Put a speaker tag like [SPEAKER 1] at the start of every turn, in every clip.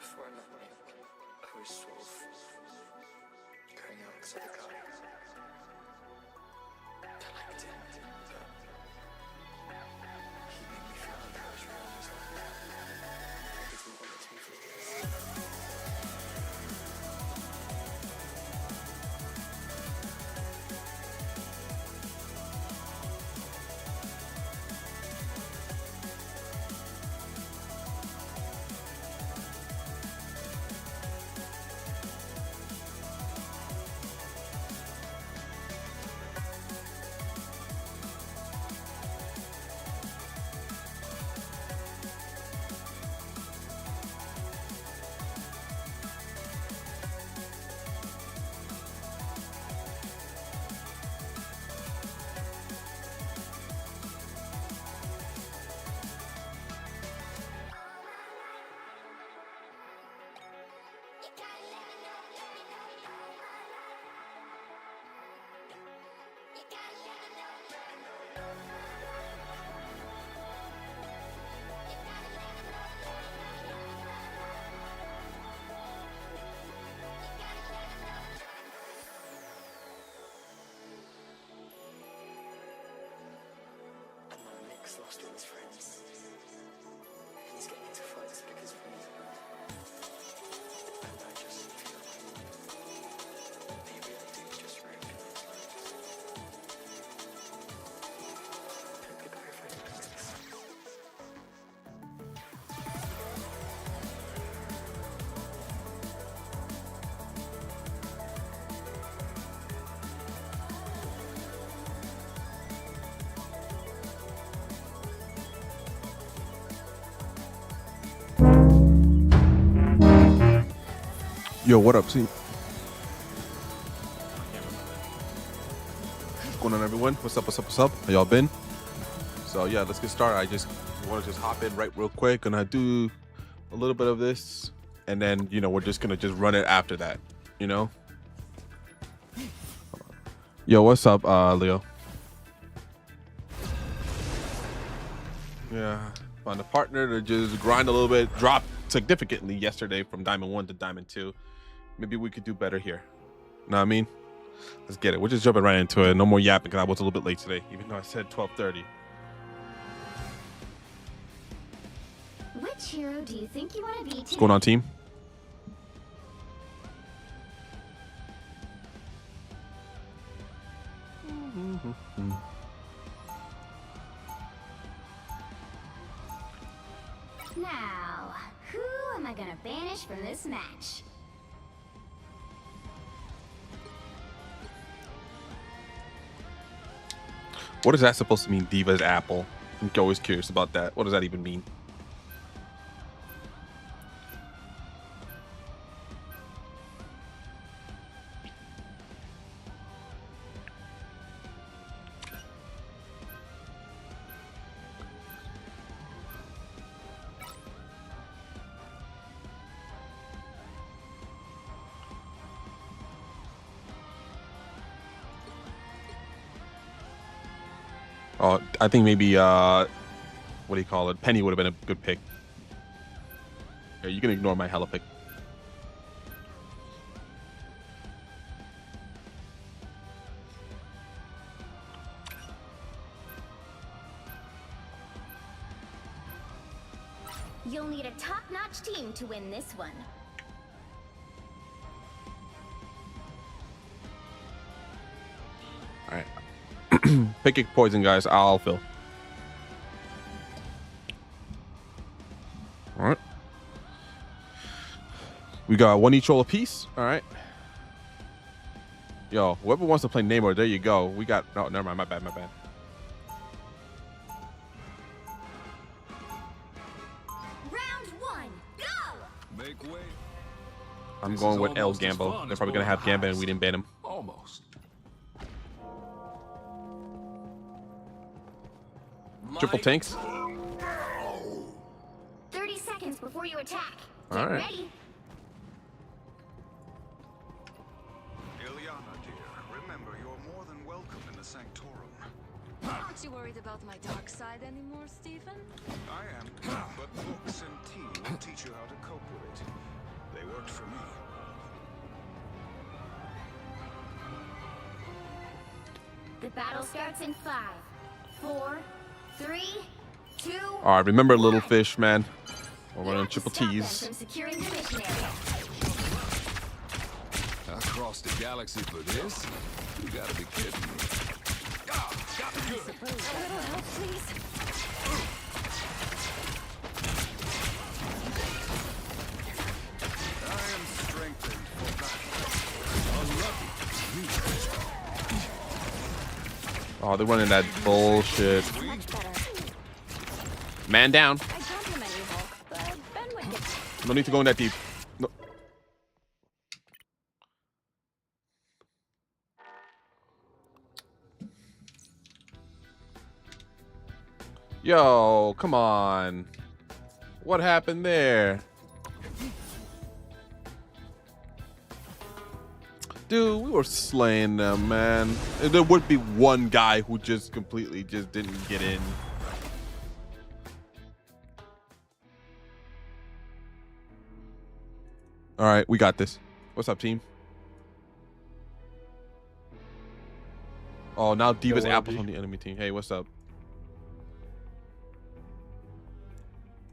[SPEAKER 1] before I met you, I was sort of going out with a guy. I liked him, but he made me feel like I was wrong as well. He didn't want it to be for years. Lost all his friends. He's getting into fights because of me. And I just feel like they really do just recognize my existence. It'd be better if I didn't exist.
[SPEAKER 2] Yo, what up, C? What's going on, everyone? What's up, what's up, what's up? How y'all been? So, yeah, let's get started. I just want to just hop in right real quick. Gonna do a little bit of this, and then, you know, we're just gonna just run it after that, you know? Yo, what's up, Leo? Yeah, found a partner to just grind a little bit, dropped significantly yesterday from Diamond 1 to Diamond 2. Maybe we could do better here. Know what I mean? Let's get it. We're just jumping right into it. No more yapping because I was a little bit late today, even though I said 12:30.
[SPEAKER 3] Which hero do you think you want to be today?
[SPEAKER 2] What's going on, team?
[SPEAKER 3] Now, who am I gonna banish from this match?
[SPEAKER 2] What is that supposed to mean, Diva's Apple? I'm always curious about that. What does that even mean? Oh, I think maybe, what do you call it? Penny would have been a good pick. Yeah, you can ignore my hella pick.
[SPEAKER 3] You'll need a top-notch team to win this one.
[SPEAKER 2] All right. Pick your poison, guys. I'll fill. All right. We got one each roll apiece. All right. Yo, whoever wants to play Namor, there you go. We got. No, never mind. My bad. My bad.
[SPEAKER 3] Round one, go!
[SPEAKER 4] Make way.
[SPEAKER 2] I'm
[SPEAKER 4] This
[SPEAKER 2] going
[SPEAKER 4] is
[SPEAKER 2] with El
[SPEAKER 4] almost as
[SPEAKER 2] Gambo.
[SPEAKER 4] fun
[SPEAKER 2] They're
[SPEAKER 4] as
[SPEAKER 2] probably gonna have
[SPEAKER 4] pulling
[SPEAKER 2] Gamba, and
[SPEAKER 4] house.
[SPEAKER 2] we didn't ban him.
[SPEAKER 4] Almost.
[SPEAKER 2] 3 tanks.
[SPEAKER 3] 30 seconds before you attack.
[SPEAKER 2] All
[SPEAKER 3] Get
[SPEAKER 2] right.
[SPEAKER 3] ready.
[SPEAKER 5] Ilyana, dear, remember you're more than welcome in the Sanctorum.
[SPEAKER 6] Aren't you worried about my dark side anymore, Stephen?
[SPEAKER 5] I am, but books and tea will teach you how to cope with it. worked for me.
[SPEAKER 3] The battle starts in 5, 4, 3, 2.
[SPEAKER 2] All right, remember little fish, man. We're
[SPEAKER 3] You
[SPEAKER 2] running
[SPEAKER 3] have to
[SPEAKER 2] triple
[SPEAKER 3] stop them
[SPEAKER 2] T's.
[SPEAKER 3] from securing the mission area.
[SPEAKER 4] I crossed the galaxy for this? You gotta be kidding me. Ah, got good.
[SPEAKER 6] A little help, please.
[SPEAKER 5] I am strengthened for battle.
[SPEAKER 2] Oh, they're running that bullshit.
[SPEAKER 6] Much better.
[SPEAKER 2] Man down.
[SPEAKER 6] I compliment you, Hulk, but Ben would get...
[SPEAKER 2] No need to go in that deep. No. Yo, come on. What happened there? Dude, we were slaying them, man. There would be one guy who just completely just didn't get in. All right, we got this. What's up, team? Oh, now Diva's
[SPEAKER 7] what
[SPEAKER 2] apples
[SPEAKER 7] up,
[SPEAKER 2] on the enemy team. Hey, what's up?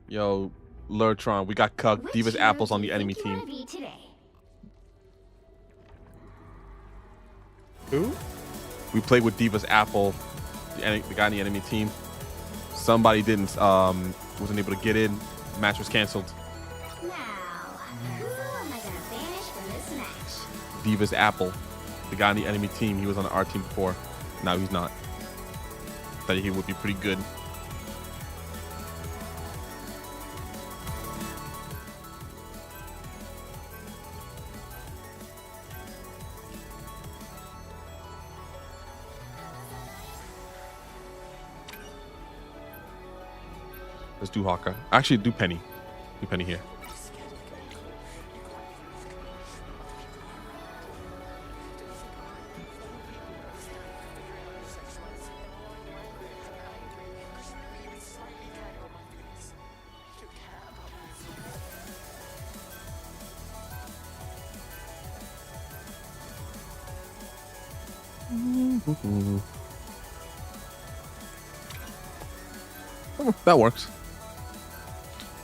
[SPEAKER 2] Yo, Lurtron, we got cucked.
[SPEAKER 3] Which
[SPEAKER 2] Diva's
[SPEAKER 3] hero
[SPEAKER 2] apples
[SPEAKER 3] do
[SPEAKER 2] on
[SPEAKER 3] you
[SPEAKER 2] the enemy
[SPEAKER 3] think you
[SPEAKER 2] team.
[SPEAKER 3] wanna be today?
[SPEAKER 7] Who?
[SPEAKER 2] We played with Diva's apple, the guy on the enemy team. Somebody didn't wasn't able to get in. Match was canceled.
[SPEAKER 3] Now, who am I gonna banish from this match?
[SPEAKER 2] Diva's apple, the guy on the enemy team. He was on our team before. Now he's not. Thought he would be pretty good. Let's do Hawkeye. Actually, do Penny. Do Penny here. Oh, that works.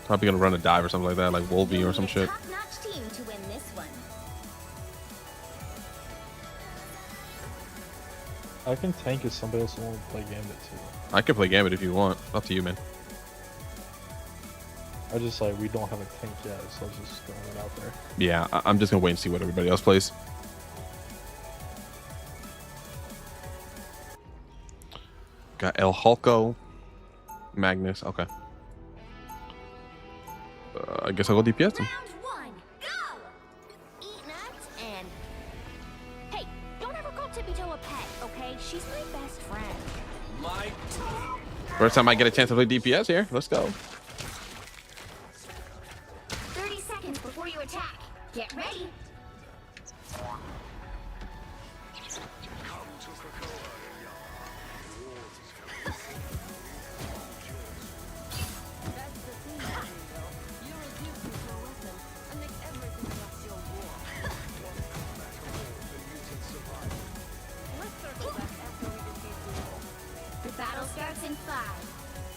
[SPEAKER 2] Probably gonna run a dive or something like that, like Wolby or some shit.
[SPEAKER 3] Top-notch team to win this one.
[SPEAKER 7] I can tank if somebody else wants to play Gambit too.
[SPEAKER 2] I can play Gambit if you want. Up to you, man.
[SPEAKER 7] I just like we don't have a tank yet, so I was just throwing it out there.
[SPEAKER 2] Yeah, I'm just gonna wait and see what everybody else plays. Got El Hulko, Magnus. Okay. I guess I'll go DPS then.
[SPEAKER 3] Round 1, go! Eat nuts and... Hey, don't ever call Tippy Toe a pet, okay? She's my best friend.
[SPEAKER 2] First time I get a chance to play DPS here. Let's go.
[SPEAKER 3] 30 seconds before you attack. Get ready.
[SPEAKER 6] That's the thing, Hugo. You reduce me to a weapon and make everything about your war. Let's circle back after we defeat the
[SPEAKER 3] The battle starts in 5,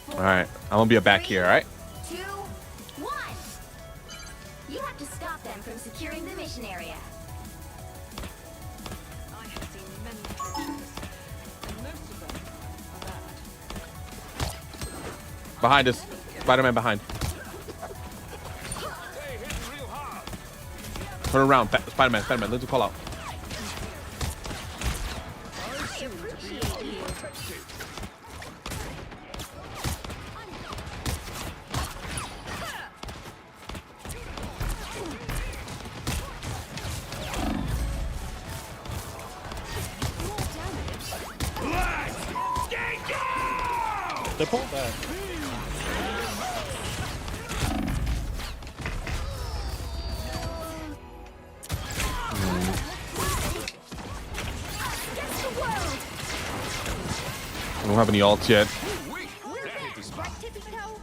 [SPEAKER 3] 4,
[SPEAKER 2] All right, I'm gonna be a back here. All right.
[SPEAKER 3] 2, 1. You have to stop them from securing the mission area.
[SPEAKER 6] I have seen many pictures, and most of them are bad.
[SPEAKER 2] Behind us, Spider-Man behind. Turn around, Spider-Man. Spider-Man, let's call out.
[SPEAKER 3] I appreciate you.
[SPEAKER 7] They pulled back.
[SPEAKER 2] I don't have any ults yet.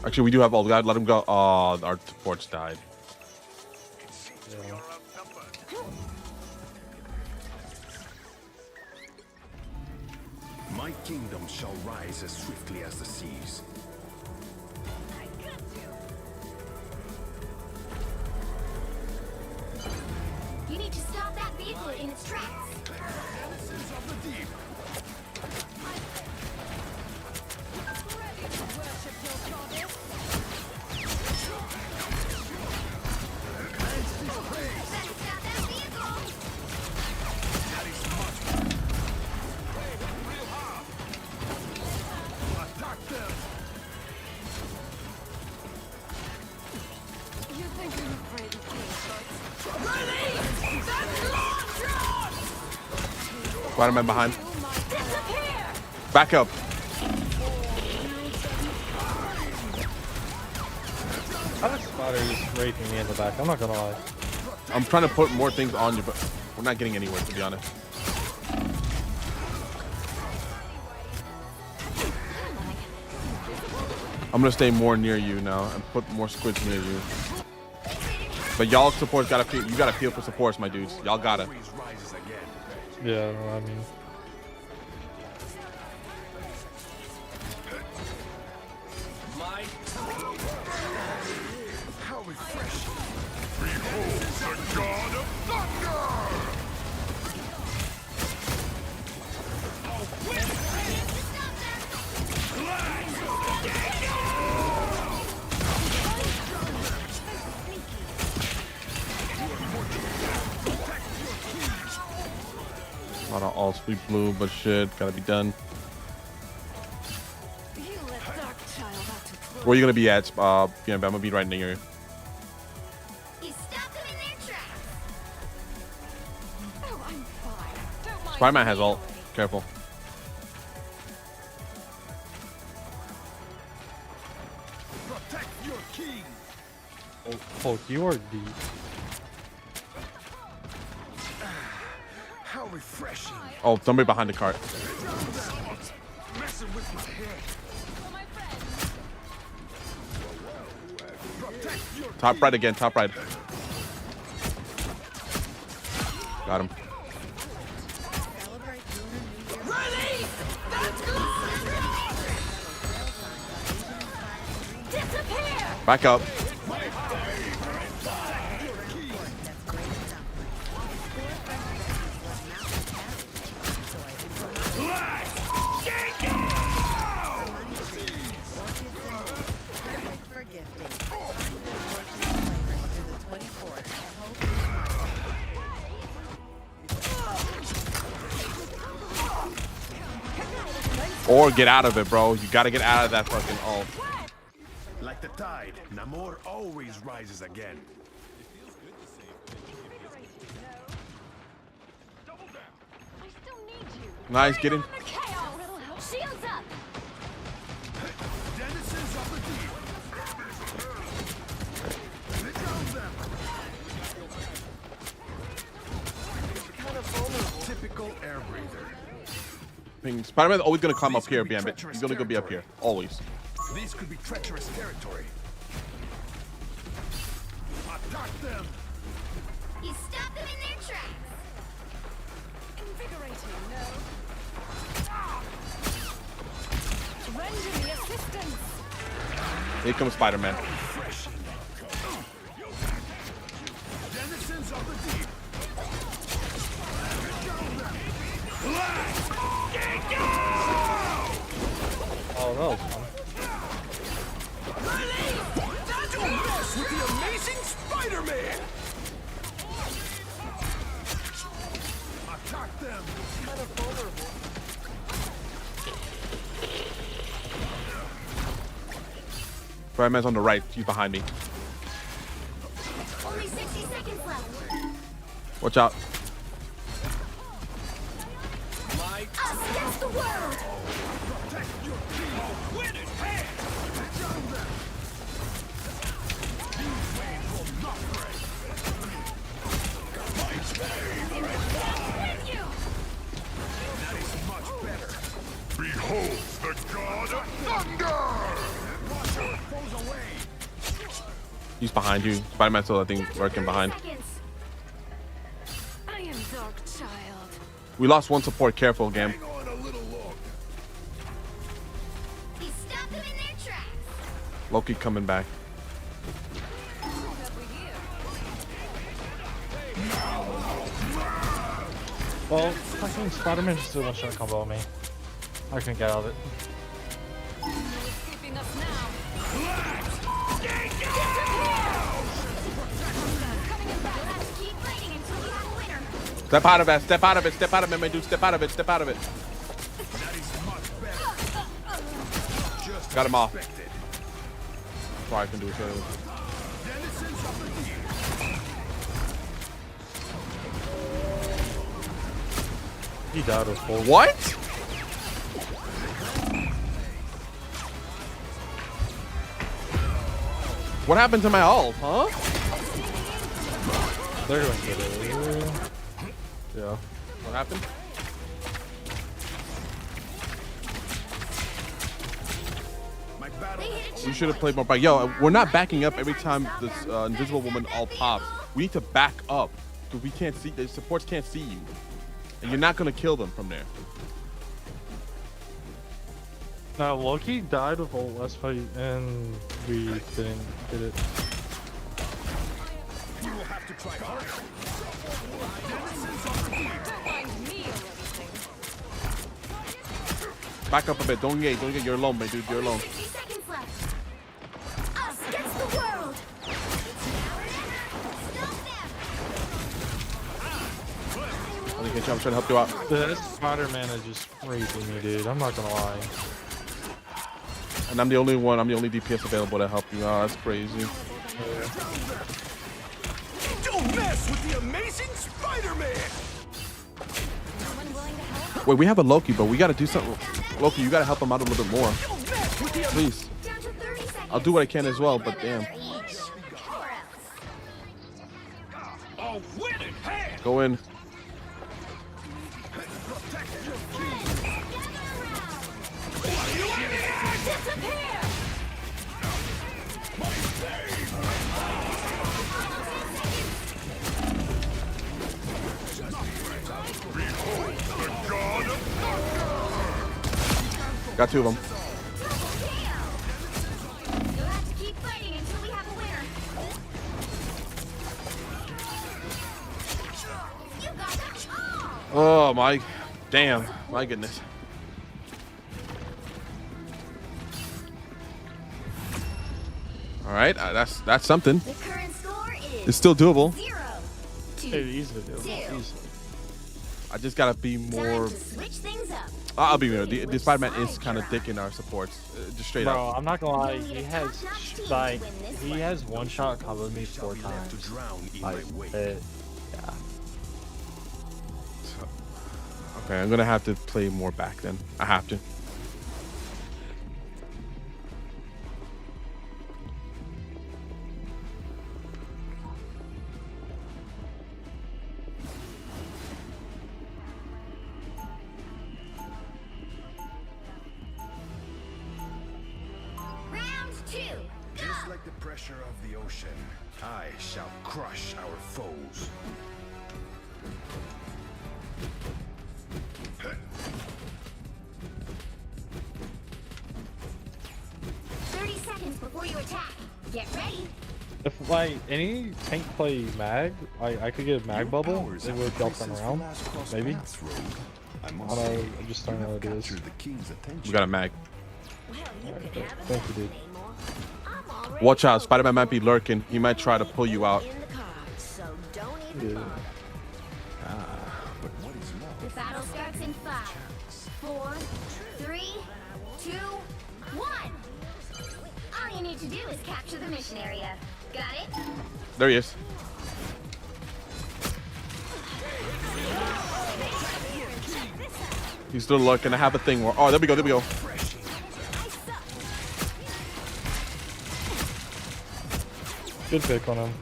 [SPEAKER 2] Actually, we do have ults. God, let him go. Oh, our supports died.
[SPEAKER 7] Yeah.
[SPEAKER 8] My kingdom shall rise as swiftly as the seas.
[SPEAKER 3] You need to stop that vehicle in its tracks.
[SPEAKER 8] Denizens of the deep.
[SPEAKER 6] Ready to worship your goddess?
[SPEAKER 3] Better stop that vehicle.
[SPEAKER 8] That is much. Real hard. Attack them.
[SPEAKER 6] You think I'm afraid of things,
[SPEAKER 2] Spider-Man behind.
[SPEAKER 3] Disappear!
[SPEAKER 2] Back up.
[SPEAKER 7] How is Spider just raping me in the back? I'm not gonna lie.
[SPEAKER 2] I'm trying to put more things on you, but we're not getting anywhere, to be honest. I'm gonna stay more near you now and put more squids near you. But y'all supports gotta feel. You gotta feel for supports, my dudes. Y'all gotta.
[SPEAKER 8] Always rises again.
[SPEAKER 7] Yeah, no, I mean,
[SPEAKER 8] How refreshing. Behold the god of thunder!
[SPEAKER 2] A lot of all sweet blue, but shit, gotta be done.
[SPEAKER 6] You let Dark Child out to
[SPEAKER 2] Where you gonna be at? Yeah, I'm gonna be right near you.
[SPEAKER 3] You stop them in their tracks.
[SPEAKER 6] Oh, I'm fine. Don't mind
[SPEAKER 2] Spider-Man has
[SPEAKER 6] me.
[SPEAKER 2] ult. Careful.
[SPEAKER 8] Protect your king!
[SPEAKER 7] oh, you are deep.
[SPEAKER 8] How refreshing.
[SPEAKER 2] Oh, somebody behind the cart.
[SPEAKER 8] Messing with my head.
[SPEAKER 6] For my friends.
[SPEAKER 8] Protect your
[SPEAKER 2] Top right again. Top right. Got him.
[SPEAKER 3] Disappear!
[SPEAKER 2] Back up. Or get out of it, bro. You gotta get out of that fucking ult.
[SPEAKER 8] Like the tide, Namor always rises again.
[SPEAKER 6] I still need you.
[SPEAKER 2] Nice, get in.
[SPEAKER 3] Chaos! Shields up!
[SPEAKER 8] Denizens of the deep. Drown them. Kind of vulnerable. Typical air breather.
[SPEAKER 2] Spider-Man's always gonna climb up here, Gambit. He's gonna go be up here. Always.
[SPEAKER 8] These could be treacherous territory. Attack them.
[SPEAKER 3] You stop them in their tracks.
[SPEAKER 6] Invigorating, no? Render me assistance.
[SPEAKER 2] Here comes Spider-Man.
[SPEAKER 8] Refreshing. Denizens of the deep.
[SPEAKER 7] Oh, that was fun.
[SPEAKER 8] Don't mess with the amazing Spider-Man! Attack them! Kind of vulnerable.
[SPEAKER 2] Spider-Man's on the right. He's behind me.
[SPEAKER 3] Only 60 seconds left.
[SPEAKER 2] Watch out.
[SPEAKER 3] Us against the world!
[SPEAKER 8] Protect your king! Win it! Hand! Drown them! These waves will not break!
[SPEAKER 3] With you!
[SPEAKER 8] That is much better. Behold the god of thunder! Watch our foes away!
[SPEAKER 2] He's behind you. Spider-Man's still, I think, lurking behind.
[SPEAKER 3] Seconds.
[SPEAKER 6] Dark child.
[SPEAKER 2] We lost one support. Careful, game.
[SPEAKER 8] Hang on a little longer.
[SPEAKER 3] He stopped them in their tracks.
[SPEAKER 2] Loki coming back.
[SPEAKER 7] Well, fucking Spider-Man just did one shot combo on me. I couldn't get out of it.
[SPEAKER 6] Escaping us now.
[SPEAKER 3] Keep fighting until we have a winner.
[SPEAKER 2] Step out of it. Step out of it. Step out of it, my dude. Step out of it. Step out of it. Got him off. That's all I can do is hit him.
[SPEAKER 7] He died with full.
[SPEAKER 2] What? What happened to my ult, huh?
[SPEAKER 7] They're gonna get it. Yeah.
[SPEAKER 2] What happened?
[SPEAKER 8] My battle.
[SPEAKER 2] We should have played more back. Yo, we're not backing up every time this invisible woman all pops. We need to back up because we can't see. The supports can't see you, and you're not gonna kill them from there.
[SPEAKER 7] Now Loki died with ult last fight, and we didn't get it.
[SPEAKER 8] You will have to try harder.
[SPEAKER 6] Find me everything.
[SPEAKER 2] Back up a bit. Don't engage. Don't engage. You're alone, my dude. You're alone.
[SPEAKER 3] 60 seconds left. Us against the world. Stop them.
[SPEAKER 2] I'm trying to help you out.
[SPEAKER 7] This Spider-Man is just crazy me, dude. I'm not gonna lie.
[SPEAKER 2] And I'm the only one. I'm the only DPS available to help you out. That's crazy.
[SPEAKER 8] Don't mess with the amazing Spider-Man.
[SPEAKER 6] Someone willing to help?
[SPEAKER 2] Wait, we have a Loki, but we gotta do something. Loki, you gotta help him out a little bit more,
[SPEAKER 8] Don't mess with the
[SPEAKER 2] please.
[SPEAKER 3] Down to 30 seconds.
[SPEAKER 2] I'll do what I can as well, but damn.
[SPEAKER 3] Each. Or else.
[SPEAKER 8] a winning hand.
[SPEAKER 2] Go in.
[SPEAKER 3] Disappear.
[SPEAKER 8] Behold the god of
[SPEAKER 2] Got two of them.
[SPEAKER 3] You'll have to keep fighting until we have a winner. You got that all.
[SPEAKER 2] Oh my, damn, my goodness. All right, that's something.
[SPEAKER 3] The current score is
[SPEAKER 2] It's still doable.
[SPEAKER 3] 0
[SPEAKER 7] It
[SPEAKER 3] to
[SPEAKER 7] easily do. Easily.
[SPEAKER 2] I just gotta be more.
[SPEAKER 3] time to switch things up.
[SPEAKER 2] I'll be real. The Spider-Man is kind of dicking our supports, just straight
[SPEAKER 7] Bro,
[SPEAKER 2] up.
[SPEAKER 7] I'm not gonna lie. He has one shot comboed me 4 times.
[SPEAKER 8] drown in
[SPEAKER 7] Like, yeah.
[SPEAKER 2] Okay, I'm gonna have to play more back then. I have to.
[SPEAKER 3] Round 2.
[SPEAKER 8] Just like the pressure of the ocean, I shall crush our foes.
[SPEAKER 3] 30 seconds before you attack. Get ready.
[SPEAKER 7] If like any tank play mag, I could get a mag bubble. It would help them around. Maybe. I don't know. I'm just starting to do this.
[SPEAKER 2] We got a mag.
[SPEAKER 3] Well, you
[SPEAKER 7] Alright,
[SPEAKER 3] can have
[SPEAKER 7] thank you, dude.
[SPEAKER 3] anymore. I'm already
[SPEAKER 2] Watch out, Spider-Man might be lurking. He might try to pull you out.
[SPEAKER 3] in the cards, so don't even
[SPEAKER 7] Yeah.
[SPEAKER 3] bother. The battle starts in 5, 4, 3, 2, 1. All you need to do is capture the mission area. Got it?
[SPEAKER 2] There he is. He's still lurking. I have a thing where. Oh, there we go. There we go.
[SPEAKER 7] Good pick on him.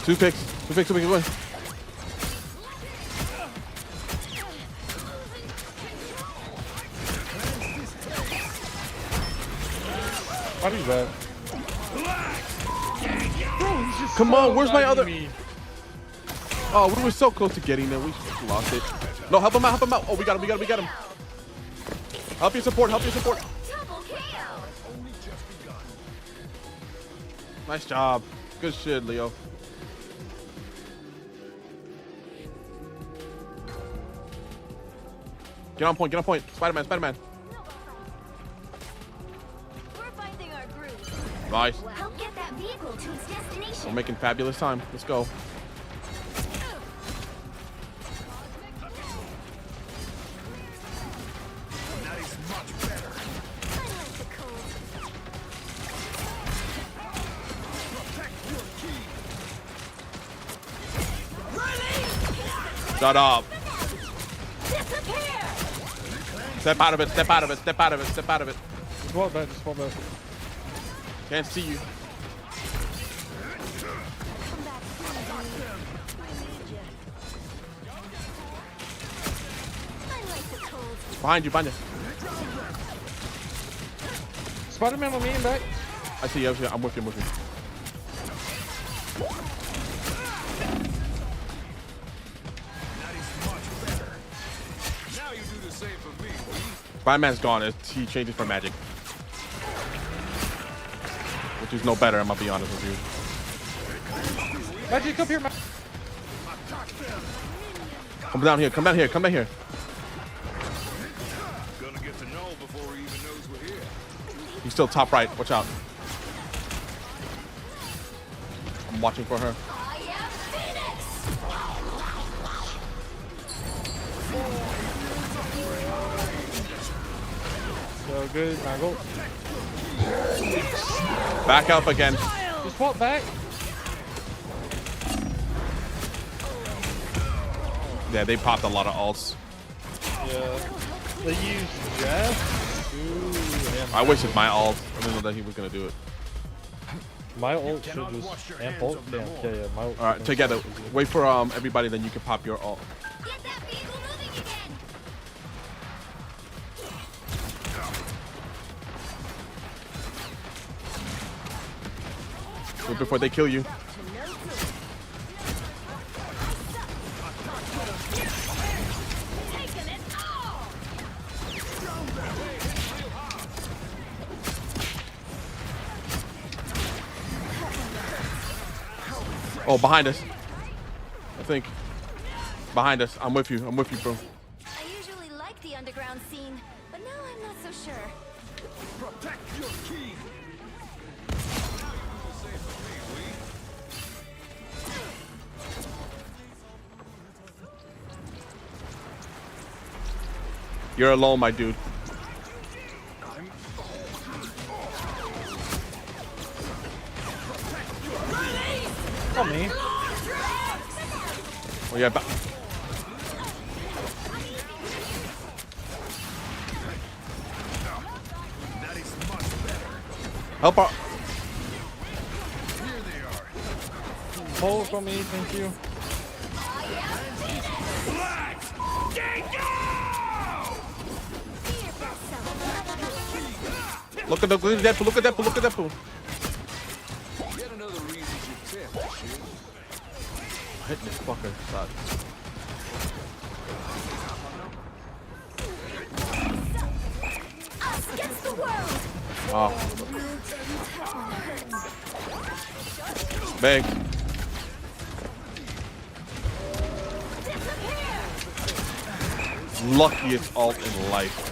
[SPEAKER 2] Two picks. Two picks. Two picks. One.
[SPEAKER 7] Why do that? Bro, he's just
[SPEAKER 2] Come on, where's my other?
[SPEAKER 7] me.
[SPEAKER 2] Oh, we were so close to getting there. We lost it. No, help him out, help him out. Oh, we got him, we got him. Help your support, help your support.
[SPEAKER 3] Double KO.
[SPEAKER 2] Nice job. Good shit, Leo. Get on point, get on point. Spider-Man, Spider-Man.
[SPEAKER 6] We're finding our groove.
[SPEAKER 2] Nice.
[SPEAKER 3] Help get that vehicle to its destination.
[SPEAKER 2] We're making fabulous time. Let's go.
[SPEAKER 8] That is much better.
[SPEAKER 6] I like the cold.
[SPEAKER 8] Protect your key.
[SPEAKER 2] Shut up.
[SPEAKER 3] Disappear.
[SPEAKER 2] Step out of it, step out of it, step out of it, step out of it.
[SPEAKER 7] Just walk back, just walk back.
[SPEAKER 2] Can't see you.
[SPEAKER 6] Come back soon, baby. I need you. I like the cold.
[SPEAKER 2] Behind you, behind you.
[SPEAKER 7] Spider-Man on me and back.
[SPEAKER 2] I see you, I see you. I'm with you, I'm with you.
[SPEAKER 8] That is much better.
[SPEAKER 4] Now you do the same for me, Lee.
[SPEAKER 2] Spider-Man's gone. He changes for magic. Which is no better, I'm gonna be honest with you.
[SPEAKER 7] Magic, up here, man.
[SPEAKER 2] Come down here, come down here, come down here.
[SPEAKER 4] Gonna get to know before he even knows we're here.
[SPEAKER 2] He's still top right, watch out. I'm watching for her.
[SPEAKER 3] I am Phoenix.
[SPEAKER 7] So good, Mangle.
[SPEAKER 2] Back up again.
[SPEAKER 7] Just walk back.
[SPEAKER 2] Yeah, they popped a lot of ults.
[SPEAKER 7] Yeah. They use Jeff. Ooh, and
[SPEAKER 2] I wasted my ult. I didn't know that he was gonna do it.
[SPEAKER 7] my ult should just amp ult. Yeah, yeah, my ult.
[SPEAKER 2] All right, together. Wait for everybody, then you can pop your ult.
[SPEAKER 3] Get that vehicle moving again.
[SPEAKER 2] Wait before they kill you.
[SPEAKER 3] Taking it all.
[SPEAKER 2] Oh, behind us. I think. Behind us. I'm with you. I'm with you, bro.
[SPEAKER 6] I usually like the underground scene, but now I'm not so sure.
[SPEAKER 8] Protect your key.
[SPEAKER 2] You're alone, my dude.
[SPEAKER 7] Not me.
[SPEAKER 2] Oh yeah.
[SPEAKER 8] That is much better.
[SPEAKER 2] Help our.
[SPEAKER 8] Here they are.
[SPEAKER 7] Hold for me, thank you.
[SPEAKER 2] Look at the Deadpool. Look at Deadpool. Look at Deadpool.
[SPEAKER 4] Yet another reason to tip, shit.
[SPEAKER 2] Hit this fucker. Suck.
[SPEAKER 3] Us against the world.
[SPEAKER 2] Oh. Big. Luckiest ult in life.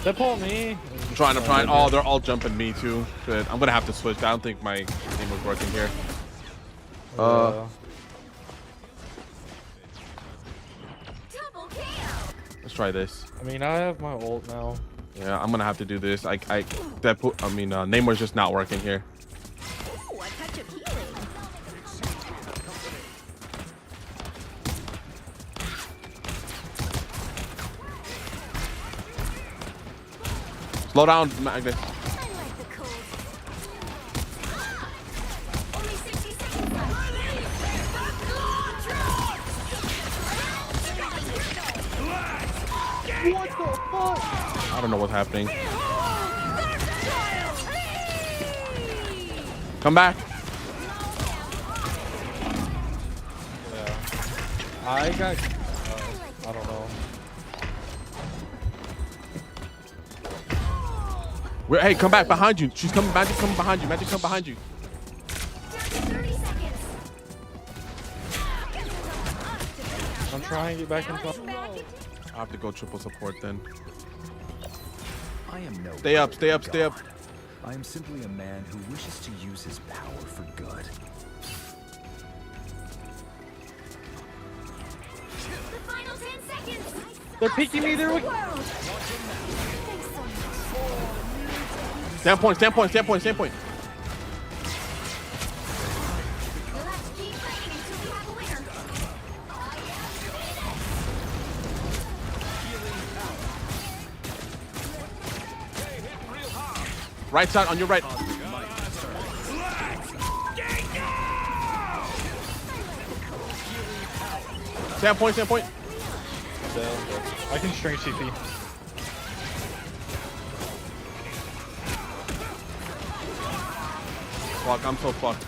[SPEAKER 7] They pull me.
[SPEAKER 2] I'm trying. Oh, they're all jumping me too. Good. I'm gonna have to switch. I don't think my thing was working here.
[SPEAKER 3] Double KO.
[SPEAKER 2] Let's try this.
[SPEAKER 7] I mean, I have my ult now.
[SPEAKER 2] Yeah, I'm gonna have to do this. Namor's just not working here.
[SPEAKER 6] Ooh, a touch of healing.
[SPEAKER 2] Slow down, Magnus.
[SPEAKER 6] I like the cold.
[SPEAKER 3] Only 60 seconds left.
[SPEAKER 7] What the fuck?
[SPEAKER 2] I don't know what's happening. Come back.
[SPEAKER 7] Yeah. I got. I don't know.
[SPEAKER 2] Hey, come back behind you. She's coming. Magic coming behind you. Magic come behind you.
[SPEAKER 3] 30 seconds.
[SPEAKER 7] I'm trying to get back in front.
[SPEAKER 2] I have to go triple support then.
[SPEAKER 9] I am no
[SPEAKER 2] Stay up, stay up, stay up.
[SPEAKER 9] I am simply a man who wishes to use his power for good.
[SPEAKER 3] The final 10 seconds.
[SPEAKER 7] They're peeking me. They're.
[SPEAKER 2] Standpoint, standpoint, standpoint, standpoint.
[SPEAKER 3] Let's keep playing until we have a winner.
[SPEAKER 2] Right side on your right. Standpoint, standpoint.
[SPEAKER 7] I can string CP.
[SPEAKER 2] Fuck, I'm so fucked.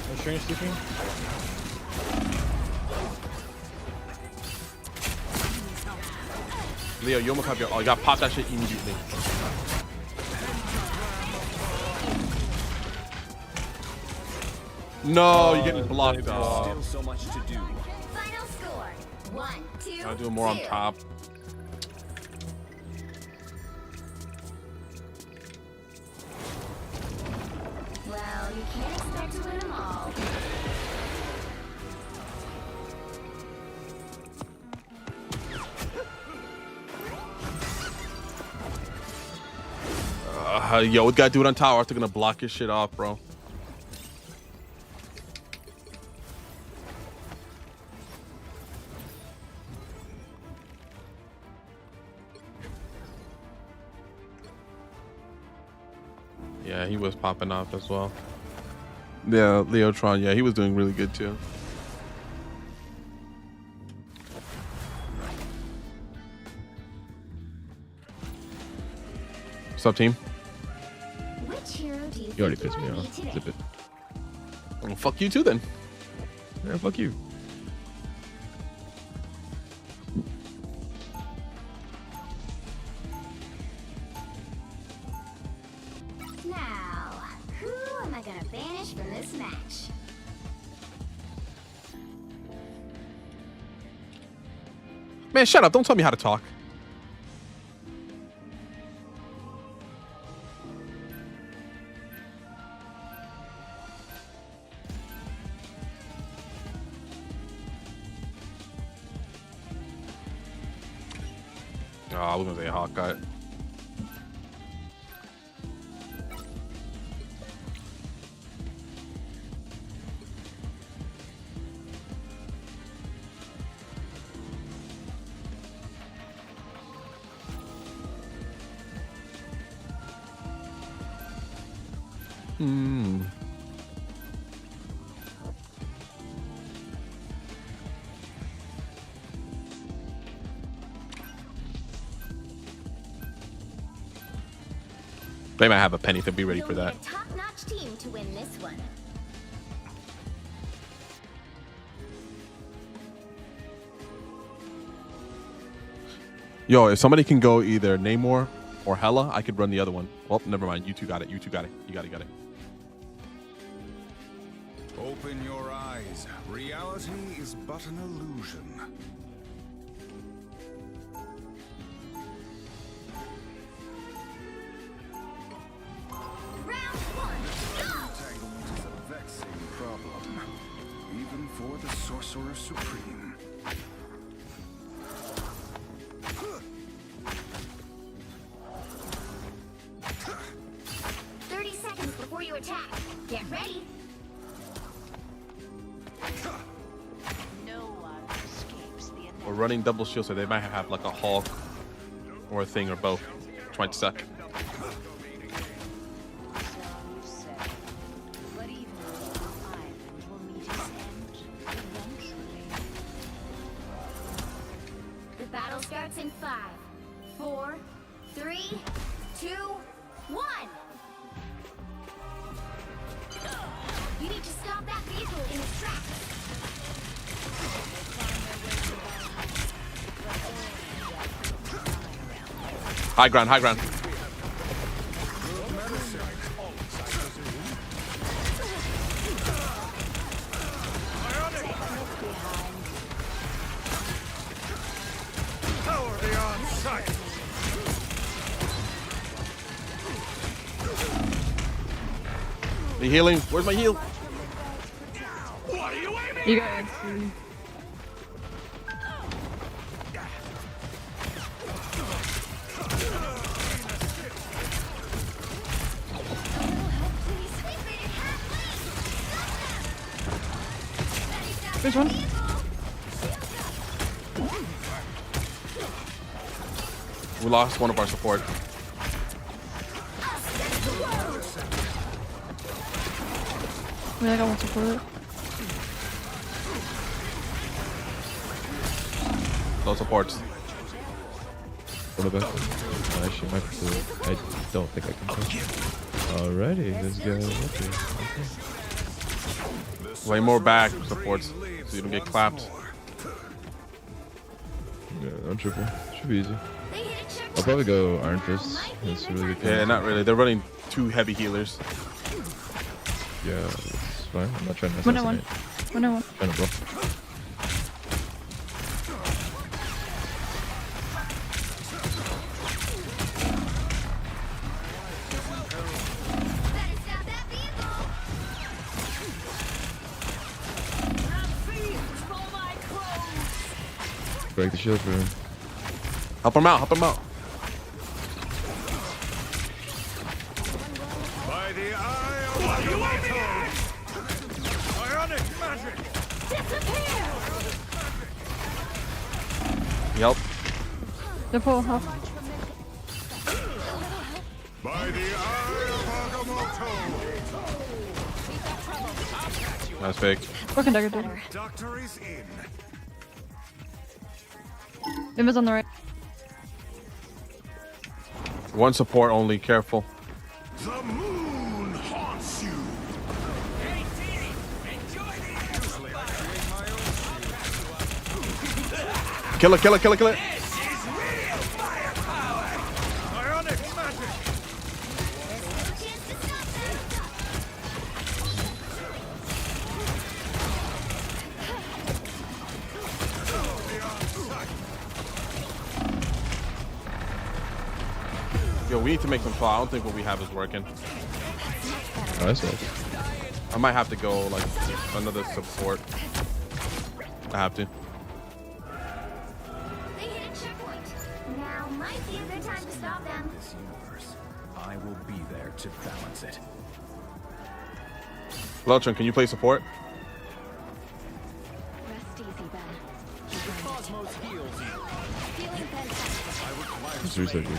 [SPEAKER 7] I'm string CP.
[SPEAKER 2] Leo, you almost have your. Oh, you gotta pop that shit immediately. No, you're getting blocked off.
[SPEAKER 9] Still so much to do.
[SPEAKER 3] Final score. 1, 2,
[SPEAKER 2] I'll do more on
[SPEAKER 3] 2.
[SPEAKER 2] top.
[SPEAKER 3] Well, you can't expect to win them all.
[SPEAKER 2] Yo, we gotta do it on tower. They're gonna block your shit off, bro. Yeah, he was popping off as well. Yeah, Leotron. Yeah, he was doing really good too. What's up, team?
[SPEAKER 3] Which hero do you
[SPEAKER 10] You already
[SPEAKER 3] think
[SPEAKER 10] pissed me
[SPEAKER 3] you wanna
[SPEAKER 10] off.
[SPEAKER 3] be today?
[SPEAKER 10] Zip it.
[SPEAKER 2] Well, fuck you too, then.
[SPEAKER 10] Yeah, fuck you.
[SPEAKER 3] Now, who am I gonna banish from this match?
[SPEAKER 2] Man, shut up. Don't tell me how to talk. Oh, I was gonna say Hawkeye. Hmm. They might have a penny to be ready
[SPEAKER 3] You'll
[SPEAKER 2] for
[SPEAKER 3] need
[SPEAKER 2] that.
[SPEAKER 3] a top-notch team to win this one.
[SPEAKER 2] Yo, if somebody can go either Namor or Hela, I could run the other one. Well, never mind. You two got it. You two got it. You got it. Got it.
[SPEAKER 5] Open your eyes. Reality is but an illusion.
[SPEAKER 3] Round 1, go!
[SPEAKER 5] Entanglement is a vexing problem, even for the Sorcerer Supreme.
[SPEAKER 3] Before you attack, get ready.
[SPEAKER 6] No one escapes the
[SPEAKER 2] We're running double shield, so they might have like a Hulk or a thing or both. Trying to suck.
[SPEAKER 6] But even on the island will meet his end.
[SPEAKER 3] Battle starts in 5, 4, 3, 2, 1. You need to stop that vehicle in its tracks.
[SPEAKER 2] High ground, high ground.
[SPEAKER 8] How are they on sight?
[SPEAKER 2] The healing. Where's my heal?
[SPEAKER 8] What are you aiming?
[SPEAKER 6] You got it. There's one.
[SPEAKER 2] We lost one of our support.
[SPEAKER 6] Wait, I got one support.
[SPEAKER 2] No supports.
[SPEAKER 10] What about? Actually, might have to. I don't think I can touch. Alrighty, let's go. Okay.
[SPEAKER 2] Way more back supports so you don't get clapped.
[SPEAKER 10] Yeah, on triple. Should be easy.
[SPEAKER 3] They hit a
[SPEAKER 10] I'll
[SPEAKER 3] checkpoint.
[SPEAKER 10] probably go Iron Fist. That's a really good.
[SPEAKER 2] Yeah, not really. They're running 2 heavy healers.
[SPEAKER 10] Yeah, it's fine. I'm not trying to
[SPEAKER 6] One on one.
[SPEAKER 10] assassinate.
[SPEAKER 6] One on one.
[SPEAKER 10] Trying to bluff.
[SPEAKER 3] Better stop that vehicle.
[SPEAKER 10] Break the shield for him.
[SPEAKER 2] Help him out, help him out.
[SPEAKER 8] By the eye of Agamotto! Ionic magic!
[SPEAKER 2] Help.
[SPEAKER 6] The pull. Help.
[SPEAKER 8] By the eye of Agamotto!
[SPEAKER 2] That's big.
[SPEAKER 6] Fucking dagger dude.
[SPEAKER 8] Doctor is in.
[SPEAKER 6] Invis on the right.
[SPEAKER 2] One support only, careful.
[SPEAKER 8] The moon haunts you!
[SPEAKER 2] Kill it, kill it, kill it, kill it.
[SPEAKER 8] Ionic magic!
[SPEAKER 2] Yo, we need to make some call. I don't think what we have is working.
[SPEAKER 10] Oh, that's nice.
[SPEAKER 2] I might have to go like another support. I have to.
[SPEAKER 3] They hit a checkpoint. Now might be a good time to stop them.
[SPEAKER 9] This universe, I will be there to balance it.
[SPEAKER 2] Leltron, can you play support?
[SPEAKER 3] Rest easy, Ben.
[SPEAKER 8] Cosmos heals you.
[SPEAKER 3] Feeling fantastic.
[SPEAKER 10] Let's reset you.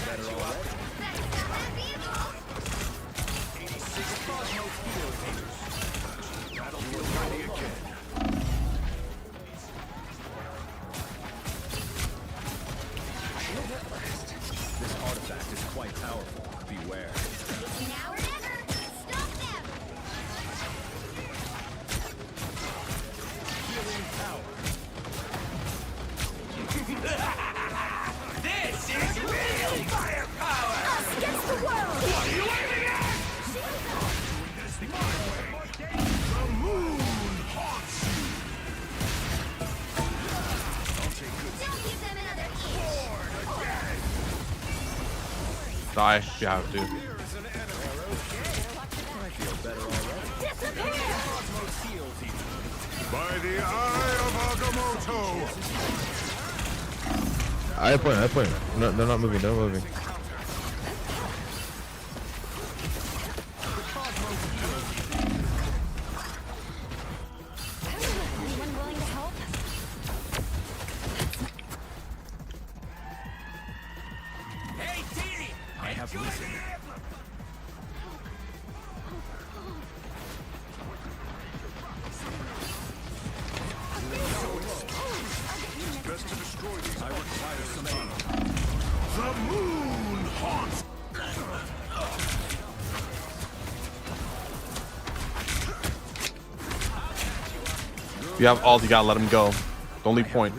[SPEAKER 3] Better stop that vehicle.
[SPEAKER 9] This artifact is quite powerful. Beware.
[SPEAKER 3] Now or never. Stop them.
[SPEAKER 8] This is real firepower!
[SPEAKER 3] Us against the world.
[SPEAKER 8] What are you aiming at? The moon haunts you!
[SPEAKER 3] Don't give them another inch.
[SPEAKER 2] Die if you have to.
[SPEAKER 3] Disappear.
[SPEAKER 8] By the eye of Agamotto!
[SPEAKER 10] I point. No, they're not moving. They're not moving.
[SPEAKER 3] Anyone willing to help?
[SPEAKER 8] Hey, Dee!
[SPEAKER 9] I have listened.
[SPEAKER 2] If you have ult, you gotta let him go. The only point.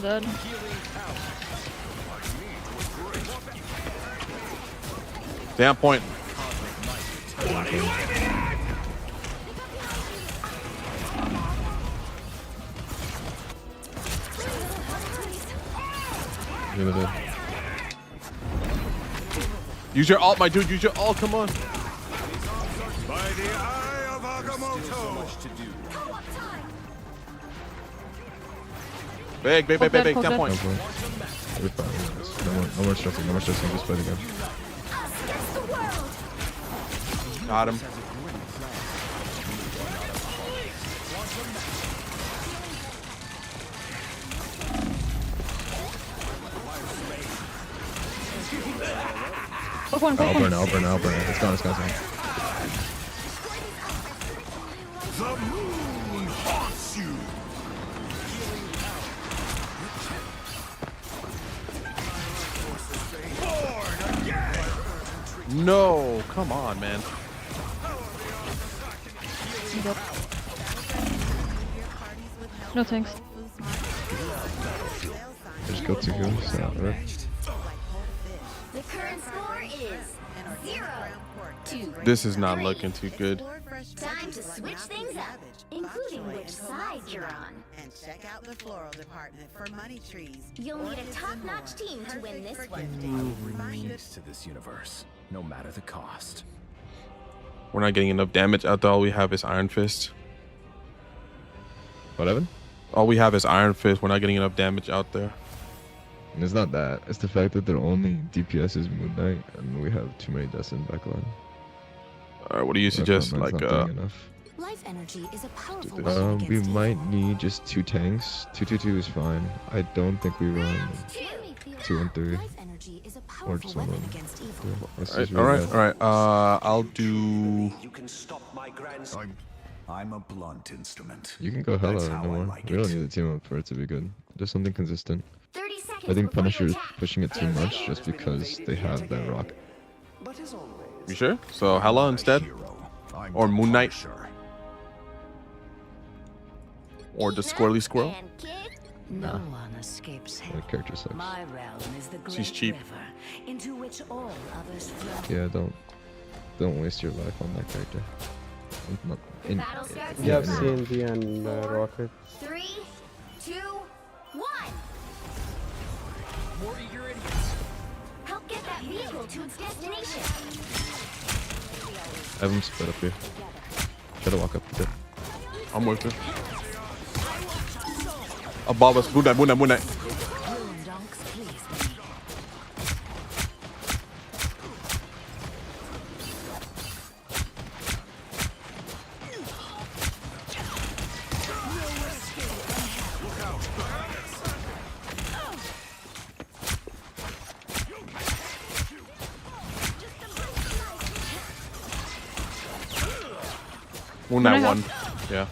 [SPEAKER 6] Dead.
[SPEAKER 2] Damn point.
[SPEAKER 10] Really good.
[SPEAKER 2] Use your ult, my dude. Use your ult. Come on.
[SPEAKER 8] By the eye of Agamotto.
[SPEAKER 2] Big.
[SPEAKER 6] Dead.
[SPEAKER 2] 10
[SPEAKER 10] No
[SPEAKER 2] points.
[SPEAKER 10] point. We're fine. No more stressing. No more stressing. Just play the game.
[SPEAKER 2] Got him.
[SPEAKER 6] Quick one.
[SPEAKER 10] I'll burn it. It's gone.
[SPEAKER 8] The moon haunts you. Born again.
[SPEAKER 2] No. Come on, man.
[SPEAKER 6] No thanks.
[SPEAKER 10] Just go to go. Right?
[SPEAKER 3] The current score is 0-2.
[SPEAKER 2] This is not looking too good.
[SPEAKER 3] Time to switch things up, including which side you're on.
[SPEAKER 11] And check out the floral department for money trees.
[SPEAKER 3] You'll need a top-notch team to win this one.
[SPEAKER 9] Remains to this universe, no matter the cost.
[SPEAKER 2] We're not getting enough damage out there. All we have is Iron Fist.
[SPEAKER 10] What, Evan?
[SPEAKER 2] All we have is Iron Fist. We're not getting enough damage out there.
[SPEAKER 10] And it's not that. It's the fact that their only DPS is Moon Knight, and we have too many deaths in backline.
[SPEAKER 2] All right, what do you suggest?
[SPEAKER 10] Frontline's
[SPEAKER 2] Like,
[SPEAKER 10] not doing enough.
[SPEAKER 3] Life energy is a powerful weapon
[SPEAKER 10] We
[SPEAKER 3] against
[SPEAKER 10] might need just 2 tanks. 2-2-2 is fine. I don't think we run 2 and 3.
[SPEAKER 3] Life energy is a
[SPEAKER 10] Or
[SPEAKER 3] powerful
[SPEAKER 10] just
[SPEAKER 3] weapon
[SPEAKER 10] one.
[SPEAKER 3] against evil.
[SPEAKER 10] This
[SPEAKER 2] all
[SPEAKER 10] is
[SPEAKER 2] right, all
[SPEAKER 10] really
[SPEAKER 2] right,
[SPEAKER 10] bad.
[SPEAKER 2] all right. I'll do.
[SPEAKER 5] You can stop my grandson. I'm a blunt instrument.
[SPEAKER 10] You can go hella
[SPEAKER 5] That's
[SPEAKER 10] no
[SPEAKER 5] how I
[SPEAKER 10] more.
[SPEAKER 5] like
[SPEAKER 10] We don't
[SPEAKER 5] it.
[SPEAKER 10] need the team up for it to be good. Just something consistent.
[SPEAKER 3] 30 seconds
[SPEAKER 10] I think
[SPEAKER 3] before
[SPEAKER 10] Punisher
[SPEAKER 3] you
[SPEAKER 10] is
[SPEAKER 3] attack.
[SPEAKER 10] pushing it too much just because they have that rock.
[SPEAKER 5] But as always,
[SPEAKER 2] You sure? So Hela instead,
[SPEAKER 5] I'm
[SPEAKER 2] or
[SPEAKER 5] the
[SPEAKER 2] Moon Knight,
[SPEAKER 5] Punisher.
[SPEAKER 2] or the Squirrely Squirrel.
[SPEAKER 3] And kick.
[SPEAKER 12] No one escapes him.
[SPEAKER 10] That character sucks.
[SPEAKER 12] My realm is the great
[SPEAKER 2] She's cheap.
[SPEAKER 12] river into which all others flow.
[SPEAKER 10] Yeah, don't waste your life on that character. Not in,
[SPEAKER 3] Battle starts
[SPEAKER 10] yeah,
[SPEAKER 3] now.
[SPEAKER 10] in-
[SPEAKER 7] and Rocket.
[SPEAKER 3] 3, 2, 1. Help get that vehicle to its destination.
[SPEAKER 10] I have him split up here. Try to walk up a bit.
[SPEAKER 2] I'm with you. Above us, Moon Knight.
[SPEAKER 12] Donks please me.
[SPEAKER 2] Moon Knight won. Yeah.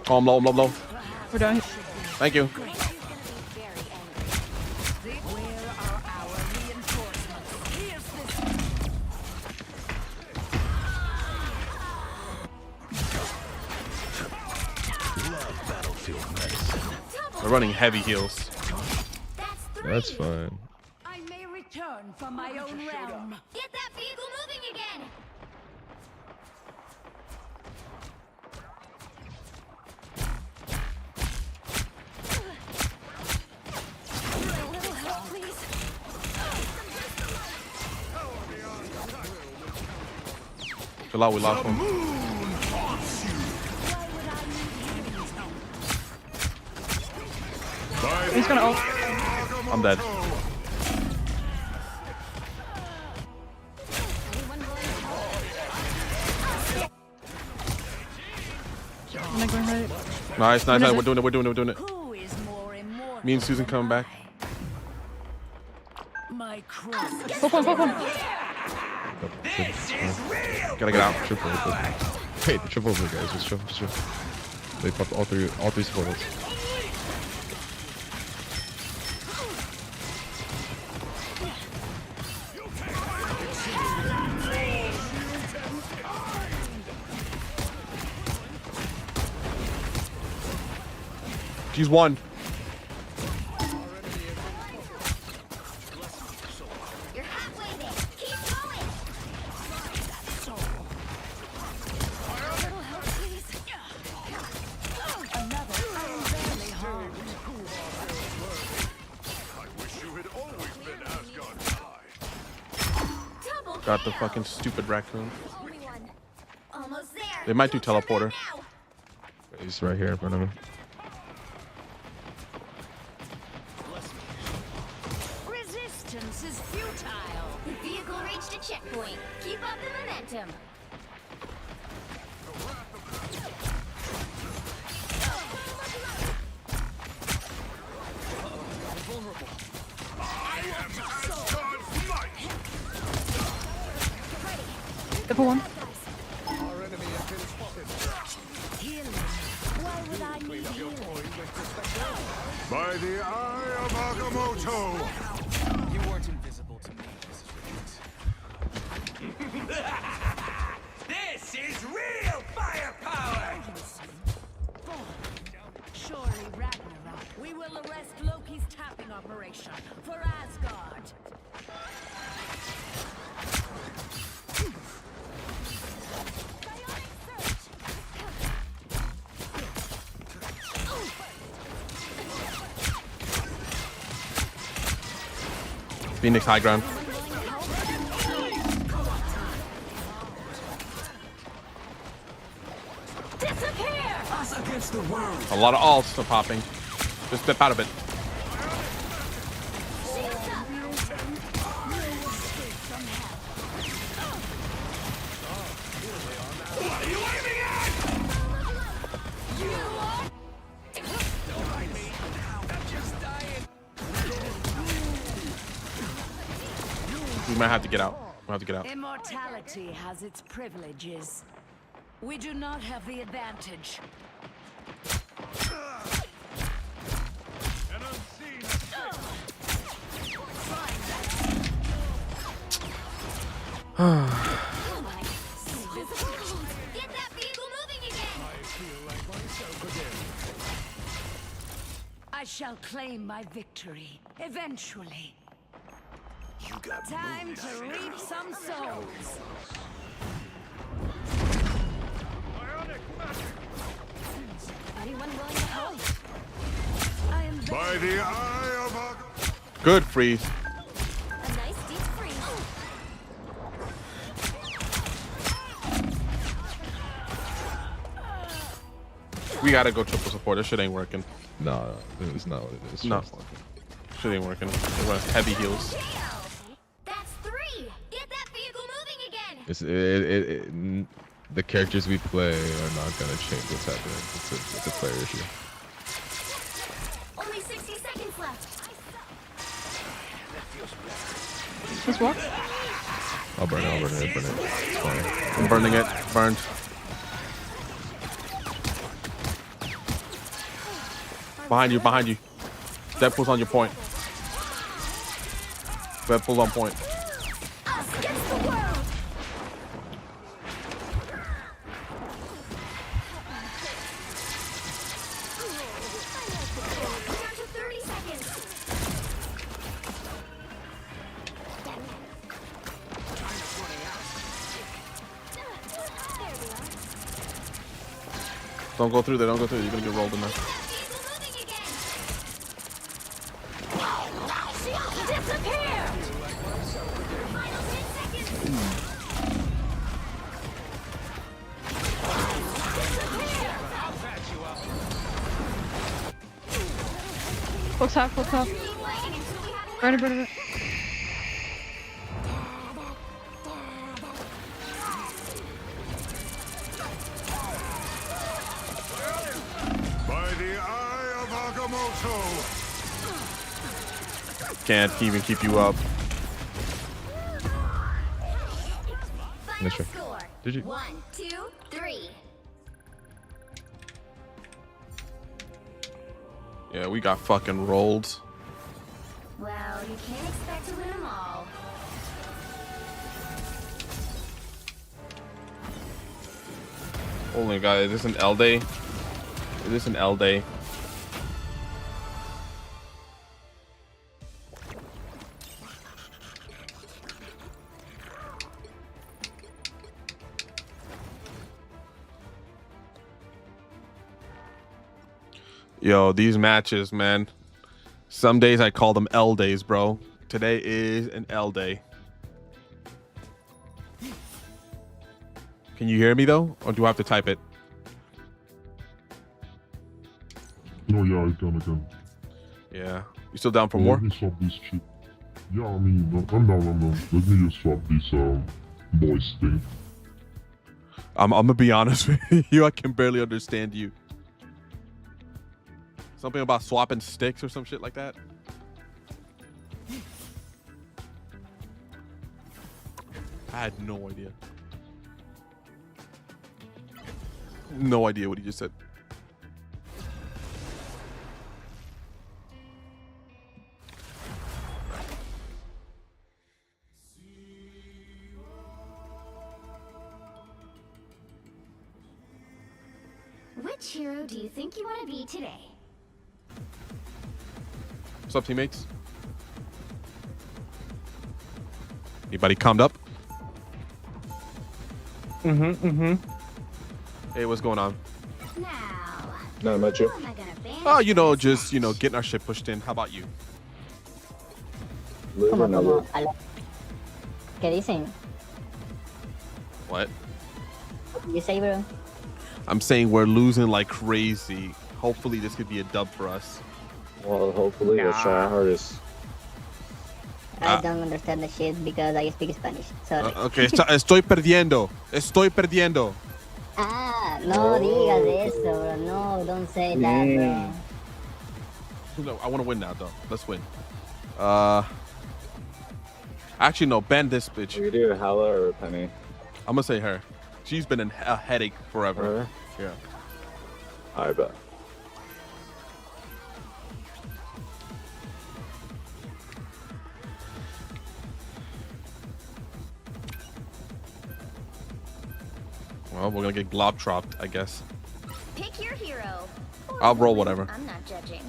[SPEAKER 2] Oh, I'm low.
[SPEAKER 6] We're down here.
[SPEAKER 2] Thank you. They're running heavy heals.
[SPEAKER 10] That's fine.
[SPEAKER 12] I may return from my own realm.
[SPEAKER 3] Get that vehicle moving again. A little help, please.
[SPEAKER 2] Chill out, we lost one.
[SPEAKER 6] He's gonna ult.
[SPEAKER 2] I'm dead.
[SPEAKER 6] I'm not going right.
[SPEAKER 2] Nice. We're doing it.
[SPEAKER 12] Who is more immortal?
[SPEAKER 2] Me and Susan
[SPEAKER 12] than
[SPEAKER 2] coming back.
[SPEAKER 12] My crew.
[SPEAKER 6] Poke one.
[SPEAKER 2] Gotta get out.
[SPEAKER 10] Triple over. Hey, the triple over, guys. Just chill. They popped all three supporters.
[SPEAKER 2] She's one.
[SPEAKER 3] You're halfway there. Keep going.
[SPEAKER 12] Little help, please. Another. I am barely harmed.
[SPEAKER 8] I wish you had always been Asgard's ally.
[SPEAKER 3] Double
[SPEAKER 2] Got the
[SPEAKER 3] kill.
[SPEAKER 2] fucking stupid raccoon.
[SPEAKER 3] Only one. Almost there.
[SPEAKER 2] They might do
[SPEAKER 3] Don't turn
[SPEAKER 2] teleporter.
[SPEAKER 3] back now.
[SPEAKER 10] He's right here in front of me.
[SPEAKER 12] Resistance is futile.
[SPEAKER 3] The vehicle reached a checkpoint. Keep up the momentum.
[SPEAKER 8] I am Asgard's might.
[SPEAKER 6] Everyone.
[SPEAKER 12] Healing. Why would I need healing?
[SPEAKER 8] By the eye of Agamotto.
[SPEAKER 1] You weren't invisible to me, Mrs. Richards. This is real firepower!
[SPEAKER 12] Surely Ragnarok. We will arrest Loki's tapping operation for Asgard.
[SPEAKER 2] Phoenix high ground.
[SPEAKER 12] Disappear!
[SPEAKER 1] Us against the world!
[SPEAKER 2] A lot of alts are popping. Just step out of it.
[SPEAKER 3] Shields up.
[SPEAKER 8] What are you aiming at?
[SPEAKER 1] I'm just dying!
[SPEAKER 2] We might have to get out. We'll have to get out.
[SPEAKER 12] Immortality has its privileges. We do not have the advantage.
[SPEAKER 8] An unseen
[SPEAKER 3] Get that vehicle moving again.
[SPEAKER 12] I shall claim my victory eventually.
[SPEAKER 8] You got
[SPEAKER 12] Time to reap some souls.
[SPEAKER 8] bionic magic.
[SPEAKER 12] Anyone willing to help? I am
[SPEAKER 8] By the eye of Agamotto.
[SPEAKER 2] Good freeze.
[SPEAKER 3] A nice deep freeze.
[SPEAKER 2] We gotta go triple support. This shit ain't working.
[SPEAKER 10] No, it's not what it is.
[SPEAKER 2] No.
[SPEAKER 10] Trust me.
[SPEAKER 2] Shit ain't working. It runs heavy heals.
[SPEAKER 3] That's 3. Get that vehicle moving again.
[SPEAKER 10] The characters we play are not gonna change what's happening. It's a player issue.
[SPEAKER 3] Only 60 seconds left.
[SPEAKER 6] Let's walk.
[SPEAKER 10] I'll burn it. It's fine.
[SPEAKER 2] I'm burning it. Burned. Behind you. Deadpool's on your point. Deadpool's on point.
[SPEAKER 3] Us against the world. Down to 30 seconds.
[SPEAKER 2] Don't go through there. You're gonna get rolled in there.
[SPEAKER 3] Disappear! Final 10 seconds.
[SPEAKER 6] Full top.
[SPEAKER 3] Keep fighting until we have
[SPEAKER 6] Burn it.
[SPEAKER 8] By the eye of Agamotto.
[SPEAKER 2] Can't even keep you up.
[SPEAKER 3] final
[SPEAKER 10] try.
[SPEAKER 3] score.
[SPEAKER 10] Did you?
[SPEAKER 3] 1, 2, 3.
[SPEAKER 2] Yeah, we got fucking rolled.
[SPEAKER 3] Well, you can't expect to win them all.
[SPEAKER 2] Oh my god, is this an L day? Is this an L day? Yo, these matches, man. Some days I call them L days, bro. Today is an L day. Can you hear me though, or do I have to type it?
[SPEAKER 8] No, yeah, I can.
[SPEAKER 2] Yeah. You still down for
[SPEAKER 8] Let
[SPEAKER 2] more?
[SPEAKER 8] me swap this chip. Yeah, I mean, I'm down. Let me just swap this voice thing.
[SPEAKER 2] I'm gonna be honest with you. I can barely understand you. Something about swapping sticks or some shit like that. I had no idea. No idea what he just said.
[SPEAKER 3] Which hero do you think you want to be today?
[SPEAKER 2] What's up, teammates? Anybody calmed up? Hey, what's going on?
[SPEAKER 3] Now,
[SPEAKER 13] Not much.
[SPEAKER 3] who am I gonna ban?
[SPEAKER 2] Oh, you know, just, you know, getting our shit pushed in. How about you?
[SPEAKER 13] Live or no live?
[SPEAKER 6] ¿Qué dicen?
[SPEAKER 2] What?
[SPEAKER 6] You say, bro?
[SPEAKER 2] I'm saying we're losing like crazy. Hopefully this could be a dub for us.
[SPEAKER 13] Well, hopefully we'll try our hardest.
[SPEAKER 6] I don't understand the shit because I speak Spanish. Sorry.
[SPEAKER 2] Okay, estoy perdiendo. Estoy perdiendo.
[SPEAKER 6] Ah, no digas eso, bro. No, don't say that, bro.
[SPEAKER 2] No, I want to win now, though. Let's win. Actually, no. Ban this bitch.
[SPEAKER 13] We could do a Hella or a Penny.
[SPEAKER 2] I'm gonna say her. She's been a headache forever.
[SPEAKER 13] Her?
[SPEAKER 2] Yeah.
[SPEAKER 13] I bet.
[SPEAKER 2] Well, we're gonna get globetropped, I guess.
[SPEAKER 3] Pick your hero.
[SPEAKER 2] I'll roll whatever.
[SPEAKER 3] I'm not judging.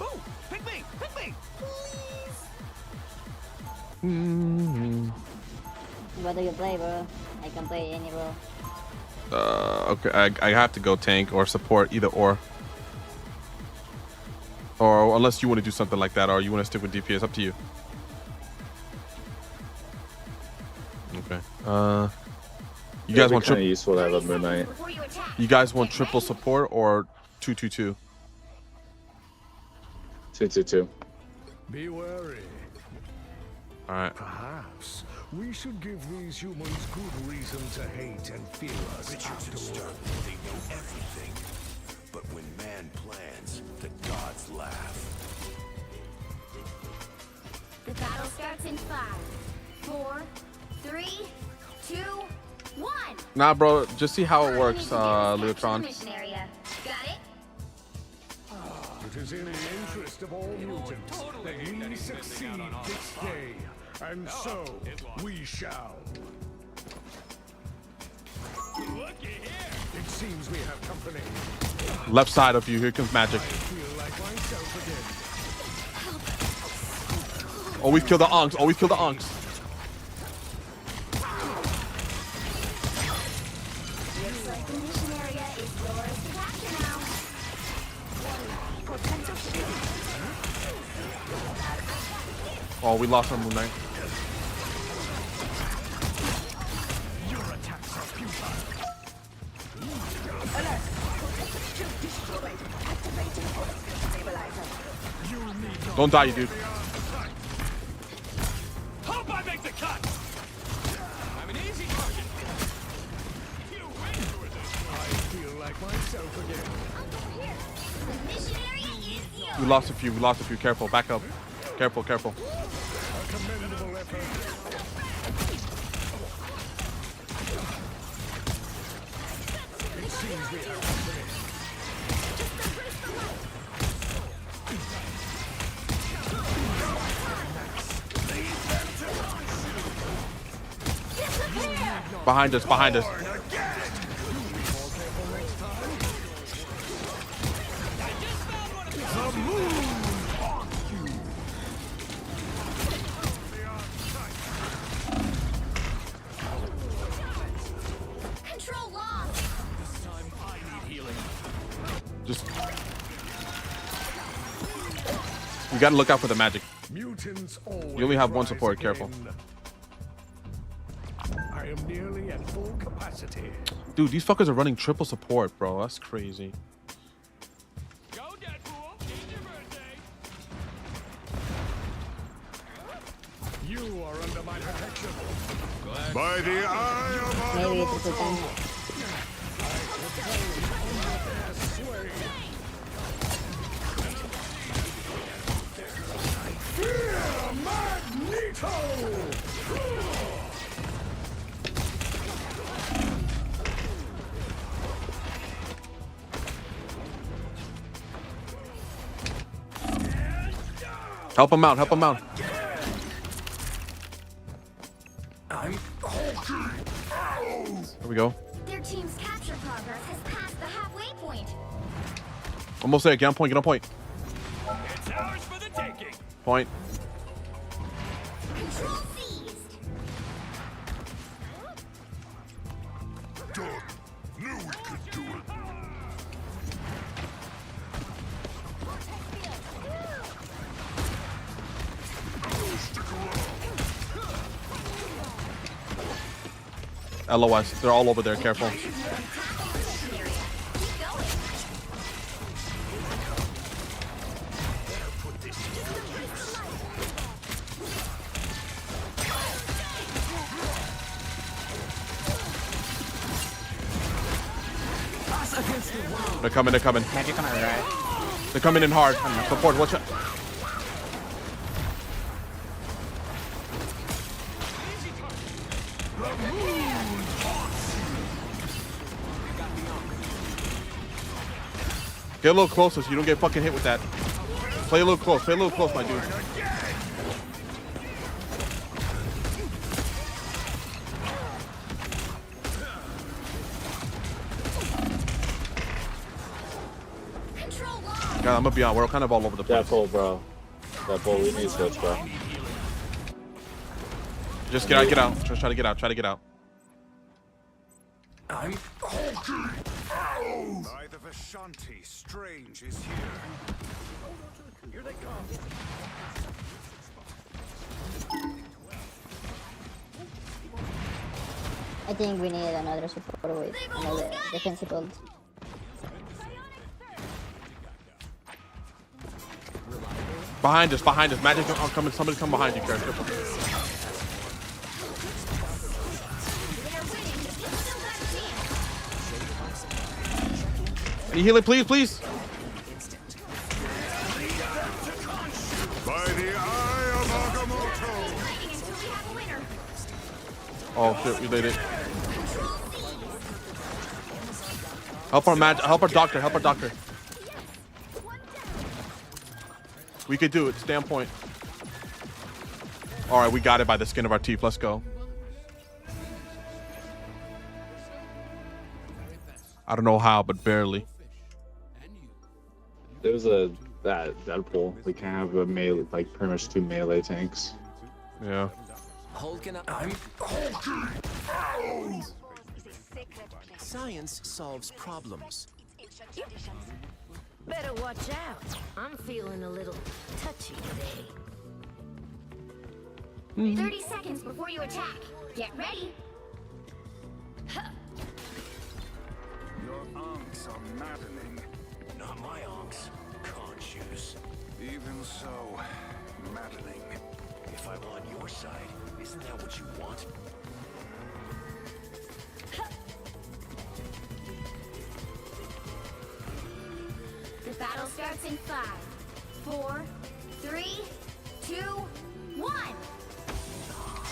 [SPEAKER 1] Ooh, pick me, please.
[SPEAKER 6] What do you play, bro? I can play any role.
[SPEAKER 2] Okay, I have to go tank or support, either or. Or unless you want to do something like that, or you want to stick with DPS, up to you. Okay. You guys want
[SPEAKER 13] kind of useful to have a Moon Knight.
[SPEAKER 2] You guys want triple support or 2-2-2?
[SPEAKER 13] 2-2-2.
[SPEAKER 8] Be wary.
[SPEAKER 2] All right.
[SPEAKER 8] Perhaps we should give these humans good reason to hate and fear us.
[SPEAKER 1] Richards and Stark, they know everything. But when man plans, the gods laugh.
[SPEAKER 3] The battle starts in 5, 4, 3, 2, 1.
[SPEAKER 2] Nah, bro. Just see how it works,
[SPEAKER 3] All you need to do is capture the
[SPEAKER 2] Leotron.
[SPEAKER 3] mission area. Got it?
[SPEAKER 8] It is in the interest of all mutants that we succeed this day. And so, we shall.
[SPEAKER 1] Looky here.
[SPEAKER 8] It seems we have company.
[SPEAKER 2] Left side of you. Here comes magic.
[SPEAKER 8] I feel like myself again.
[SPEAKER 2] Always kill the onks. Always kill the onks.
[SPEAKER 3] Looks like the mission area is yours to capture now.
[SPEAKER 2] Oh, we lost our Moon Knight. Don't die, you dude.
[SPEAKER 1] Hope I make the cut. I'm an easy target. You win with it.
[SPEAKER 8] I feel like myself again.
[SPEAKER 3] The mission area is yours.
[SPEAKER 2] We lost a few. We lost a few. Careful. Back up. Careful. Careful.
[SPEAKER 8] A commendable effort. It seems we have company.
[SPEAKER 2] Behind us. Behind us. You gotta look out for the magic.
[SPEAKER 8] Mutants
[SPEAKER 2] You only have one support. Careful.
[SPEAKER 8] I am nearly at full capacity.
[SPEAKER 2] Dude, these fuckers are running triple support, bro. That's crazy.
[SPEAKER 8] You are under my protection.
[SPEAKER 5] By the eye of
[SPEAKER 14] Maybe it's a thing.
[SPEAKER 8] Magneto!
[SPEAKER 2] Help him out. Help him out. There we go.
[SPEAKER 3] Their team's capture progress has passed the halfway point.
[SPEAKER 2] Almost there. Get on point. Get on point.
[SPEAKER 8] It's ours for the taking.
[SPEAKER 2] Point.
[SPEAKER 3] Control seized.
[SPEAKER 5] Knew we could do it.
[SPEAKER 2] LOS. They're all over there. Careful. They're coming. They're coming.
[SPEAKER 15] Magic on our right.
[SPEAKER 2] They're coming in hard. Support. Watch out. Get a little closer so you don't get fucking hit with that. Play a little close. Play a little close, my dude. God, I'm gonna be on. We're kind of all over the place.
[SPEAKER 13] That bull, bro. That bull, we need switch, bro.
[SPEAKER 2] Just get out, get out. Just try to get out, try to get out.
[SPEAKER 5] I'm Hulking. By the Vishanti, Strange is here. Here they come.
[SPEAKER 14] I think we need another support with another defensive ult.
[SPEAKER 2] Behind us, behind us. Magic, oh, coming. Somebody come behind you, Careful. Any healing, please, please?
[SPEAKER 5] By the eye of Agamotto.
[SPEAKER 2] Oh shit, we did it. Help our doctor, help our doctor. We could do it. Stay on point. All right, we got it by the skin of our teeth. Let's go. I don't know how, but barely.
[SPEAKER 13] There's a Deadpool. We can't have a melee, like pretty much 2 melee tanks.
[SPEAKER 2] Yeah.
[SPEAKER 5] I'm Hulking.
[SPEAKER 16] Science solves problems.
[SPEAKER 12] Better watch out. I'm feeling a little touchy today.
[SPEAKER 3] 30 seconds before you attack. Get ready.
[SPEAKER 5] Your ankhs are maddening.
[SPEAKER 1] Not my ankhs. Conscious.
[SPEAKER 5] Even so, maddening.
[SPEAKER 1] If I'm on your side, isn't that what you want?
[SPEAKER 3] The battle starts in 5, 4, 3, 2, 1.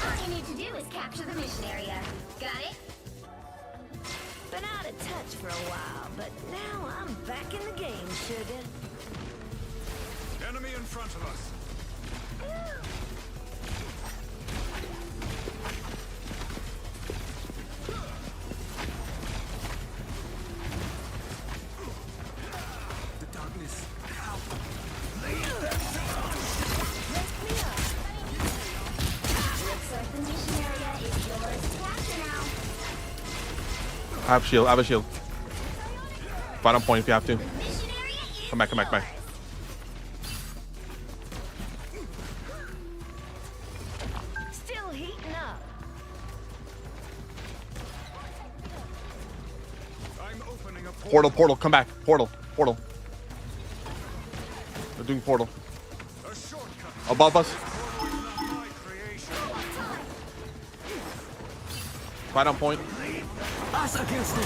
[SPEAKER 3] All you need to do is capture the mission area. Got it?
[SPEAKER 12] Been out of touch for a while, but now I'm back in the game, sugar.
[SPEAKER 5] Enemy in front of us.
[SPEAKER 16] The darkness.
[SPEAKER 3] Looks like the mission area is yours to capture now.
[SPEAKER 2] I have shield. I have a shield. Fight on point if you have to. Come back, come back, come back. Portal, come back. Portal. They're doing portal. Above us. Right on point.
[SPEAKER 16] Us against the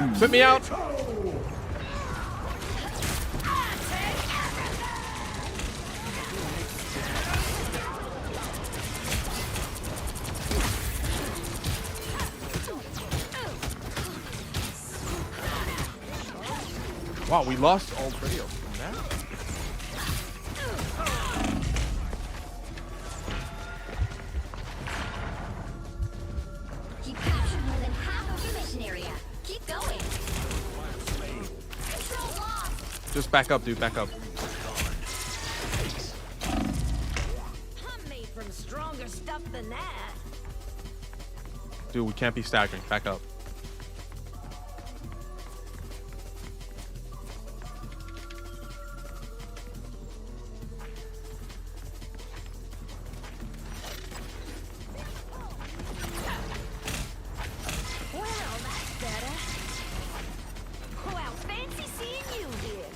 [SPEAKER 16] world.
[SPEAKER 2] Spit me out. Wow, we lost already from that.
[SPEAKER 3] You captured more than half of the mission area. Keep going. Control lost.
[SPEAKER 2] Just back up, dude. Back up.
[SPEAKER 12] I'm made from stronger stuff than that.
[SPEAKER 2] Dude, we can't be staggering. Back up.
[SPEAKER 12] Well, that's better. Well, fancy seeing you here.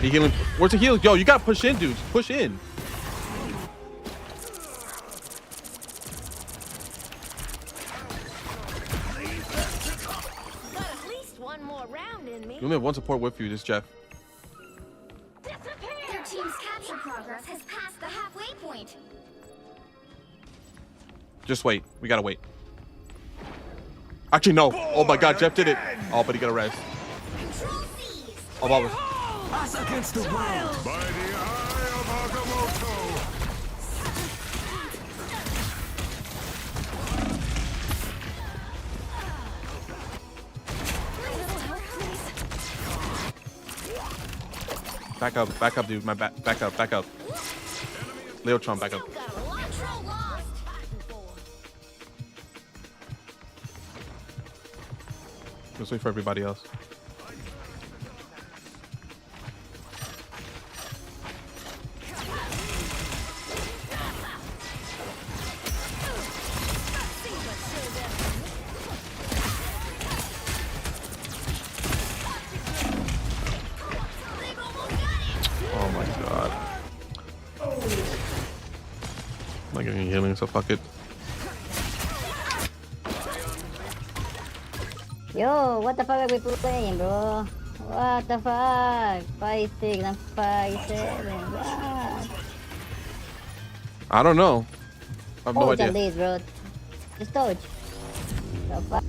[SPEAKER 2] He healing. Where's the heal? Yo, you gotta push in, dudes. Push in.
[SPEAKER 12] Got at least one more round in me.
[SPEAKER 2] You only have one support with you, this Jeff.
[SPEAKER 3] Their team's capture progress has passed the halfway point.
[SPEAKER 2] Just wait. We gotta wait. Actually, no. Oh my God, Jeff did it. Oh, but he got a rest. Oh, Bob.
[SPEAKER 16] Us against the world.
[SPEAKER 8] By the eye of Agamotto.
[SPEAKER 2] Back up, dude. My back up. Leotron, back up. Let's wait for everybody else. Oh my God. I'm not getting any healing, so fuck it.
[SPEAKER 14] Yo, what the fuck are we playing, bro? What the fuck? 5-6 and 5-7. What?
[SPEAKER 2] I don't know. I have no
[SPEAKER 14] Dodge
[SPEAKER 2] idea.
[SPEAKER 14] at least, bro. Just dodge. The fuck?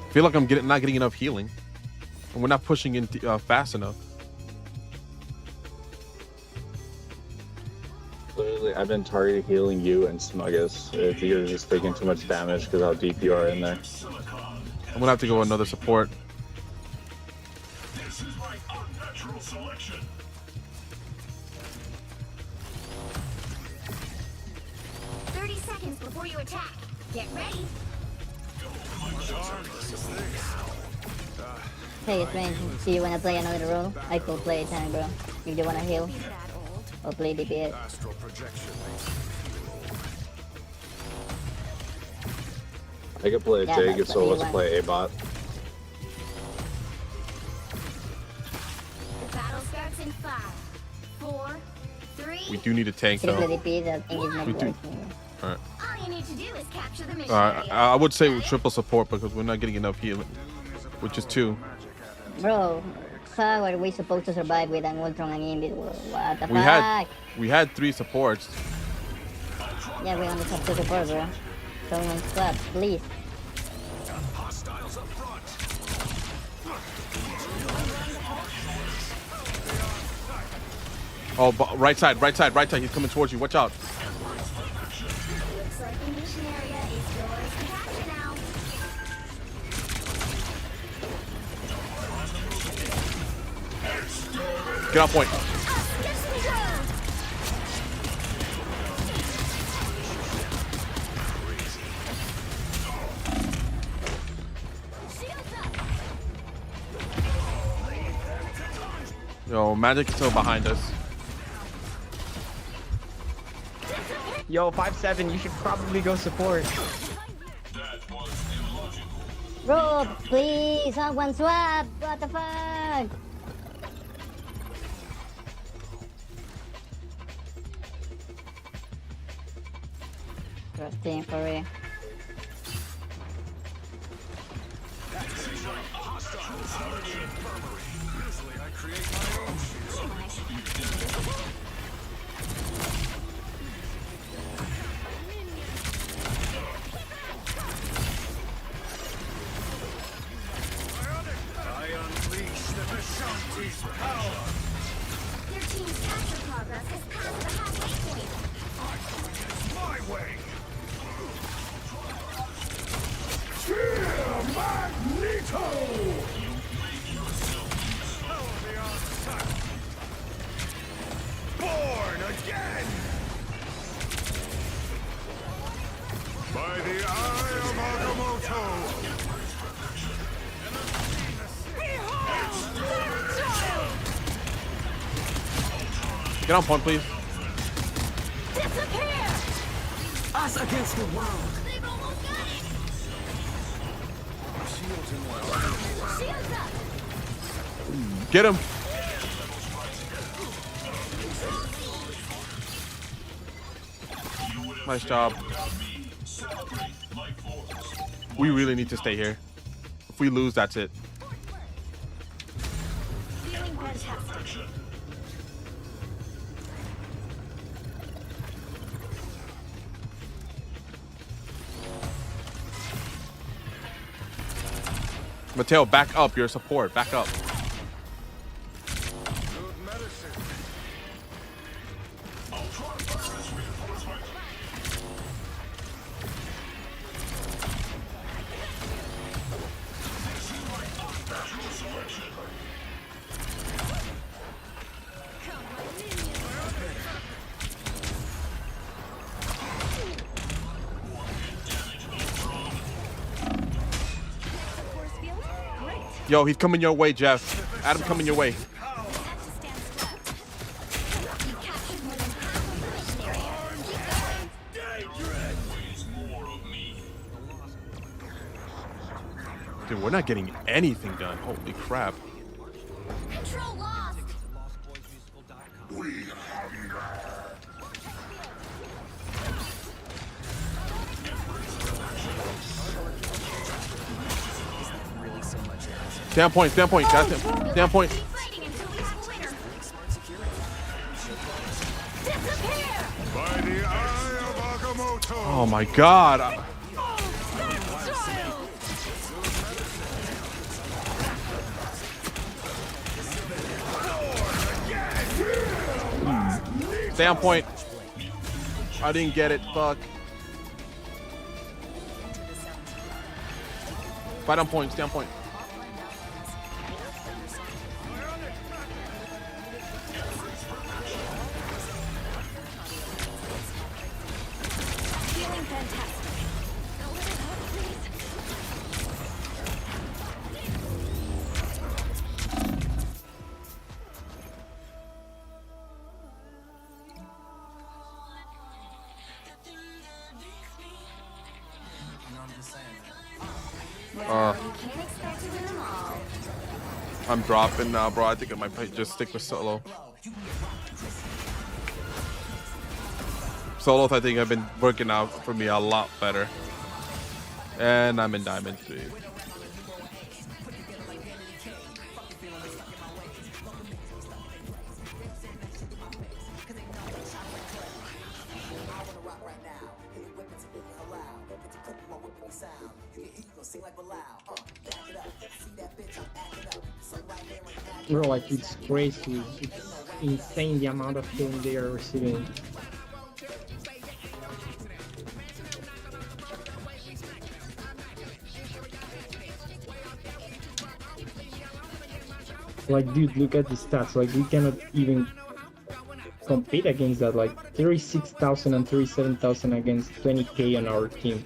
[SPEAKER 2] I feel like I'm not getting enough healing, and we're not pushing in fast enough.
[SPEAKER 13] Literally, I've been target healing you and Smuggus. If you're just taking too much damage because how deep you are in there.
[SPEAKER 2] I'm gonna have to go another support.
[SPEAKER 8] This is my unnatural selection.
[SPEAKER 3] Before you attack, get ready.
[SPEAKER 14] Hey, it's Rain. Do you wanna play another role? I could play tank, bro. If you wanna heal, or play DPS.
[SPEAKER 5] Astral projection.
[SPEAKER 13] I could play
[SPEAKER 14] Yeah,
[SPEAKER 13] Jake if
[SPEAKER 14] that's
[SPEAKER 13] so
[SPEAKER 14] what
[SPEAKER 13] wants
[SPEAKER 14] he
[SPEAKER 13] to play A-bot.
[SPEAKER 3] The battle starts in 5, 4, 3.
[SPEAKER 2] We do need a tank
[SPEAKER 14] Triple
[SPEAKER 2] though.
[SPEAKER 14] DPS, I think it's not
[SPEAKER 2] We do.
[SPEAKER 14] working.
[SPEAKER 2] All right.
[SPEAKER 3] All you need to do is capture the mission
[SPEAKER 2] All right.
[SPEAKER 3] area.
[SPEAKER 2] I would say with triple support because we're not getting enough healing, which is 2.
[SPEAKER 14] Bro, how are we supposed to survive with an Ultron and Invis? What the fuck?
[SPEAKER 2] We had 3 supports.
[SPEAKER 14] Yeah, we only have 2 support, bro. Someone stop, please.
[SPEAKER 5] Hostiles up front.
[SPEAKER 2] Oh, right side. He's coming towards you. Watch out.
[SPEAKER 3] Looks like the mission area is yours to capture now.
[SPEAKER 2] Get on point. Yo, Magic is still behind us.
[SPEAKER 15] Yo, 5-7, you should probably go support.
[SPEAKER 14] Bro, please, someone swap. What the fuck? Trusting for real.
[SPEAKER 5] I unleash the Vishanti's power!
[SPEAKER 3] Your team's capture progress has passed the halfway point.
[SPEAKER 5] My way!
[SPEAKER 8] Magneto!
[SPEAKER 5] Power beyond sight! Born again! By the eye of Agamotto!
[SPEAKER 2] Get on point, please.
[SPEAKER 12] Disappear!
[SPEAKER 16] Us against the world.
[SPEAKER 3] They've almost got it! Shields up!
[SPEAKER 2] Get him. Nice job. We really need to stay here. If we lose, that's it.
[SPEAKER 3] Feeling fantastic.
[SPEAKER 2] Mateo, back up. Your support. Back up. Yo, he's coming your way, Jeff. Adam coming your way. Dude, we're not getting anything done. Holy crap.
[SPEAKER 3] Control lost!
[SPEAKER 2] Standpoint, standpoint, guys. Standpoint.
[SPEAKER 3] Fighting until we have a winner.
[SPEAKER 5] By the eye of Agamotto!
[SPEAKER 2] Oh my god. Stay on point. I didn't get it. Fuck. Fight on point. Stay on point.
[SPEAKER 3] Feeling fantastic. Don't let it hurt, please. You can't expect to win them all.
[SPEAKER 2] I'm dropping now, bro. I think I might just stick with solo. Solos, I think, have been working out for me a lot better. And I'm in Diamond 3.
[SPEAKER 15] Bro, like, it's crazy. It's insane the amount of healing they are receiving. Like, dude, look at the stats. Like, we cannot even compete against that. Like, 36,000 and 37,000 against 20k on our team.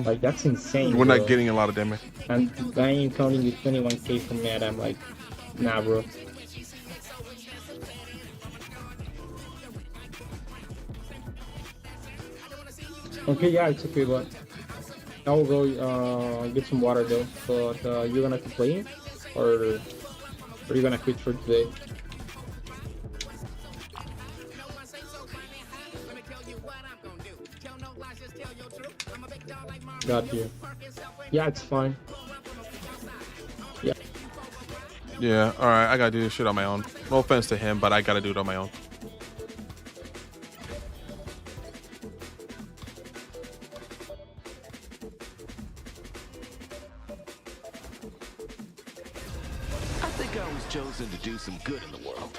[SPEAKER 15] Like, that's insane.
[SPEAKER 2] We're
[SPEAKER 15] bro.
[SPEAKER 2] not getting a lot of damage.
[SPEAKER 15] And I ain't counting the 21k from Mad. I'm like, nah, bro. Okay, yeah, it's okay, but I will go get some water though. But you're gonna keep playing, or are you gonna quit for today? Got you. Yeah, it's fine. Yeah.
[SPEAKER 2] Yeah, all right. I gotta do this shit on my own. No offense to him, but I gotta do it on my own.
[SPEAKER 1] I think I was chosen to do some good in the world.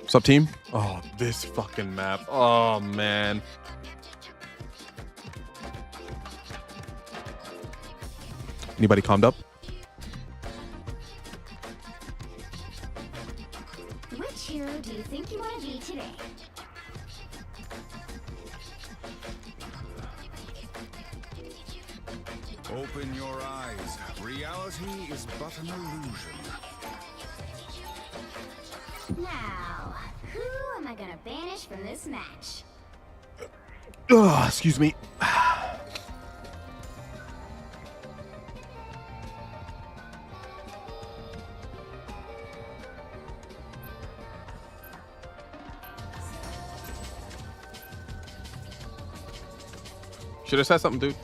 [SPEAKER 2] What's up, team? Oh, this fucking map. Oh, man. Anybody calmed up?
[SPEAKER 3] Which hero do you think you want to be today?
[SPEAKER 5] Open your eyes. Reality is but an illusion.
[SPEAKER 3] Now, who am I gonna banish from this match?
[SPEAKER 2] Ugh, excuse me. Should have said something, dude.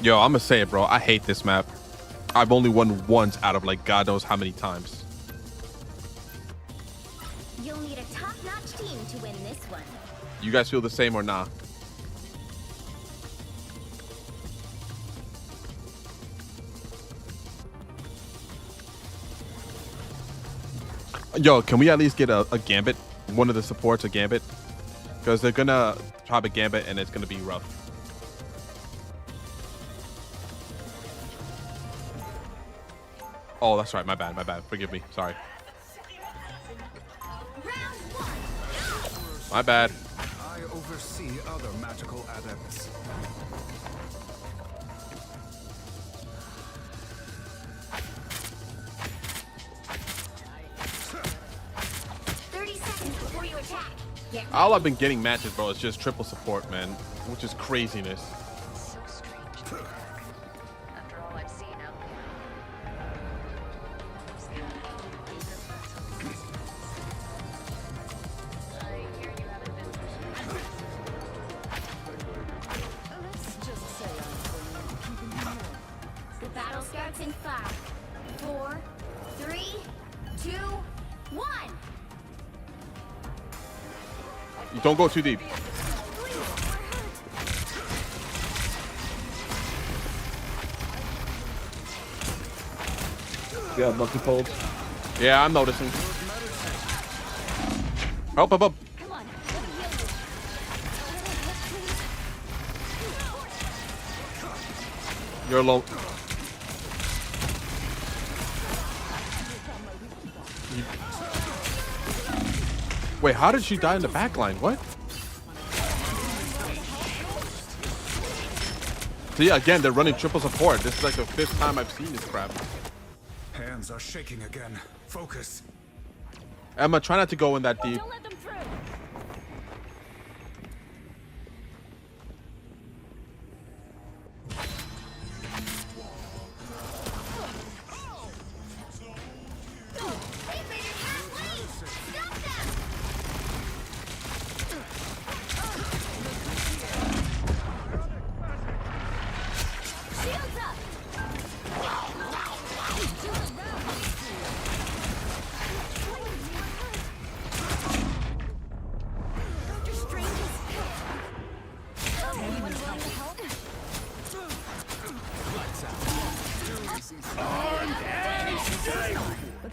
[SPEAKER 2] Yo, I'm gonna say it, bro. I hate this map. I've only won once out of like God knows how many times.
[SPEAKER 3] You'll need a top-notch team to win this one.
[SPEAKER 2] You guys feel the same or not? Yo, can we at least get a gambit? One of the supports a gambit? Because they're gonna drop a gambit and it's gonna be rough. Oh, that's right. My bad. My bad. Forgive me. Sorry. My bad.
[SPEAKER 5] I oversee other magical adepts.
[SPEAKER 2] All I've been getting matches, bro, is just triple support, man, which is craziness.
[SPEAKER 3] The battle starts in 5, 4, 3, 2, 1.
[SPEAKER 2] You don't go too deep.
[SPEAKER 10] You got monkey folds?
[SPEAKER 2] Yeah, I'm noticing. Up, up, up. You're low. Wait, how did she die in the back line? What? So yeah, again, they're running triple support. This is like the 5th time I've seen this crap.
[SPEAKER 5] Hands are shaking again. Focus.
[SPEAKER 2] Emma, try not to go in that deep.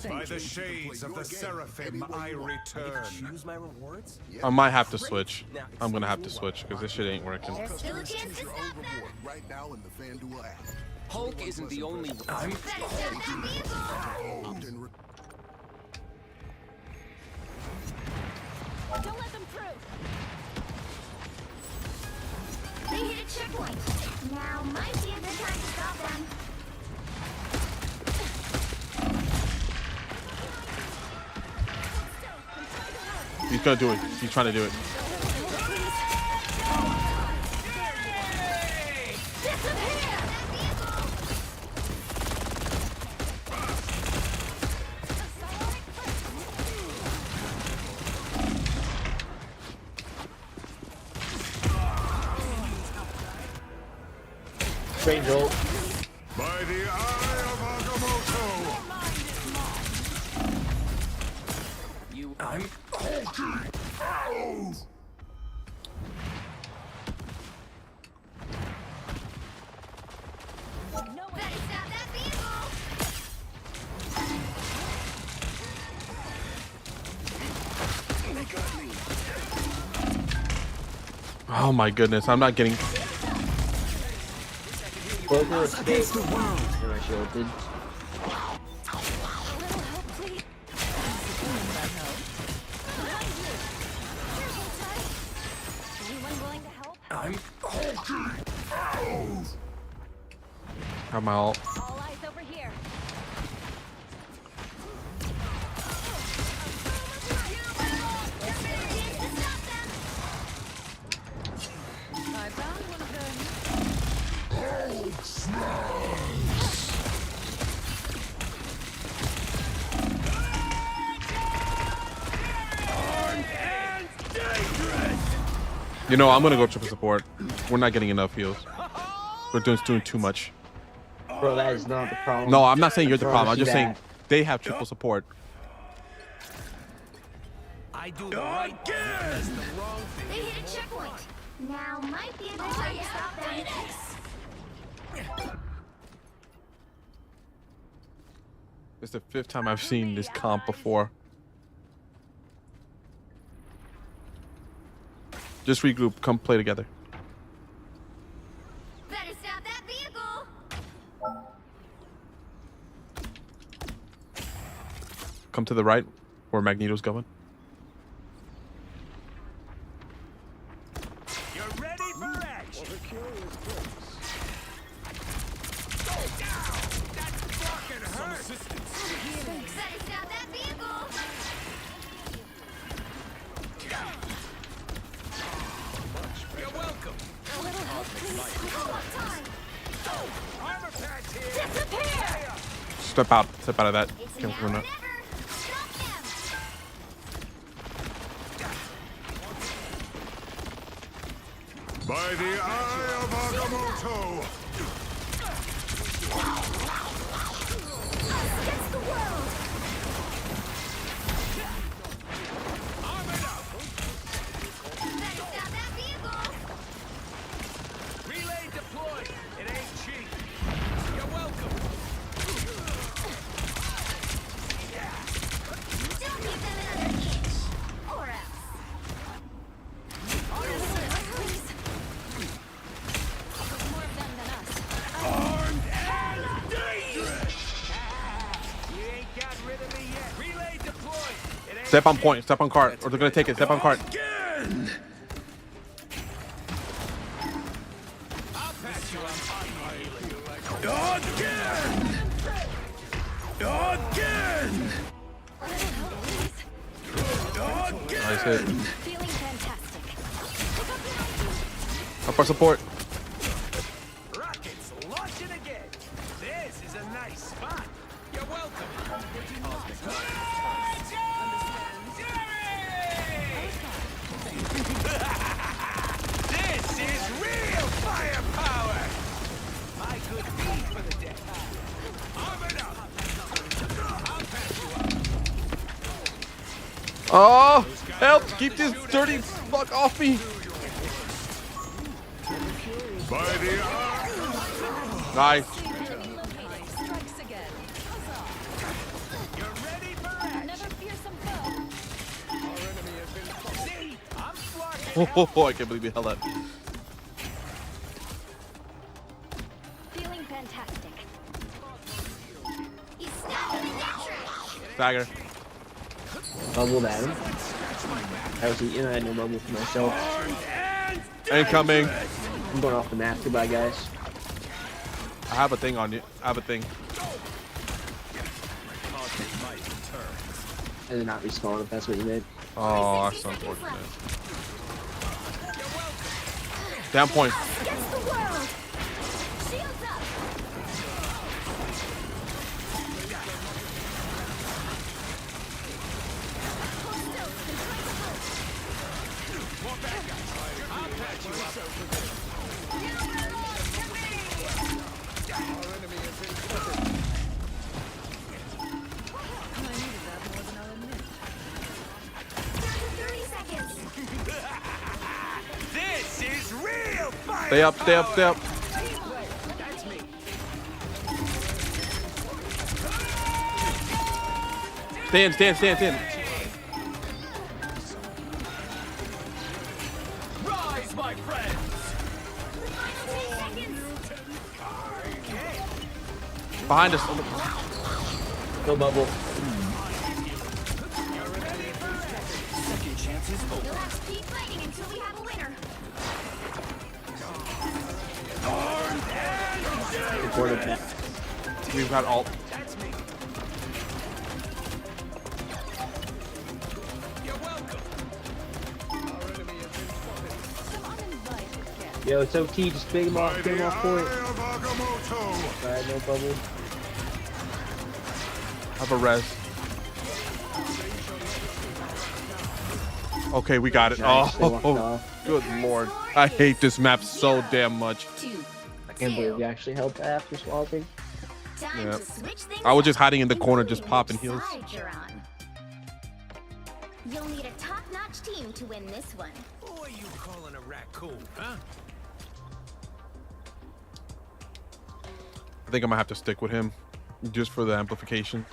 [SPEAKER 5] By the shades of the seraphim, I return.
[SPEAKER 1] Choose my rewards?
[SPEAKER 2] I might have to switch. I'm gonna have to switch because this shit ain't working.
[SPEAKER 3] There's still a chance to stop them.
[SPEAKER 1] Right now in the FanDuel app.
[SPEAKER 16] Hulk isn't the only one.
[SPEAKER 3] Better stop that vehicle.
[SPEAKER 6] Don't let them through.
[SPEAKER 3] They hit a checkpoint. Now might be a good time to stop them.
[SPEAKER 2] He's gonna do it. He's trying to do it.
[SPEAKER 15] Strange ult.
[SPEAKER 5] By the eye of Agamotto.
[SPEAKER 16] I'm
[SPEAKER 3] Better stop that vehicle.
[SPEAKER 2] Oh my goodness, I'm not getting.
[SPEAKER 15] Burger
[SPEAKER 16] us against the world.
[SPEAKER 15] Here I shielded.
[SPEAKER 6] Anyone willing to help?
[SPEAKER 16] I'm
[SPEAKER 2] Have my ult.
[SPEAKER 6] All eyes over here. I found one of them.
[SPEAKER 2] You know, I'm gonna go triple support. We're not getting enough heals. We're doing too much.
[SPEAKER 15] Bro, that is not the problem.
[SPEAKER 2] No, I'm not saying you're the
[SPEAKER 15] Bro,
[SPEAKER 2] problem. I'm
[SPEAKER 15] see
[SPEAKER 2] just saying
[SPEAKER 15] that.
[SPEAKER 2] they have triple support.
[SPEAKER 16] I do the right thing. That's the wrong thing.
[SPEAKER 3] They hit a checkpoint. Now might be a good time to stop them.
[SPEAKER 2] It's the 5th time I've seen this comp before. Just regroup. Come play together.
[SPEAKER 3] Better stop that vehicle.
[SPEAKER 2] Come to the right, where Magneto's going.
[SPEAKER 5] You're ready for action. That's fucking hurt.
[SPEAKER 3] Better stop that vehicle.
[SPEAKER 5] You're welcome.
[SPEAKER 6] A little help, please.
[SPEAKER 5] Armor patch here.
[SPEAKER 6] Disappear!
[SPEAKER 2] Step out of that.
[SPEAKER 3] It's
[SPEAKER 2] Can't
[SPEAKER 3] now or
[SPEAKER 2] ruin
[SPEAKER 3] never.
[SPEAKER 2] it.
[SPEAKER 3] Stop them.
[SPEAKER 5] By the eye of Agamotto.
[SPEAKER 3] Against the world.
[SPEAKER 5] Armored up.
[SPEAKER 3] Better stop that vehicle.
[SPEAKER 5] Relay deployed. It ain't cheap. You're welcome.
[SPEAKER 3] Don't give them another inch. Or else.
[SPEAKER 6] Please. More of them than us.
[SPEAKER 5] Armed and dangerous. You ain't got rid of me yet. Relay deployed. It ain't
[SPEAKER 2] Step on point. Step on cart, or they're gonna take it. Step on cart.
[SPEAKER 5] again. I'll patch you up. Again. Again.
[SPEAKER 2] Nice hit.
[SPEAKER 6] Feeling fantastic.
[SPEAKER 2] Up our support.
[SPEAKER 5] Rockets launching again. This is a nice spot. You're welcome. This is real firepower. I could be for the day. Armored up. I'll patch you up.
[SPEAKER 2] Oh, help! Keep this dirty fuck off me.
[SPEAKER 5] By the eye.
[SPEAKER 2] Nice.
[SPEAKER 6] Strikes again.
[SPEAKER 5] You're ready.
[SPEAKER 2] Oh, I can't believe he held that.
[SPEAKER 3] Feeling fantastic. He's snapping in that trash.
[SPEAKER 2] Stagger.
[SPEAKER 17] Bubbled at him. I was eating, I had no bubble for myself.
[SPEAKER 2] Incoming.
[SPEAKER 17] I'm going off the map. Goodbye, guys.
[SPEAKER 2] I have a thing on you. I have a thing.
[SPEAKER 17] I did not respawn if that's what you meant.
[SPEAKER 2] Oh, that's unfortunate. Down point.
[SPEAKER 3] Against the world. Shields up.
[SPEAKER 16] This is real fire.
[SPEAKER 2] Stay up, stay up, stay up. Stand, stand, stand, stand.
[SPEAKER 16] Rise, my friends.
[SPEAKER 2] Behind us.
[SPEAKER 17] No bubble.
[SPEAKER 16] Second chances over.
[SPEAKER 3] You'll have to keep fighting until we have a winner.
[SPEAKER 17] Reported that.
[SPEAKER 2] We've got alt.
[SPEAKER 17] Yo, it's OT. Just big him off. Get him off point. Alright, no bubble.
[SPEAKER 2] Have a res. Okay, we got it.
[SPEAKER 17] Nice, they walked
[SPEAKER 2] Oh,
[SPEAKER 17] off.
[SPEAKER 2] good lord. I hate this map so damn much.
[SPEAKER 17] I can't believe you actually helped after swapping.
[SPEAKER 3] Time
[SPEAKER 2] Yeah.
[SPEAKER 3] to switch things
[SPEAKER 2] I was
[SPEAKER 3] up
[SPEAKER 2] just hiding in the
[SPEAKER 3] and
[SPEAKER 2] corner,
[SPEAKER 3] see
[SPEAKER 2] just
[SPEAKER 3] which
[SPEAKER 2] popping heals.
[SPEAKER 3] side you're on. You'll need a top-notch team to win this one.
[SPEAKER 16] Who are you calling a raccoon, huh?
[SPEAKER 2] I think I'm gonna have to stick with him just for the amplification.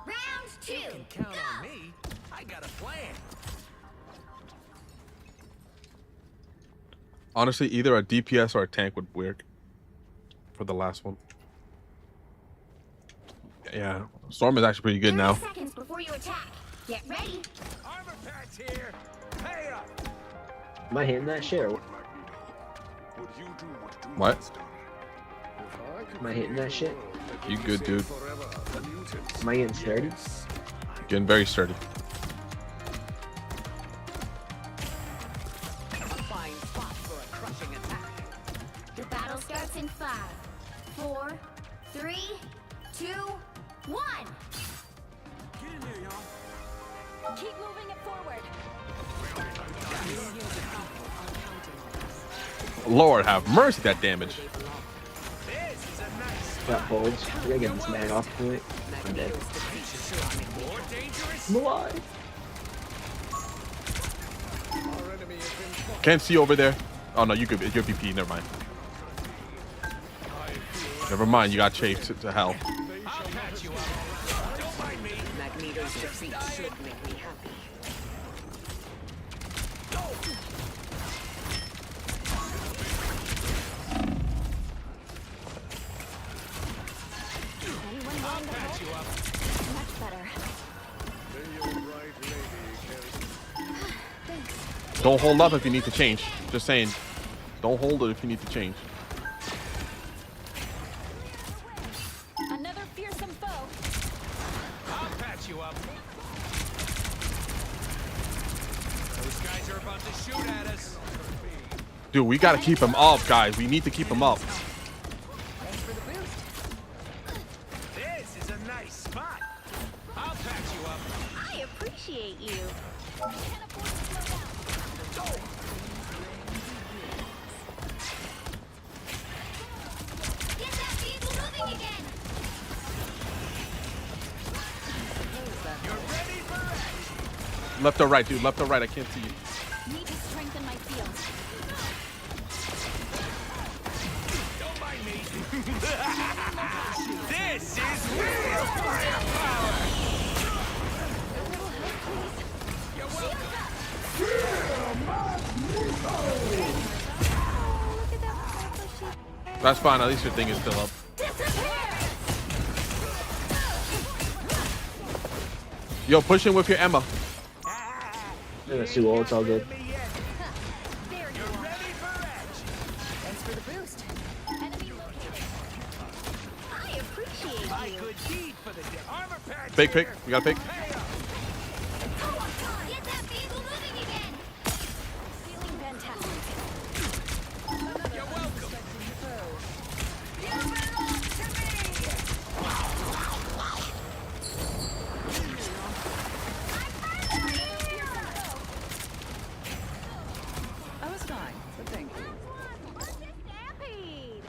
[SPEAKER 3] Round two.
[SPEAKER 16] You can count on me. I got a plan.
[SPEAKER 2] Honestly, either a DPS or a tank would work for the last one. Yeah, Storm is actually pretty good
[SPEAKER 3] 30
[SPEAKER 2] now.
[SPEAKER 3] seconds before you attack. Get ready.
[SPEAKER 16] Armor patch here. Pay up.
[SPEAKER 17] Am I hitting that shit or what?
[SPEAKER 2] What?
[SPEAKER 17] Am I hitting that shit?
[SPEAKER 2] You good, dude?
[SPEAKER 17] Am I getting sturdy?
[SPEAKER 2] Getting very sturdy.
[SPEAKER 12] Fine spot for a crushing attack.
[SPEAKER 3] The battle starts in 5, 4, 3, 2, 1.
[SPEAKER 16] Get in there, y'all.
[SPEAKER 12] Keep moving it forward.
[SPEAKER 2] Lord have mercy, that damage.
[SPEAKER 16] This is a nice
[SPEAKER 17] Got holds. I gotta get this man off point. I'm dead.
[SPEAKER 16] more dangerous.
[SPEAKER 17] I'm alive.
[SPEAKER 2] Can't see over there. Oh no, you could. You're VP. Never mind. Never mind. You got chased to hell.
[SPEAKER 16] I'll patch you up. Don't mind me.
[SPEAKER 12] Magneto's defeat should make me happy.
[SPEAKER 3] Anyone willing to help? Much better. Thanks.
[SPEAKER 2] Don't hold up if you need to change. Just saying. Don't hold it if you need to change.
[SPEAKER 12] Another fearsome foe.
[SPEAKER 16] I'll patch you up. Those guys are about to shoot at us.
[SPEAKER 2] Dude, we gotta keep him up, guys. We need to keep him up.
[SPEAKER 12] Thanks for the boost.
[SPEAKER 16] This is a nice spot. I'll patch you up.
[SPEAKER 3] I appreciate you.
[SPEAKER 12] Can't afford to slow down.
[SPEAKER 3] Get that vehicle moving again.
[SPEAKER 16] You're ready for action.
[SPEAKER 2] Left or right, dude. Left or right. I can't see you.
[SPEAKER 3] Need to strengthen my field.
[SPEAKER 16] Don't mind me. This is real firepower. You're welcome.
[SPEAKER 2] That's fine. At least your thing is still up. Yo, push in with your Emma.
[SPEAKER 17] Let's do all. It's all good.
[SPEAKER 3] Thanks for the boost. Enemy located. I appreciate
[SPEAKER 16] My
[SPEAKER 3] you.
[SPEAKER 16] good deed for the day. Armor patch.
[SPEAKER 2] Pick. We got a pick.
[SPEAKER 3] Get that vehicle moving again. Feeling fantastic.
[SPEAKER 16] You're welcome.
[SPEAKER 12] You belong to me! I was fine, but thank you.
[SPEAKER 3] Stampede.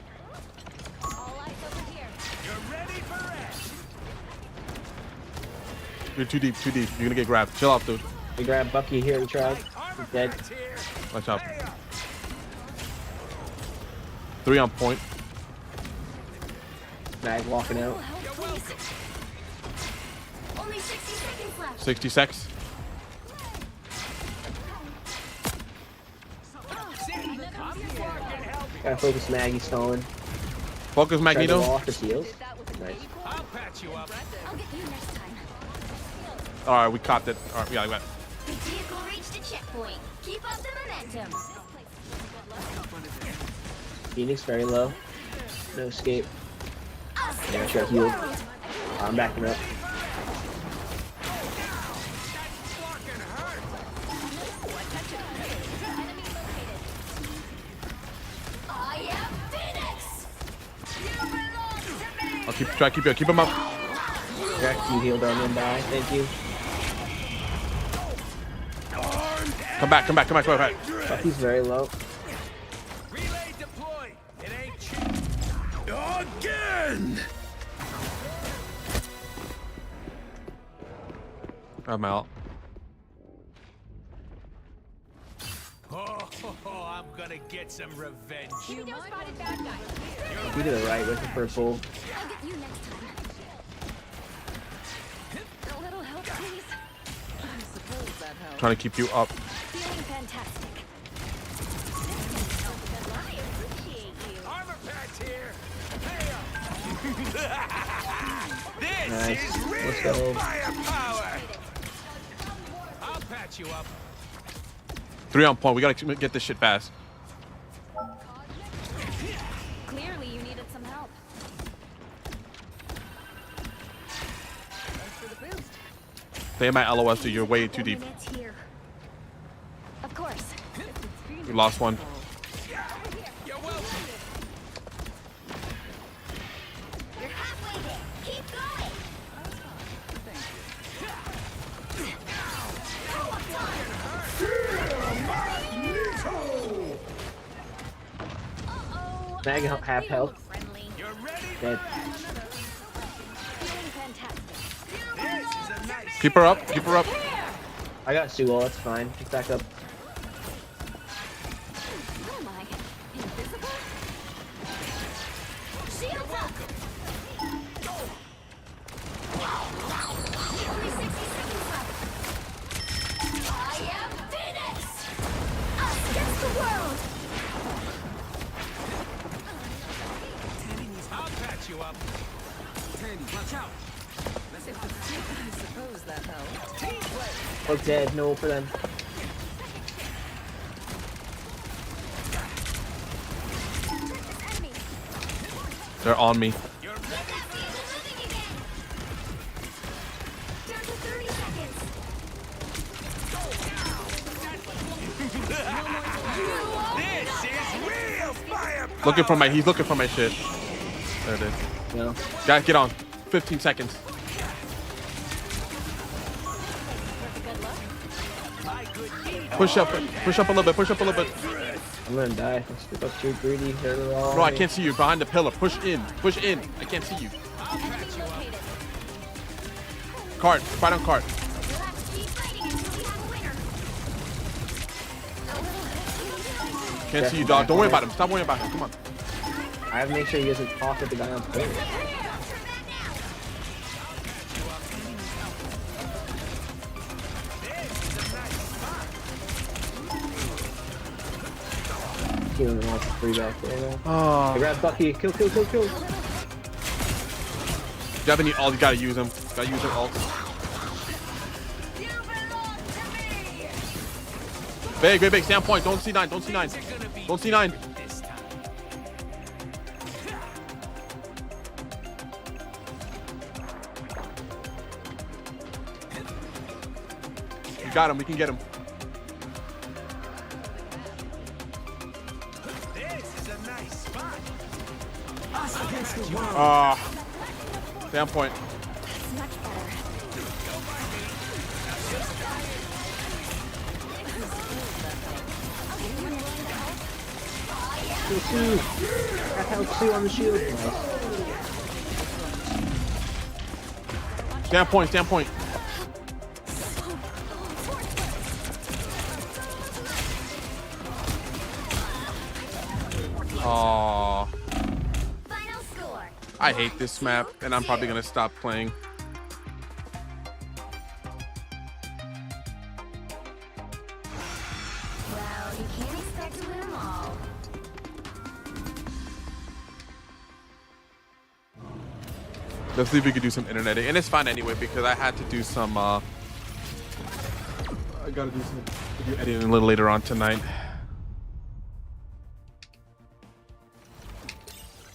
[SPEAKER 3] All eyes over here.
[SPEAKER 16] You're ready for rest.
[SPEAKER 2] You're too deep. You're gonna get grabbed. Chill out, dude.
[SPEAKER 17] We grab Bucky here to try. He's dead.
[SPEAKER 2] Watch out. 3 on point.
[SPEAKER 17] Mag walking out.
[SPEAKER 3] Only 60 seconds left.
[SPEAKER 2] 60 seconds.
[SPEAKER 17] Gotta focus Maggie stalling.
[SPEAKER 2] Focus Magneto.
[SPEAKER 17] Off the seals. Nice.
[SPEAKER 16] I'll patch you up.
[SPEAKER 3] I'll get you next time.
[SPEAKER 2] All right, we copped it. All right, we got it.
[SPEAKER 3] The vehicle reached a checkpoint. Keep up the momentum.
[SPEAKER 17] Phoenix very low. No escape. Yeah, I got healed. I'm backing up.
[SPEAKER 3] I am Phoenix.
[SPEAKER 2] I'll try to keep him up.
[SPEAKER 17] Jack, you healed on them die. Thank you.
[SPEAKER 2] Come back.
[SPEAKER 17] Bucky's very low.
[SPEAKER 16] Relay deployed. It ain't cheap. Again.
[SPEAKER 2] I'm out.
[SPEAKER 16] Oh, I'm gonna get some revenge.
[SPEAKER 3] You spotted bad guy.
[SPEAKER 17] We to the right with the purple.
[SPEAKER 3] I'll get you next time. A little help, please.
[SPEAKER 6] I suppose that helps.
[SPEAKER 2] Trying to keep you up.
[SPEAKER 3] Feeling fantastic. I appreciate you.
[SPEAKER 16] Armor patch here. Hey up. This
[SPEAKER 17] Nice.
[SPEAKER 16] is
[SPEAKER 17] Let's
[SPEAKER 16] real
[SPEAKER 17] go.
[SPEAKER 16] firepower. I'll patch you up.
[SPEAKER 2] 3 on point. We gotta get this shit fast.
[SPEAKER 3] Clearly, you needed some help. Thanks for the boost.
[SPEAKER 2] Stay in my LOS, dude. You're way too deep.
[SPEAKER 3] Minutes here. Of course.
[SPEAKER 2] We lost one.
[SPEAKER 16] You're welcome.
[SPEAKER 3] You're halfway there. Keep going.
[SPEAKER 17] Mag half health.
[SPEAKER 16] You're ready.
[SPEAKER 17] Dead.
[SPEAKER 3] Feeling fantastic.
[SPEAKER 16] This is a nice.
[SPEAKER 2] Keep her up.
[SPEAKER 17] I got Sewell. That's fine. Just back up.
[SPEAKER 3] Who am I? Invisible? Shields up! Only 60 seconds left. I am Phoenix! Us against the world!
[SPEAKER 16] I'll patch you up. Watch out.
[SPEAKER 6] I suppose that helps.
[SPEAKER 16] Team play.
[SPEAKER 17] Look dead. No for them.
[SPEAKER 2] They're on me.
[SPEAKER 16] You're ready.
[SPEAKER 3] Moving again! Down to 30 seconds.
[SPEAKER 16] This is real firepower.
[SPEAKER 2] He's looking for my shit. There it is.
[SPEAKER 17] No.
[SPEAKER 2] Guys, get on. 15 seconds. Push up a little bit.
[SPEAKER 17] I'm gonna die. Let's up too greedy. They're all
[SPEAKER 2] Bro, I can't see you. Behind the pillar. Push in. I can't see you. Cart. Fight on cart.
[SPEAKER 3] We'll have to keep fighting until we have a
[SPEAKER 2] Can't see you, dog. Don't worry about him. Stop worrying about him. Come on.
[SPEAKER 17] I have to make sure he doesn't talk with the guy on Twitter. Killing him off the free back there.
[SPEAKER 2] Oh.
[SPEAKER 17] I grab Bucky. Kill.
[SPEAKER 2] You have any ult, you gotta use him. Gotta use him ult. Big. Stand point. Don't see 9. Don't see 9. Don't see 9. We got him. We can get him. Stand point.
[SPEAKER 17] That helps you on the shield.
[SPEAKER 2] Stand point. Oh. I hate this map, and I'm probably gonna stop playing.
[SPEAKER 3] Well, you can't expect to win them all.
[SPEAKER 2] Let's see if we could do some interneting, and it's fine anyway because I had to do some. I gotta do some video editing a little later on tonight.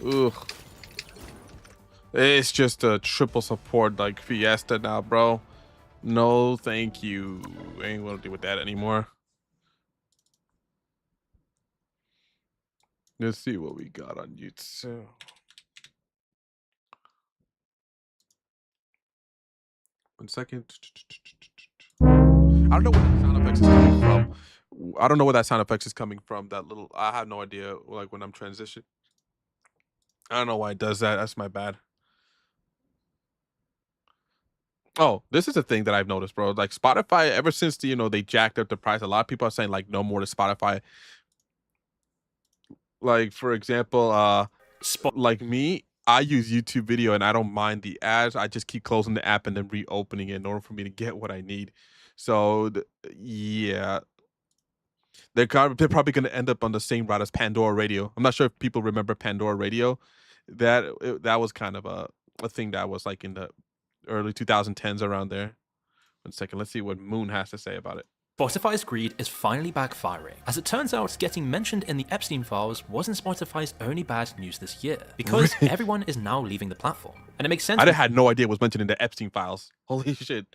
[SPEAKER 2] Ugh. It's just a triple support like Fiesta now, bro. No, thank you. I ain't gonna deal with that anymore. Let's see what we got on YouTube. One second. I don't know where that sound effects is coming from. I don't know where that sound effects is coming from. That little, I have no idea. Like when I'm transitioning, I don't know why it does that. That's my bad. Oh, this is a thing that I've noticed, bro. Like Spotify, ever since they jacked up the price, a lot of people are saying like no more to Spotify. Like for example, like me, I use YouTube video and I don't mind the ads. I just keep closing the app and then reopening it in order for me to get what I need. So yeah, they're probably going to end up on the same route as Pandora Radio. I'm not sure if people remember Pandora Radio. That was kind of a thing that was like in the early 2010s around there. One second, let's see what Moon has to say about it.
[SPEAKER 18] Spotify's greed is finally backfiring. As it turns out, getting mentioned in the Epstein files wasn't Spotify's only bad news this year, because everyone is now leaving the platform. And it makes sense.
[SPEAKER 2] I had no idea it was mentioned in the Epstein files. Holy shit.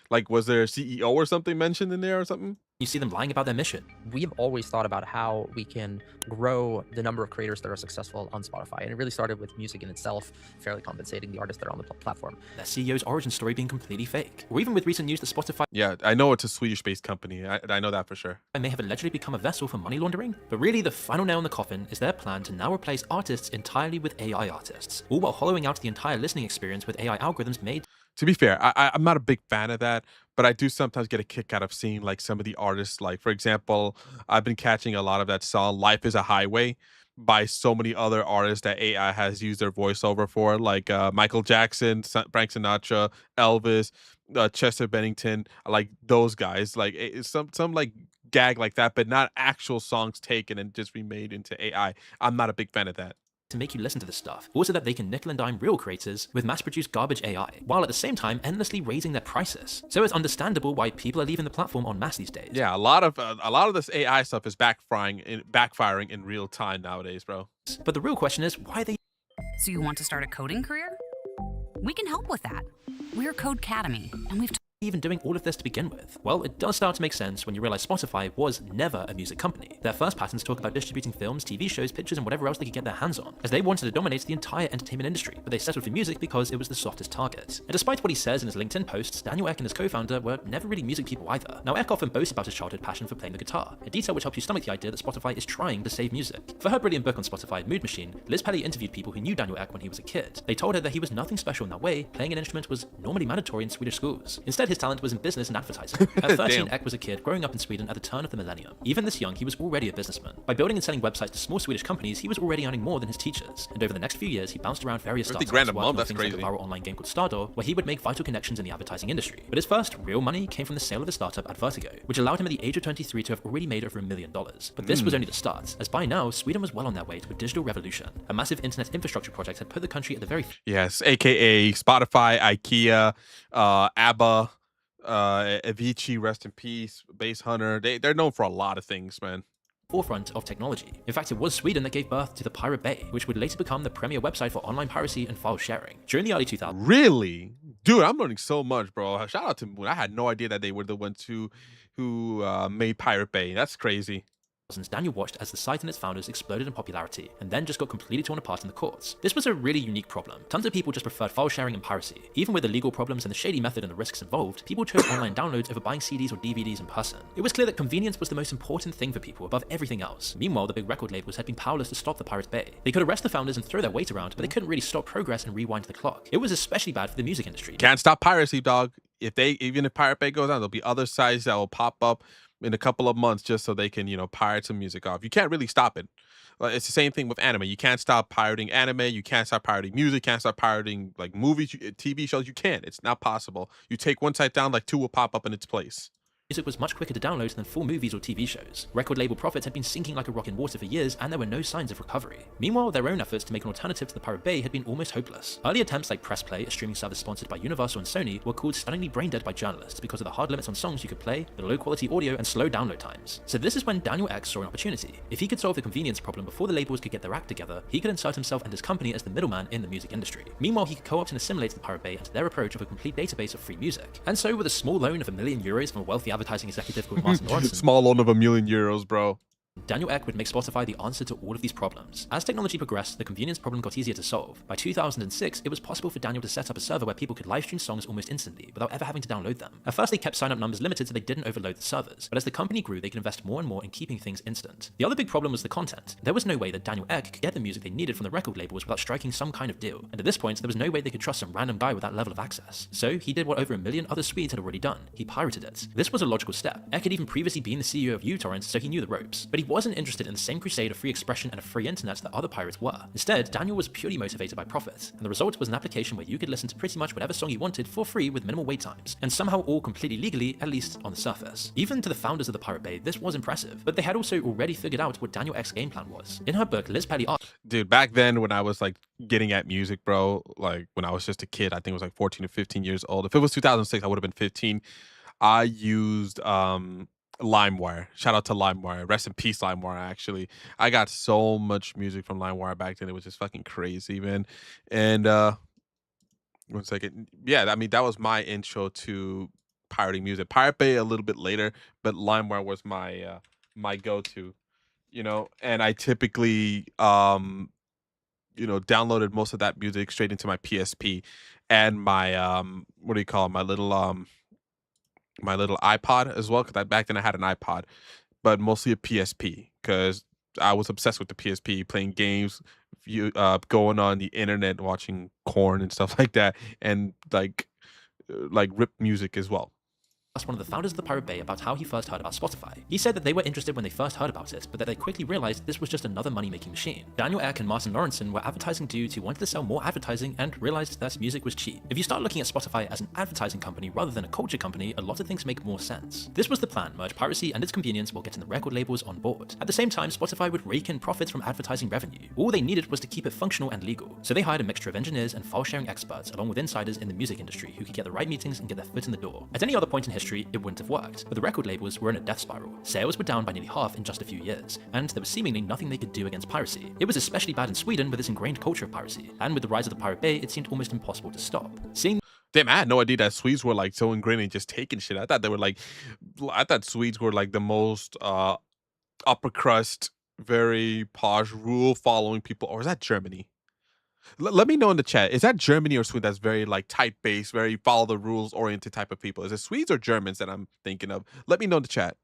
[SPEAKER 2] Like, was there a CEO or something mentioned in there or something?
[SPEAKER 18] You see them lying about their mission.
[SPEAKER 19] We've always thought about how we can grow the number of creators that are successful on Spotify. And it really started with music in itself, fairly compensating the artists that are on the platform.
[SPEAKER 18] Their CEO's origin story being completely fake. Or even with recent news that Spotify...
[SPEAKER 2] Yeah, I know it's a Swedish-based company. I know that for sure.
[SPEAKER 18] I may have allegedly become a vessel for money laundering. But really, the final nail in the coffin is their plan to now replace artists entirely with AI artists, all while hollowing out the entire listening experience with AI algorithms made.
[SPEAKER 2] To be fair, I'm not a big fan of that, but I do sometimes get a kick out of seeing like some of the artists. Like, for example, I've been catching a lot of that song "Life is a Highway" by so many other artists that AI has used their voiceover for, like Michael Jackson, Frank Sinatra, Elvis, Chester Bennington, like those guys. Like some like gag like that, but not actual songs taken and just remade into AI. I'm not a big fan of that.
[SPEAKER 18] To make you listen to this stuff, also that they can nickel and dime real creators with mass-produced garbage AI, while at the same time endlessly raising their prices. So it's understandable why people are leaving the platform en masse these days.
[SPEAKER 2] Yeah, a lot of this AI stuff is backfiring in real time nowadays, bro.
[SPEAKER 18] But the real question is why they.
[SPEAKER 20] So you want to start a coding career? We can help with that. We're Codecademy, and we've
[SPEAKER 18] even doing all of this to begin with? Well, it does start to make sense when you realize Spotify was never a music company. Their first patents talk about distributing films, TV shows, pictures, and whatever else they could get their hands on, as they wanted to dominate the entire entertainment industry, but they settled for music because it was the softest target. And despite what he says in his LinkedIn posts, Daniel Ek and his co-founder were never really music people either. Now, Ek often boasts about his childhood passion for playing the guitar, a detail which helps you stomach the idea that Spotify is trying to save music. For her brilliant book on Spotify, Mood Machine, Liz Pelly interviewed people who knew Daniel Ek when he was a kid. They told her that he was nothing special in that way, playing an instrument was normally mandatory in Swedish schools. Instead, his his talent was in business and advertising. At 13,
[SPEAKER 2] Damn.
[SPEAKER 18] Ek was a kid growing up in Sweden at the turn of the millennium. Even this young, he was already a businessman. By building and selling websites to small Swedish companies, he was already earning more than his teachers. And over the next few years, he bounced around various
[SPEAKER 2] 50
[SPEAKER 18] startups,
[SPEAKER 2] grand a
[SPEAKER 18] working
[SPEAKER 2] month,
[SPEAKER 18] on
[SPEAKER 2] that's
[SPEAKER 18] things
[SPEAKER 2] crazy.
[SPEAKER 18] like a viral online game called Stardoor, where he would make vital connections in the advertising industry. But his first real money came from the sale of the startup at Vertigo, which allowed him at the age of 23 to have already made over $1 million. But this was only the start, as by now, Sweden was well on their way to a digital revolution. A massive internet infrastructure project had put the country at the very
[SPEAKER 2] Yes, aka Spotify, IKEA, ABBA, Avicii, rest in peace, Base Hunter. They're known for a lot of things, man.
[SPEAKER 18] forefront of technology. In fact, it was Sweden that gave birth to the Pirate Bay, which would later become the premier website for online piracy and file sharing. During the early 2000s,
[SPEAKER 2] Really? Dude, I'm learning so much, bro. Shout out to Moon. I had no idea that they were the ones who made Pirate Bay. That's crazy.
[SPEAKER 18] Daniel watched as the site and its founders exploded in popularity and then just got completely torn apart in the courts. This was a really unique problem. Tons of people just preferred file sharing and piracy. Even with the legal problems and the shady method and the risks involved, people chose online downloads over buying CDs or DVDs in person. It was clear that convenience was the most important thing for people above everything else. Meanwhile, the big record labels had been powerless to stop the Pirate Bay. They could arrest the founders and throw their weight around, but they couldn't really stop progress and rewind the clock. It was especially bad for the music industry.
[SPEAKER 2] Can't stop piracy, dog. Even if Pirate Bay goes down, there'll be other sites that will pop up in a couple of months just so they can, pirate some music off. You can't really stop it. It's the same thing with anime. You can't stop pirating anime. You can't stop pirating music. You can't stop pirating like movies, TV shows. You can't. It's not possible. You take one site down, like two will pop up in its place.
[SPEAKER 18] Music was much quicker to download than full movies or TV shows. Record label profits had been sinking like a rock in water for years, and there were no signs of recovery. Meanwhile, their own efforts to make an alternative to the Pirate Bay had been almost hopeless. Early attempts like Press Play, a streaming service sponsored by Universal and Sony, were called stunningly brain dead by journalists because of the hard limits on songs you could play, the low quality audio, and slow download times. So this is when Daniel Ek saw an opportunity. If he could solve the convenience problem before the labels could get their act together, he could insert himself and his company as the middleman in the music industry. Meanwhile, he could co-opt and assimilate the Pirate Bay into their approach of a complete database of free music. And so, with a small loan of €1 million from a wealthy advertising executive called Martin Lawrenson,
[SPEAKER 2] Small loan of €1 million, bro.
[SPEAKER 18] Daniel Ek would make Spotify the answer to all of these problems. As technology progressed, the convenience problem got easier to solve. By 2006, it was possible for Daniel to set up a server where people could live stream songs almost instantly, without ever having to download them. At first, they kept sign-up numbers limited so they didn't overload the servers, but as the company grew, they could invest more and more in keeping things instant. The other big problem was the content. There was no way that Daniel Ek could get the music they needed from the record labels without striking some kind of deal, and at this point, there was no way they could trust some random guy with that level of access. So he did what over 1 million other Swedes had already done. He pirated it. This was a logical step. Ek had even previously been the CEO of uTorrent, so he knew the ropes, but he wasn't interested in the same crusade of free expression and a free internet that other pirates were. Instead, Daniel was purely motivated by profit, and the result was an application where you could listen to pretty much whatever song you wanted for free with minimal wait times, and somehow all completely legally, at least on the surface. Even to the founders of the Pirate Bay, this was impressive, but they had also already figured out what Daniel Ek's game plan was. In her book, Liz Pelly
[SPEAKER 2] Dude, back then when I was like getting at music, bro, like when I was just a kid, I think it was like 14 or 15 years old. If it was 2006, I would have been 15. I used LimeWire. Shout out to LimeWire. Rest in peace, LimeWire, actually. I got so much music from LimeWire back then. It was just fucking crazy, man. And 1 second. Yeah, I mean, that was my intro to pirating music. Pirate Bay a little bit later, but LimeWire was my my go-to, and I typically downloaded most of that music straight into my PSP and my what do you call it? My little iPod as well, because back then I had an iPod, but mostly a PSP because I was obsessed with the PSP, playing games, going on the internet, watching Korn and stuff like that, and like rip music as well.
[SPEAKER 18] asked one of the founders of the Pirate Bay about how he first heard about Spotify. He said that they were interested when they first heard about it, but that they quickly realized this was just another money-making machine. Daniel Ek and Martin Lawrenson were advertising dudes who wanted to sell more advertising and realized that music was cheap. If you start looking at Spotify as an advertising company rather than a culture company, a lot of things make more sense. This was the plan: merge piracy and its convenience while getting the record labels on board. At the same time, Spotify would rake in profits from advertising revenue. All they needed was to keep it functional and legal. So they hired a mixture of engineers and file-sharing experts, along with insiders in the music industry who could get the right meetings and get their foot in the door. At any other point in history, it wouldn't have worked. But the record labels were in a death spiral. Sales were down by nearly half in just a few years, and there was seemingly nothing they could do against piracy. It was especially bad in Sweden with its ingrained culture of piracy, and with the rise of the Pirate Bay, it seemed almost impossible to stop.
[SPEAKER 2] Damn, I had no idea that Swedes were like so ingrained in just taking shit. I thought Swedes were like the most upper crust, very posh, rule following people. Or is that Germany? Let me know in the chat. Is that Germany or Sweden that's very like tight based, very follow the rules oriented type of people? Is it Swedes or Germans that I'm thinking of? Let me know in the chat.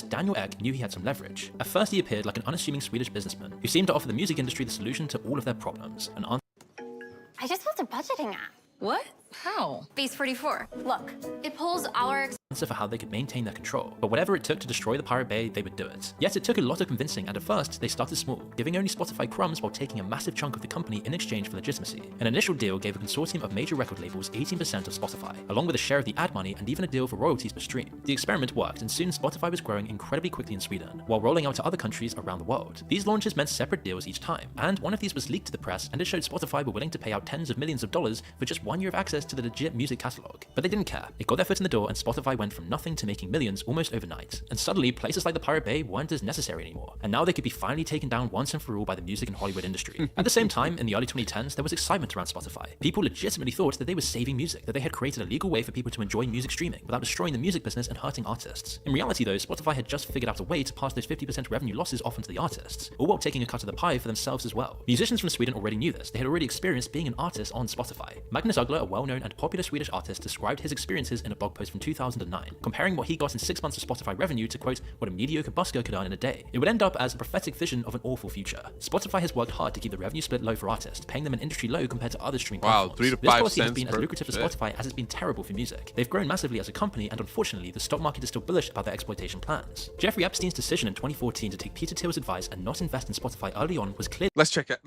[SPEAKER 18] Daniel Ek knew he had some leverage. At first, he appeared like an unassuming Swedish businessman who seemed to offer the music industry the solution to all of their problems.
[SPEAKER 3] I just built a budgeting app.
[SPEAKER 6] What?
[SPEAKER 20] How? Base 44. Look, it pulls all our
[SPEAKER 18] for how they could maintain their control, but whatever it took to destroy the Pirate Bay, they would do it. Yet it took a lot of convincing, and at first, they started small, giving only Spotify crumbs while taking a massive chunk of the company in exchange for legitimacy. An initial deal gave a consortium of major record labels 18% of Spotify, along with a share of the ad money and even a deal for royalties per stream. The experiment worked, and soon Spotify was growing incredibly quickly in Sweden, while rolling out to other countries around the world. These launches meant separate deals each time, and one of these was leaked to the press, and it showed Spotify were willing to pay out tens of millions of dollars for just 1 year of access to the legit music catalog. But they didn't care. It got their foot in the door, and Spotify went from nothing to making millions almost overnight. And suddenly, places like the Pirate Bay weren't as necessary anymore, and now they could be finally taken down once and for all by the music and Hollywood industry. At the same time, in the early 2010s, there was excitement around Spotify. People legitimately thought that they were saving music, that they had created a legal way for people to enjoy music streaming without destroying the music business and hurting artists. In reality though, Spotify had just figured out a way to pass those 50% revenue losses off onto the artists, all while taking a cut of the pie for themselves as well. Musicians from Sweden already knew this. They had already experienced being an artist on Spotify. Magnus Uggla, a well-known and popular Swedish artist, described his experiences in a blog post from 2009, comparing what he got in 6 months of Spotify revenue to quote what a mediocre busker could earn in a day. It would end up as a prophetic vision of an awful future. Spotify has worked hard to keep the revenue split low for artists, paying them an industry low compared to other streaming platforms.
[SPEAKER 2] 3 to 5
[SPEAKER 18] this policy has
[SPEAKER 2] cents
[SPEAKER 18] been as lucrative for Spotify as it's been terrible for music. They've grown massively as a company, and unfortunately, the stock market is still bullish about their exploitation plans. Jeffrey Epstein's decision in 2014 to take Peter Thiel's advice and not invest in Spotify early on was clear.
[SPEAKER 2] Let's check that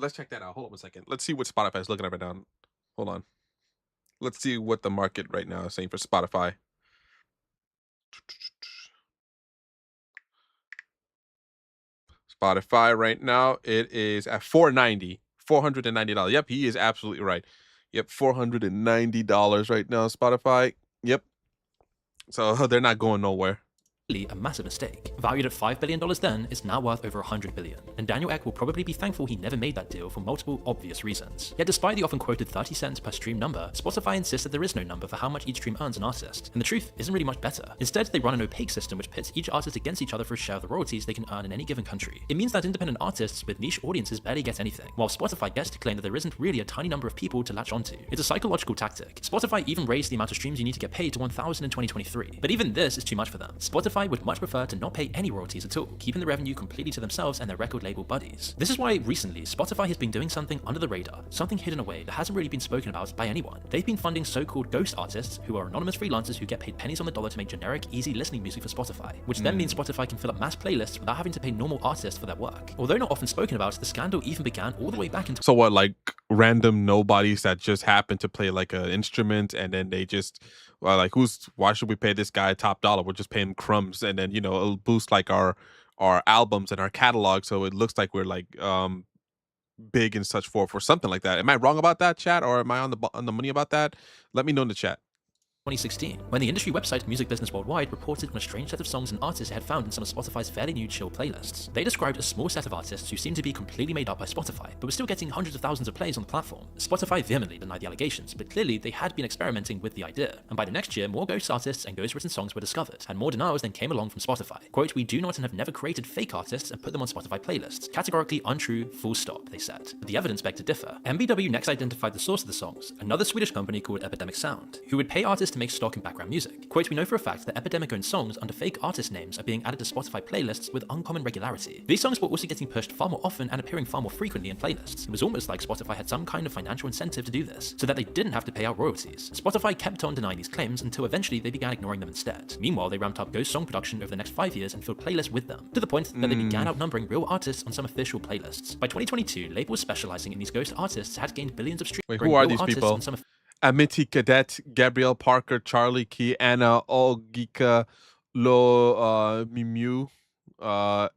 [SPEAKER 2] out. Hold on 1 second. Let's see what Spotify is looking at right now. Hold on. Let's see what the market right now is saying for Spotify. Spotify right now, it is at $490. Yep, he is absolutely right. Yep, $490 right now, Spotify. Yep. So they're not going nowhere.
[SPEAKER 18] A massive mistake. Valued at $5 billion then, it's now worth over $100 billion. And Daniel Ek will probably be thankful he never made that deal for multiple obvious reasons. Yet despite the often quoted 30 cents per stream number, Spotify insists that there is no number for how much each stream earns an artist. And the truth isn't really much better. Instead, they run an opaque system which pits each artist against each other for a share of the royalties they can earn in any given country. It means that independent artists with niche audiences barely get anything, while Spotify gets to claim that there isn't really a tiny number of people to latch onto. It's a psychological tactic. Spotify even raised the amount of streams you need to get paid to 1,000 in 2023. But even this is too much for them. Spotify would much prefer to not pay any royalties at all, keeping the revenue completely to themselves and their record label buddies. This is why recently Spotify has been doing something under the radar, something hidden away that hasn't really been spoken about by anyone. They've been funding so-called ghost artists, who are anonymous freelancers who get paid pennies on the dollar to make generic, easy listening music for Spotify, which then means Spotify can fill up mass playlists without having to pay normal artists for their work. Although not often spoken about, the scandal even began all the way back into—
[SPEAKER 2] So what, like random nobodies that just happen to play like an instrument, and then they just like, why should we pay this guy top dollar? We'll just pay him crumbs, and then it'll boost like our albums and our catalog, so it looks like we're like big and such for something like that. Am I wrong about that, chat, or am I on the money about that? Let me know in the chat.
[SPEAKER 18] 2016, when the industry website Music Business Worldwide reported on a strange set of songs and artists it had found in some of Spotify's fairly new chill playlists. They described a small set of artists who seemed to be completely made up by Spotify, but were still getting hundreds of thousands of plays on the platform. Spotify vehemently denied the allegations, but clearly they had been experimenting with the idea, and by the next year, more ghost artists and ghost-written songs were discovered, and more denials then came along from Spotify. Quote, "We do not and have never created fake artists and put them on Spotify playlists. Categorically untrue, full stop," they said. But the evidence begged to differ. MBW next identified the source of the songs, another Swedish company called Epidemic Sound, who would pay artists to make stock and background music. Quote, "We know for a fact that Epidemic-owned songs under fake artist names are being added to Spotify playlists with uncommon regularity. These songs were also getting pushed far more often and appearing far more frequently in playlists. It was almost like Spotify had some kind of financial incentive to do this, so that they didn't have to pay out royalties." Spotify kept on denying these claims until eventually they began ignoring them instead. Meanwhile, they ramped up ghost song production over the next 5 years and filled playlists with them, to the point that they began outnumbering real artists on some official playlists. By 2022, labels specializing in these ghost artists had gained billions of streams.
[SPEAKER 2] Wait, who are these people? Amity Cadet, Gabrielle Parker, Charlie Key, Anna Olgika, Lo Mimu, Mbo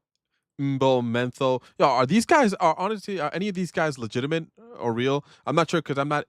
[SPEAKER 2] Mentho. Yo, are these guys, are any of these guys legitimate or real? I'm not sure, because I'm not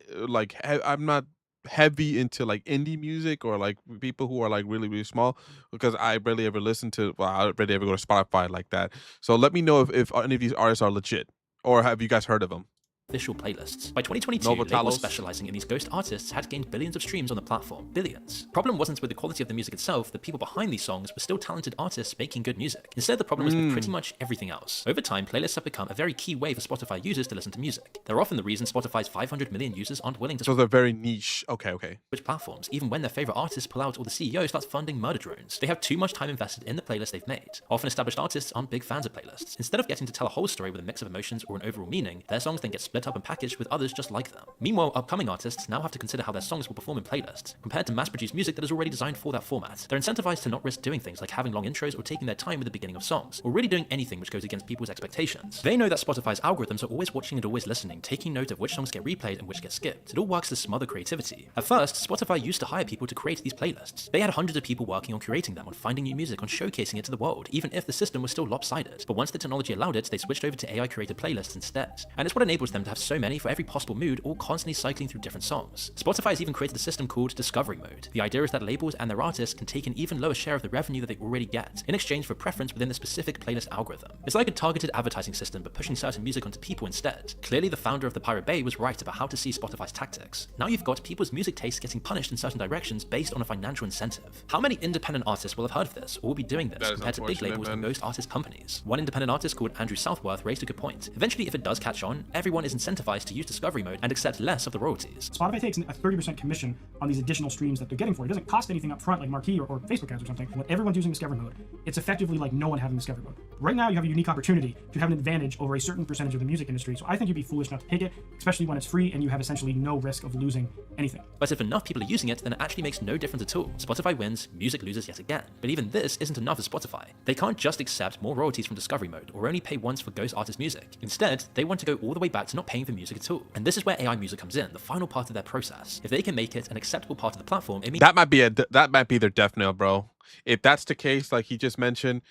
[SPEAKER 2] I'm not heavy into like indie music or like people who are like really, really small, because I barely ever listen to, I barely ever go to Spotify like that. So let me know if any of these artists are legit, or have you guys heard of them?
[SPEAKER 18] Official playlists. By 2022, labels specializing in these ghost artists had gained billions of streams on the platform. Billions. Problem wasn't with the quality of the music itself, the people behind these songs were still talented artists making good music. Instead, the problem was with pretty much everything else. Over time, playlists have become a very key way for Spotify users to listen to music. They're often the reason Spotify's 500 million users aren't willing to—
[SPEAKER 2] So they're very niche. Okay.
[SPEAKER 18] Which platforms, even when their favorite artists pull out or the CEO starts funding murder drones. They have too much time invested in the playlist they've made. Often established artists aren't big fans of playlists. Instead of getting to tell a whole story with a mix of emotions or an overall meaning, their songs then get split set up and packaged with others just like them. Meanwhile, upcoming artists now have to consider how their songs will perform in playlists, compared to mass-produced music that is already designed for that format. They're incentivized to not risk doing things like having long intros or taking their time with the beginning of songs, or really doing anything which goes against people's expectations. They know that Spotify's algorithms are always watching and always listening, taking note of which songs get replayed and which get skipped. It all works to smother creativity. At first, Spotify used to hire people to create these playlists. They had hundreds of people working on curating them, on finding new music, on showcasing it to the world, even if the system was still lopsided. But once the technology allowed it, they switched over to AI-created playlists instead. And it's what enables them to have so many for every possible mood, all constantly cycling through different songs. Spotify has even created a system called Discovery Mode. The idea is that labels and their artists can take an even lower share of the revenue that they already get, in exchange for preference within the specific playlist algorithm. It's like a targeted advertising system, but pushing certain music onto people instead. Clearly, the founder of the Pirate Bay was right about how to see Spotify's tactics. Now you've got people's music tastes getting punished in certain directions based on a financial incentive. How many independent artists will have heard of this, or will be doing this, compared to big labels and most artist companies? One independent artist called Andrew Southworth raised a good point. Eventually, if it does catch on, everyone is incentivized to use Discovery Mode and accept less of the royalties.
[SPEAKER 21] Spotify takes a 30% commission on these additional streams that they're getting for it. It doesn't cost anything up front like Marquee or Facebook ads or something. When everyone's using Discovery Mode, it's effectively like no one having Discovery Mode. Right now, you have a unique opportunity to have an advantage over a certain percentage of the music industry, so I think you'd be foolish not to take it, especially when it's free and you have essentially no risk of losing anything.
[SPEAKER 18] But if enough people are using it, then it actually makes no difference at all. Spotify wins, music loses yet again. But even this isn't enough for Spotify. They can't just accept more royalties from Discovery Mode or only pay once for ghost artist music. Instead, they want to go all the way back to not paying for music at all. And this is where AI music comes in, the final part of their process. If they can make it an acceptable part of the platform, it means
[SPEAKER 2] that might be their death knell, bro. If that's the case, like he just mentioned,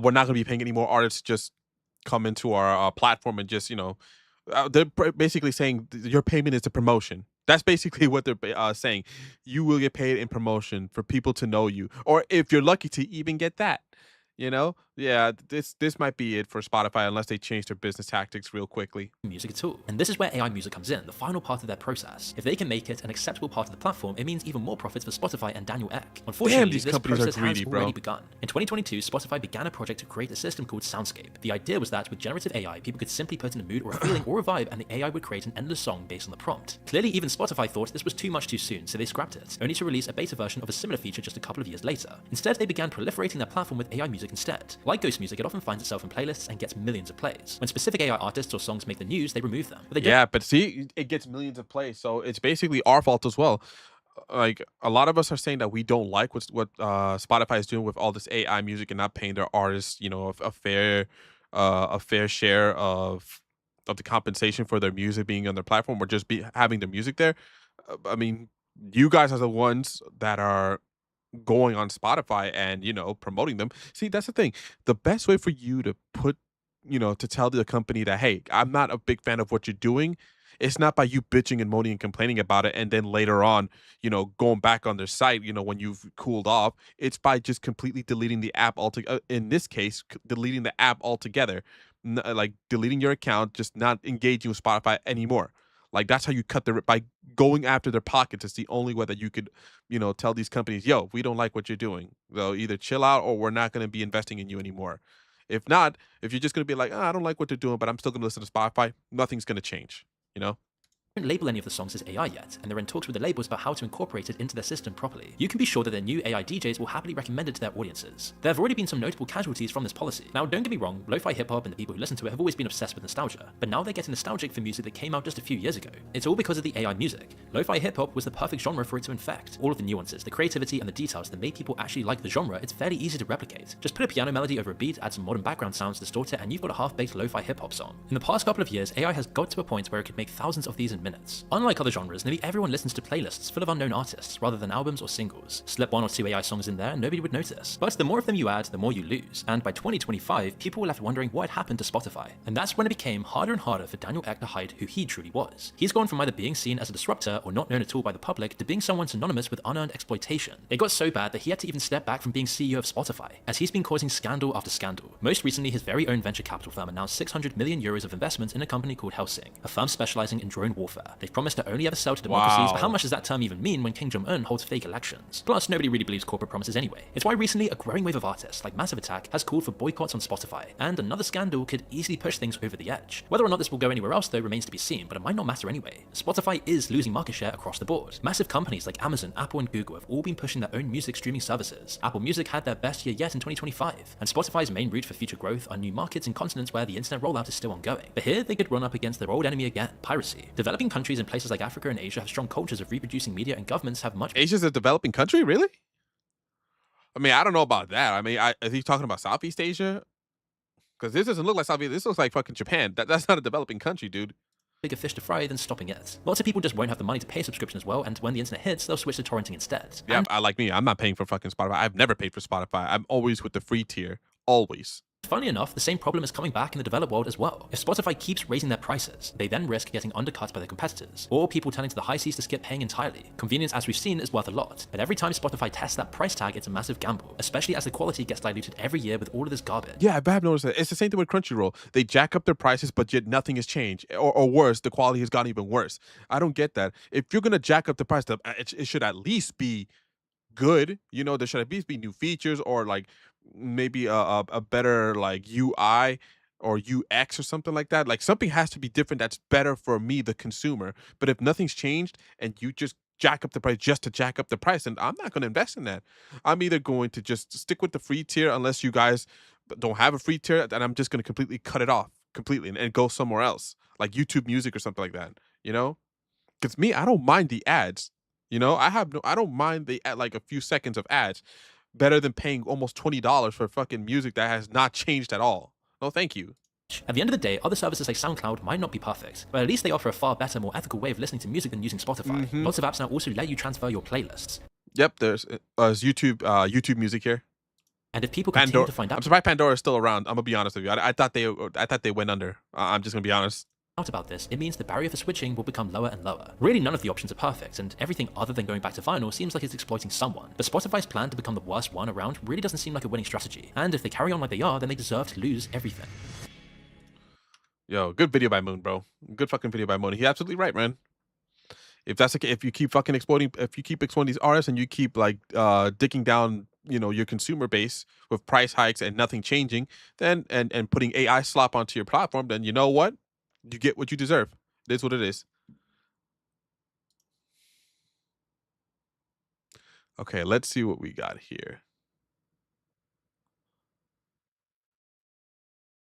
[SPEAKER 2] we're not gonna be paying any more artists. Just come into our platform and just, you know, they're basically saying your payment is the promotion. That's basically what they're saying. You will get paid in promotion for people to know you, or if you're lucky to even get that. You know, yeah, this might be it for Spotify unless they change their business tactics real quickly.
[SPEAKER 18] Music at all. And this is where AI music comes in, the final part of their process. If they can make it an acceptable part of the platform, it means even more profits for Spotify and Daniel Ek. Unfortunately,
[SPEAKER 2] these
[SPEAKER 18] this
[SPEAKER 2] companies
[SPEAKER 18] process
[SPEAKER 2] are greedy,
[SPEAKER 18] has
[SPEAKER 2] bro.
[SPEAKER 18] already begun. In 2022, Spotify began a project to create a system called Soundscape. The idea was that with generative AI, people could simply put in a mood or a feeling or a vibe, and the AI would create an endless song based on the prompt. Clearly, even Spotify thought this was too much too soon, so they scrapped it, only to release a beta version of a similar feature just a couple of years later. Instead, they began proliferating their platform with AI music instead. Like Ghost music, it often finds itself in playlists and gets millions of plays. When specific AI artists or songs make the news, they remove them. But
[SPEAKER 2] but see, it gets millions of plays, so it's basically our fault as well. Like a lot of us are saying that we don't like what Spotify is doing with all this AI music and not paying their artists, you know, a fair share of the compensation for their music being on their platform or just having their music there. I mean, you guys are the ones that are going on Spotify and, you know, promoting them. See, that's the thing. The best way for you to to tell the company that, hey, I'm not a big fan of what you're doing, it's not by you bitching and moaning and complaining about it and then later on, you know, going back on their site, you know, when you've cooled off. It's by just completely deleting the app altogether. In this case, deleting the app altogether, like deleting your account, just not engaging with Spotify anymore. Like that's how you cut by going after their pockets. It's the only way that you could, you know, tell these companies, yo, we don't like what you're doing. So either chill out or we're not going to be investing in you anymore. If not, if you're just going to be like, I don't like what they're doing, but I'm still going to listen to Spotify, nothing's going to change, you know?
[SPEAKER 18] Don't label any of the songs as AI yet, and they're in talks with the labels about how to incorporate it into their system properly. You can be sure that their new AI DJs will happily recommend it to their audiences. There have already been some notable casualties from this policy. Now, don't get me wrong, lo-fi hip-hop and the people who listen to it have always been obsessed with nostalgia, but now they're getting nostalgic for music that came out just a few years ago. It's all because of the AI music. Lo-fi hip-hop was the perfect genre for it to infect. All of the nuances, the creativity, and the details that made people actually like the genre, it's fairly easy to replicate. Just put a piano melody over a beat, add some modern background sounds, distort it, and you've got a half-baked lo-fi hip-hop song. In the past couple of years, AI has got to a point where it could make thousands of these in minutes. Unlike other genres, nearly everyone listens to playlists full of unknown artists rather than albums or singles. Slip one or two AI songs in there and nobody would notice. But the more of them you add, the more you lose. And by 2025, people were left wondering what had happened to Spotify. And that's when it became harder and harder for Daniel Ek to hide who he truly was. He's gone from either being seen as a disruptor or not known at all by the public to being someone synonymous with unearned exploitation. It got so bad that he had to even step back from being CEO of Spotify, as he's been causing scandal after scandal. Most recently, his very own venture capital firm announced 600 million euros of investment in a company called Helsing, a firm specializing in drone warfare. warfare. They've promised to only ever sell to democracies, but how
[SPEAKER 2] Wow.
[SPEAKER 18] much does that term even mean when Kim Jong-un holds fake elections? Plus, nobody really believes corporate promises anyway. It's why recently a growing wave of artists like Massive Attack has called for boycotts on Spotify, and another scandal could easily push things over the edge. Whether or not this will go anywhere else though remains to be seen, but it might not matter anyway. Spotify is losing market share across the board. Massive companies like Amazon, Apple and Google have all been pushing their own music streaming services. Apple Music had their best year yet in 2025, and Spotify's main route for future growth are new markets and continents where the internet rollout is still ongoing. But here they could run up against their old enemy again, piracy. Developing countries in places like Africa and Asia have strong cultures of reproducing media, and governments have much—
[SPEAKER 2] Asia's a developing country, really? I mean, I don't know about that. I mean, is he talking about Southeast Asia? Because this doesn't look like Southeast. This looks like fucking Japan. That's not a developing country, dude.
[SPEAKER 18] bigger fish to fry than stopping it. Lots of people just won't have the money to pay a subscription as well, and when the internet hits, they'll switch to torrenting instead.
[SPEAKER 2] Yeah, I like me. I'm not paying for fucking Spotify. I've never paid for Spotify. I'm always with the free tier. Always.
[SPEAKER 18] Funnily enough, the same problem is coming back in the developed world as well. If Spotify keeps raising their prices, they then risk getting undercut by their competitors, or people turning to the high seas to skip paying entirely. Convenience, as we've seen, is worth a lot, but every time Spotify tests that price tag, it's a massive gamble, especially as the quality gets diluted every year with all of this garbage.
[SPEAKER 2] Yeah, I have noticed that. It's the same thing with Crunchyroll. They jack up their prices, but yet nothing has changed. Or worse, the quality has gotten even worse. I don't get that. If you're going to jack up the price, it should at least be good. You know, there should at least be new features, or like maybe a better like UI or UX or something like that. Like something has to be different that's better for me, the consumer. But if nothing's changed and you just jack up the price just to jack up the price, and I'm not going to invest in that. I'm either going to just stick with the free tier, unless you guys don't have a free tier, and I'm just going to completely cut it off completely and go somewhere else, like YouTube Music or something like that. You know, because me, I don't mind the ads. You know, I don't mind the like a few seconds of ads, better than paying almost $20 for fucking music that has not changed at all. No, thank you.
[SPEAKER 18] At the end of the day, other services like SoundCloud might not be perfect, but at least they offer a far better, more ethical way of listening to music than using Spotify. Lots of apps now also let you transfer your playlists.
[SPEAKER 2] Yep, there's YouTube Music here.
[SPEAKER 18] And if people continue to find out—
[SPEAKER 2] I'm surprised Pandora is still around. I'm gonna be honest with you. I thought they went under. I'm just gonna be honest.
[SPEAKER 18] About this, it means the barrier for switching will become lower and lower. Really, none of the options are perfect, and everything other than going back to vinyl seems like it's exploiting someone. But Spotify's plan to become the worst one around really doesn't seem like a winning strategy, and if they carry on like they are, then they deserve to lose everything.
[SPEAKER 2] Yo, good video by Moon, bro. Good fucking video by Moon. He's absolutely right, man. If that's okay, if you keep fucking exploiting these artists, and you keep like digging down, you know, your consumer base with price hikes and nothing changing, then and putting AI slop onto your platform, then you know what? You get what you deserve. It is what it is. Okay, let's see what we got here.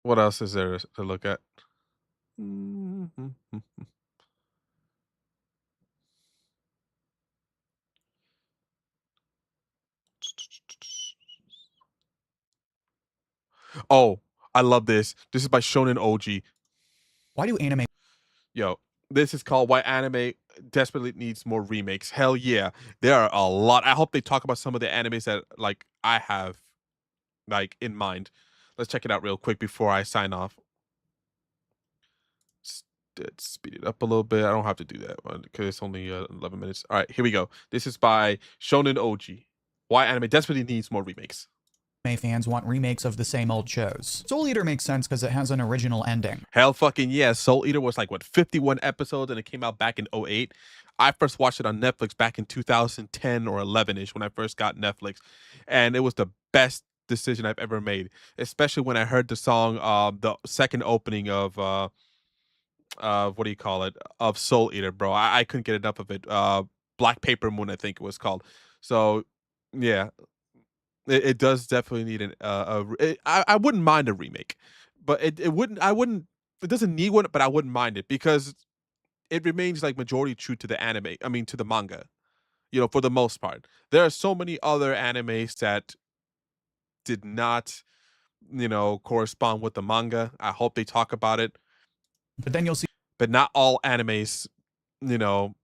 [SPEAKER 2] What else is there to look at? Oh, I love this. This is by Shonen OG.
[SPEAKER 4] Why do anime?
[SPEAKER 2] Yo, this is called Why Anime Desperately Needs More Remakes. Hell yeah. There are a lot. I hope they talk about some of the animes that like I have like in mind. Let's check it out real quick before I sign off. Let's speed it up a little bit. I don't have to do that one because it's only 11 minutes. All right, here we go. This is by Shonen OG. Why Anime Desperately Needs More Remakes.
[SPEAKER 4] Fans want remakes of the same old shows. Soul Eater makes sense because it has an original ending.
[SPEAKER 2] Hell fucking yeah. Soul Eater was like, what, 51 episodes, and it came out back in 2008. I first watched it on Netflix back in 2010 or 11-ish when I first got Netflix. And it was the best decision I've ever made, especially when I heard the song, the second opening of what do you call it? Of Soul Eater, bro. I couldn't get enough of it. Black Paper Moon, I think it was called. So, yeah. It does definitely need I wouldn't mind a remake, but it doesn't need one, but I wouldn't mind it because it remains like majority true to the anime. I mean, to the manga, you know, for the most part. There are so many other animes that did not, you know, correspond with the manga. I hope they talk about it.
[SPEAKER 4] But then you'll see.
[SPEAKER 2] But not all animes, you know,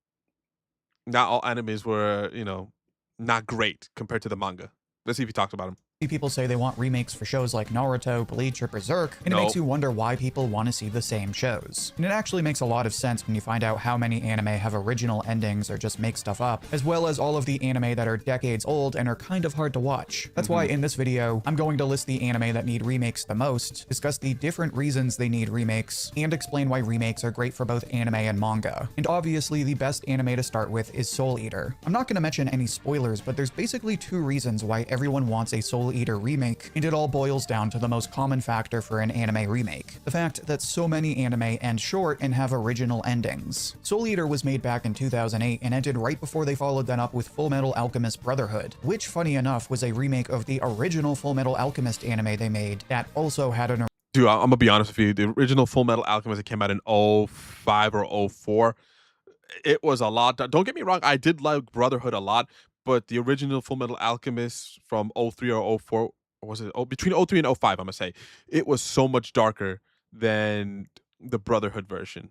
[SPEAKER 2] not all animes were, you know, not great compared to the manga. Let's see if he talks about them.
[SPEAKER 4] People say they want remakes for shows like Naruto, Bleach, or Berserk, and it makes you wonder why people want to see the same shows. And it actually makes a lot of sense when you find out how many anime have original endings or just make stuff up, as well as all of the anime that are decades old and are kind of hard to watch. That's why in this video, I'm going to list the anime that need remakes the most, discuss the different reasons they need remakes, and explain why remakes are great for both anime and manga. And obviously, the best anime to start with is Soul Eater. I'm not going to mention any spoilers, but there's basically two reasons why everyone wants a Soul Eater remake, and it all boils down to the most common factor for an anime remake: the fact that so many anime end short and have original endings. Soul Eater was made back in 2008 and ended right before they followed that up with Fullmetal Alchemist Brotherhood, which, funny enough, was a remake of the original Fullmetal Alchemist anime they made that also had an
[SPEAKER 2] Dude, I'm gonna be honest with you. The original Fullmetal Alchemist that came out in 05 or 04, it was a lot. Don't get me wrong, I did like Brotherhood a lot, but the original Fullmetal Alchemist from 03 or 04, or was it between 03 and 05, I'm gonna say, it was so much darker than the Brotherhood version.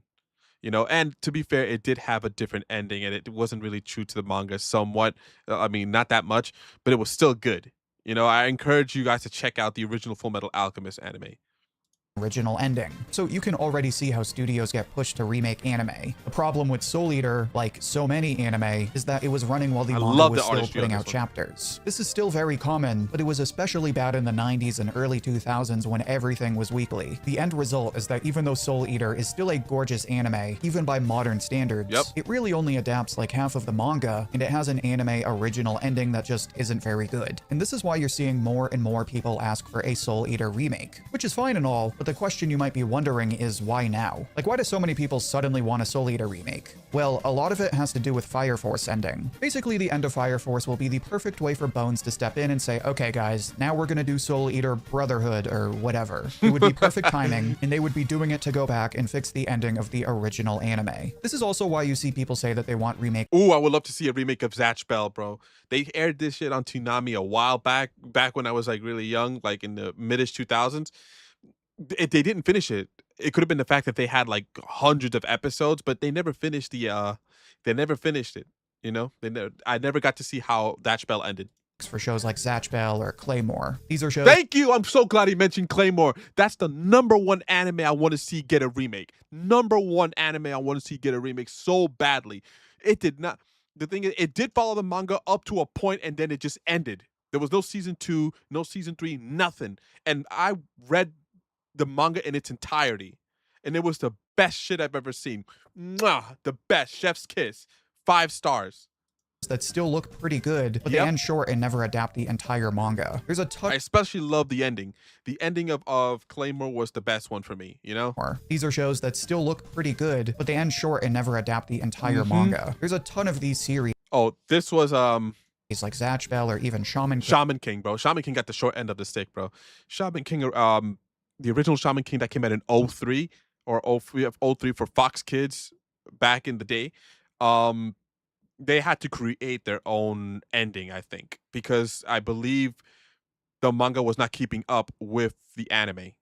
[SPEAKER 2] You know, and to be fair, it did have a different ending, and it wasn't really true to the manga somewhat. I mean, not that much, but it was still good. You know, I encourage you guys to check out the original Fullmetal Alchemist anime.
[SPEAKER 4] Original ending. So you can already see how studios get pushed to remake anime. The problem with Soul Eater, like so many anime, is that it was running while the manga was still putting out chapters. This is still very common, but it was especially bad in the 90s and early 2000s when everything was weekly. The end result is that even though Soul Eater is still a gorgeous anime, even by modern standards, it really only adapts like half of the manga, and it has an anime original ending that just isn't very good. And this is why you're seeing more and more people ask for a Soul Eater remake, which is fine and all, but the question you might be wondering is why now? Like, why do so many people suddenly want a Soul Eater remake? Well, a lot of it has to do with Fire Force ending. Basically, the end of Fire Force will be the perfect way for Bones to step in and say, okay guys, now we're gonna do Soul Eater Brotherhood or whatever. It would be perfect timing, and they would be doing it to go back and fix the ending of the original anime. This is also why you see people say that they want remake.
[SPEAKER 2] Ooh, I would love to see a remake of Zatch Bell, bro. They aired this shit on Toonami a while back when I was like really young, like in the mid-ish 2000s. They didn't finish it. It could have been the fact that they had like hundreds of episodes, but they never finished they never finished it. You know, I never got to see how Zatch Bell ended.
[SPEAKER 4] For shows like Zatch Bell or Claymore. These are shows.
[SPEAKER 2] Thank you. I'm so glad he mentioned Claymore. That's the #1 anime I want to see get a remake. #1 anime I want to see get a remake so badly. It did not. The thing is, it did follow the manga up to a point, and then it just ended. There was no season 2, no season 3, nothing. And I read the manga in its entirety, and it was the best shit I've ever seen. Mwah, the best. Chef's kiss. 5 stars.
[SPEAKER 4] That still look pretty good, but they end short and never adapt the entire manga. There's a ton.
[SPEAKER 2] I especially love the ending. The ending of Claymore was the best one for me, you know?
[SPEAKER 4] These are shows that still look pretty good, but they end short and never adapt the entire manga. There's a ton of these series.
[SPEAKER 2] Oh, this was
[SPEAKER 4] like Zatch Bell or even Shaman King.
[SPEAKER 2] Shaman King, bro. Shaman King got the short end of the stick, bro. Shaman King, the original Shaman King that came out in 03 or 03 for Fox Kids back in the day. They had to create their own ending, I think, because I believe the manga was not keeping up with the anime,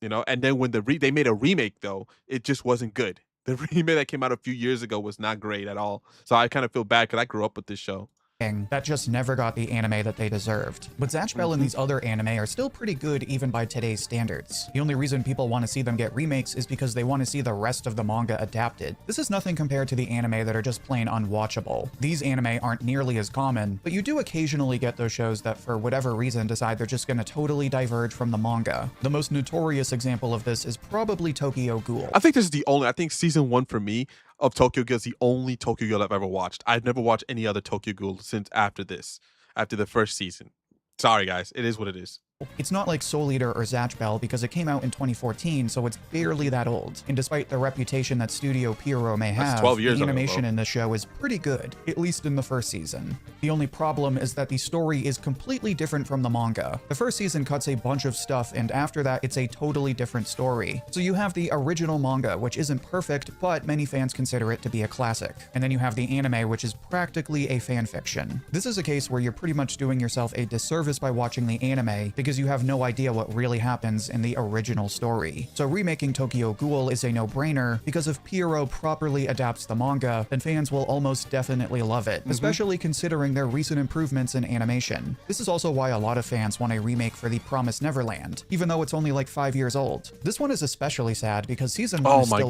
[SPEAKER 2] you know. And then when they made a remake, though, it just wasn't good. The remake that came out a few years ago was not great at all. So I kind of feel bad because I grew up with this show.
[SPEAKER 4] That just never got the anime that they deserved. But Zatch Bell and these other anime are still pretty good even by today's standards. The only reason people want to see them get remakes is because they want to see the rest of the manga adapted. This is nothing compared to the anime that are just plain unwatchable. These anime aren't nearly as common, but you do occasionally get those shows that for whatever reason decide they're just going to totally diverge from the manga. The most notorious example of this is probably Tokyo Ghoul.
[SPEAKER 2] I think this is I think season 1 for me of Tokyo Ghoul is the only Tokyo Ghoul I've ever watched. I've never watched any other Tokyo Ghoul since after the first season. Sorry, guys. It is what it is.
[SPEAKER 4] It's not like Soul Eater or Zatch Bell because it came out in 2014, so it's barely that old. And despite the reputation that Studio Pierrot may have,
[SPEAKER 2] 12 years
[SPEAKER 4] the
[SPEAKER 2] ago,
[SPEAKER 4] animation
[SPEAKER 2] bro.
[SPEAKER 4] in this show is pretty good, at least in the first season. The only problem is that the story is completely different from the manga. The first season cuts a bunch of stuff, and after that, it's a totally different story. So you have the original manga, which isn't perfect, but many fans consider it to be a classic. And then you have the anime, which is practically a fan fiction. This is a case where you're pretty much doing yourself a disservice by watching the anime, because you have no idea what really happens in the original story. So remaking Tokyo Ghoul is a no-brainer, because if Pierrot properly adapts the manga, then fans will almost definitely love it, especially considering their recent improvements in animation. This is also why a lot of fans want a remake for The Promised Neverland, even though it's only like 5 years old. This one is especially sad because season 1 is still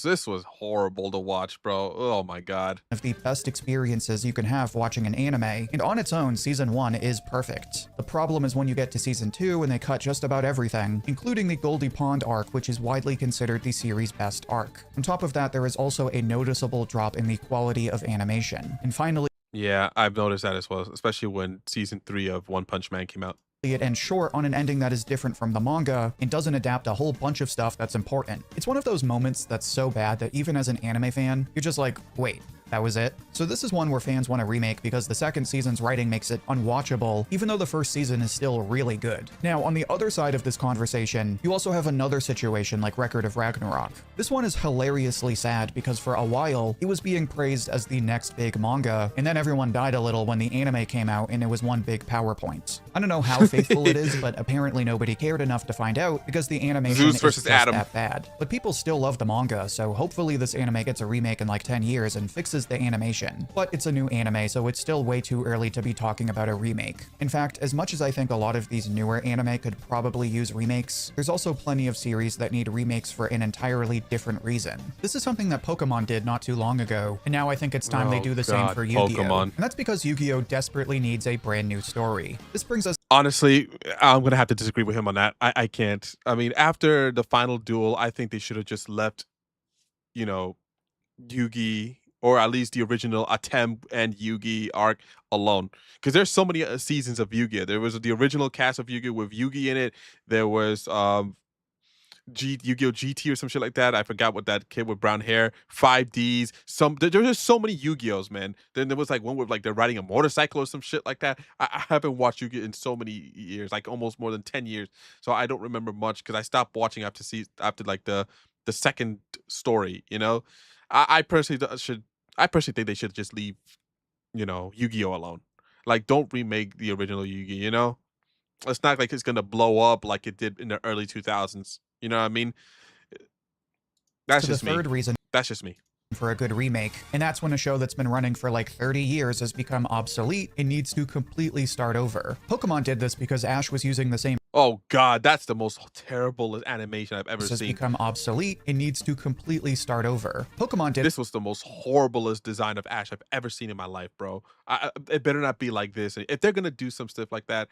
[SPEAKER 2] this was horrible to watch, bro. Oh my god.
[SPEAKER 4] One of the best experiences you can have watching an anime, and on its own, season 1 is perfect. The problem is when you get to season 2 and they cut just about everything, including the Goldie Pond arc, which is widely considered the series' best arc. On top of that, there is also a noticeable drop in the quality of animation. And finally,
[SPEAKER 2] yeah, I've noticed that as well, especially when season 3 of One Punch Man came out.
[SPEAKER 4] It ends short on an ending that is different from the manga and doesn't adapt a whole bunch of stuff that's important. It's one of those moments that's so bad that even as an anime fan, you're just like, wait, that was it? So this is one where fans want to remake because the second season's writing makes it unwatchable, even though the first season is still really good. Now, on the other side of this conversation, you also have another situation like Record of Ragnarok. This one is hilariously sad because for a while, it was being praised as the next big manga, and then everyone died a little when the anime came out and it was one big PowerPoint. I don't know how faithful it is, but apparently nobody cared enough to find out because the animation is just that bad. But people still love the manga, so hopefully this anime gets a remake in like 10 years and fixes the animation. But it's a new anime, so it's still way too early to be talking about a remake. In fact, as much as I think a lot of these newer anime could probably use remakes, there's also plenty of series that need remakes for an entirely different reason. This is something that Pokemon did not too long ago, and now I think it's time they do the same for Yu-Gi-Oh! And that's because Yu-Gi-Oh! Desperately needs a brand new story. This brings us—
[SPEAKER 2] honestly, I'm gonna have to disagree with him on that. I can't. I mean, after the final duel, I think they should have just left, you know, Yugi, or at least the original Atem and Yugi arc alone. Because there's so many seasons of Yu-Gi-Oh! There was the original cast of Yu-Gi-Oh! With Yugi in it. There was Yu-Gi-Oh! GT or some shit like that. I forgot what that kid with brown hair. 5Ds. There's just so many Yu-Gi-Ohs, man. Then there was like one with like they're riding a motorcycle or some shit like that. I haven't watched Yu-Gi-Oh! In so many years, like almost more than 10 years. So I don't remember much because I stopped watching after like the second story, you know? I personally think they should just leave, you know, Yu-Gi-Oh! Alone. Like, don't remake the original Yu-Gi, you know? It's not like it's gonna blow up like it did in the early 2000s. You know what I mean? That's just me.
[SPEAKER 4] The third reason
[SPEAKER 2] that's just me.
[SPEAKER 4] For a good remake, and that's when a show that's been running for like 30 years has become obsolete and needs to completely start over. Pokemon did this because Ash was using the same—
[SPEAKER 2] oh god, that's the most terrible animation I've ever seen.
[SPEAKER 4] Become obsolete and needs to completely start over. Pokemon did—
[SPEAKER 2] this was the most horriblest design of Ash I've ever seen in my life, bro. It better not be like this. If they're gonna do some stuff like that,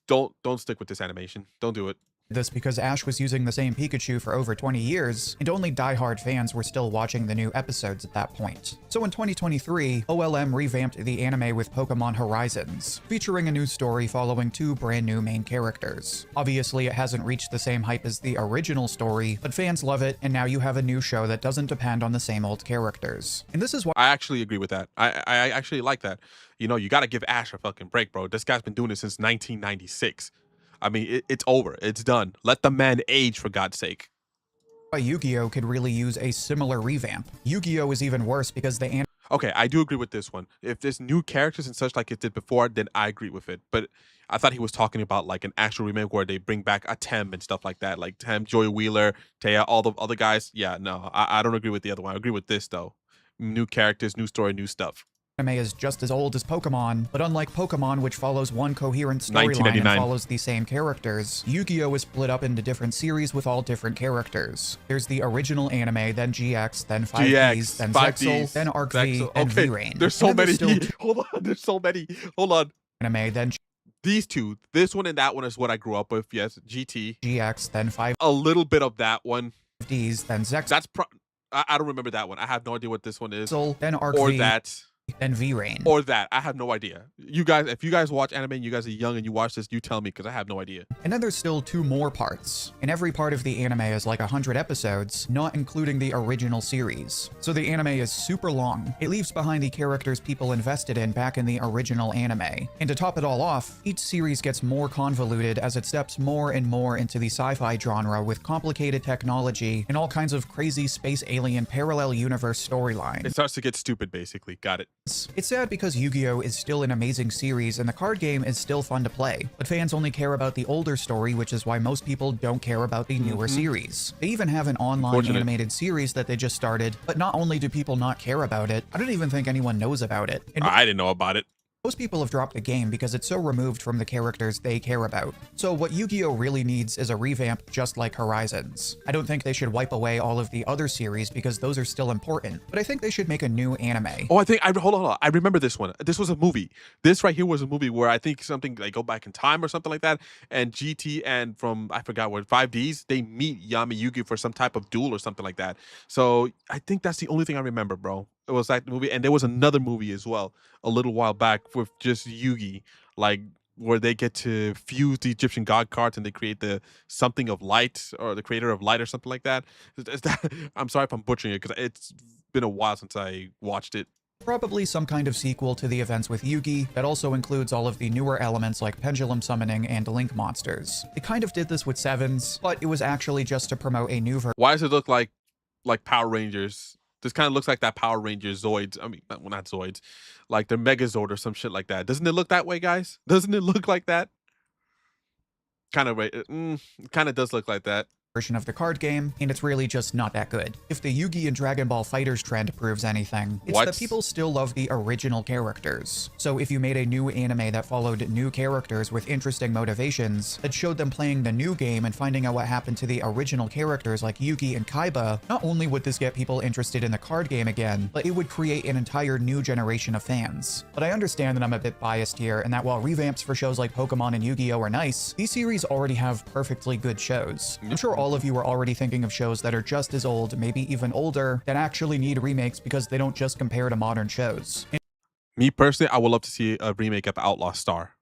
[SPEAKER 2] don't stick with this animation. Don't do it.
[SPEAKER 4] This because Ash was using the same Pikachu for over 20 years, and only die-hard fans were still watching the new episodes at that point. So in 2023, OLM revamped the anime with Pokemon Horizons, featuring a new story following 2 brand new main characters. Obviously, it hasn't reached the same hype as the original story, but fans love it, and now you have a new show that doesn't depend on the same old characters. And this is why—
[SPEAKER 2] I actually agree with that. I actually like that. You know, you gotta give Ash a fucking break, bro. This guy's been doing this since 1996. I mean, it's over. It's done. Let the man age, for God's sake.
[SPEAKER 4] Yu-Gi-Oh! Could really use a similar revamp. Yu-Gi-Oh! Is even worse because they—
[SPEAKER 2] okay, I do agree with this one. If there's new characters and such like it did before, then I agree with it. But I thought he was talking about like an actual remake where they bring back Atem and stuff like that. Like Tem, Joy Wheeler, Taya, all the other guys. Yeah, no, I don't agree with the other one. I agree with this, though. New characters, new story, new stuff.
[SPEAKER 4] Anime is just as old as Pokemon, but unlike Pokemon, which follows one coherent storyline and follows the same characters, Yu-Gi-Oh! Is split up into different series with all different characters. There's the original anime, then GX, then 5Ds, then Zexal, then Arc V, and V-Rain.
[SPEAKER 2] There's so many. Hold on, there's so many. Hold on.
[SPEAKER 4] Anime, then
[SPEAKER 2] these two, this one and that one is what I grew up with. Yes, GT,
[SPEAKER 4] GX, then 5.
[SPEAKER 2] A little bit of that one.
[SPEAKER 4] Ds, then Zexal.
[SPEAKER 2] That's I don't remember that one. I have no idea what this one is.
[SPEAKER 4] Then Arc
[SPEAKER 2] or
[SPEAKER 4] V,
[SPEAKER 2] that.
[SPEAKER 4] And V-Rain.
[SPEAKER 2] Or that. I have no idea. You guys, if you guys watch anime and you guys are young and you watch this, you tell me because I have no idea.
[SPEAKER 4] And then there's still 2 more parts. And every part of the anime is like 100 episodes, not including the original series. So the anime is super long. It leaves behind the characters people invested in back in the original anime. And to top it all off, each series gets more convoluted as it steps more and more into the sci-fi genre with complicated technology and all kinds of crazy space alien parallel universe storylines.
[SPEAKER 2] It starts to get stupid, basically. Got it.
[SPEAKER 4] It's sad because Yu-Gi-Oh! Is still an amazing series and the card game is still fun to play, but fans only care about the older story, which is why most people don't care about the newer series. They even have an online animated series that they just started, but not only do people not care about it, I don't even think anyone knows about it. And
[SPEAKER 2] I didn't know about it.
[SPEAKER 4] most people have dropped the game because it's so removed from the characters they care about. So what Yu-Gi-Oh! Really needs is a revamp just like Horizons. I don't think they should wipe away all of the other series because those are still important, but I think they should make a new anime.
[SPEAKER 2] Oh, hold on. I remember this one. This was a movie. This right here was a movie where I think something like go back in time or something like that. And GT and from, I forgot what, 5Ds, they meet Yami Yugi for some type of duel or something like that. So I think that's the only thing I remember, bro. It was that movie. And there was another movie as well a little while back with just Yugi, like where they get to fuse the Egyptian god cards and they create the something of light or the creator of light or something like that. I'm sorry if I'm butchering it because it's been a while since I watched it.
[SPEAKER 4] Probably some kind of sequel to the events with Yugi that also includes all of the newer elements like pendulum summoning and link monsters. They kind of did this with Sevens, but it was actually just to promote a new version.
[SPEAKER 2] Why does it look like Power Rangers? This kind of looks like that Power Rangers Zoids. I mean, well, not Zoids, like the Megazord or some shit like that. Doesn't it look that way, guys? Doesn't it look like that? Kind of right. Kind of does look like that.
[SPEAKER 4] Version of the card game, and it's really just not that good. If the Yugi and Dragon Ball FighterZ trend proves anything, it's that people still love the original characters. So if you made a new anime that followed new characters with interesting motivations, that showed them playing the new game and finding out what happened to the original characters like Yugi and Kaiba, not only would this get people interested in the card game again, but it would create an entire new generation of fans. But I understand that I'm a bit biased here, and that while revamps for shows like Pokemon and Yu-Gi-Oh! Are nice, these series already have perfectly good shows. I'm sure all of you are already thinking of shows that are just as old, maybe even older, that actually need remakes because they don't just compare to modern shows.
[SPEAKER 2] Me personally, I would love to see a remake of Outlaw Star.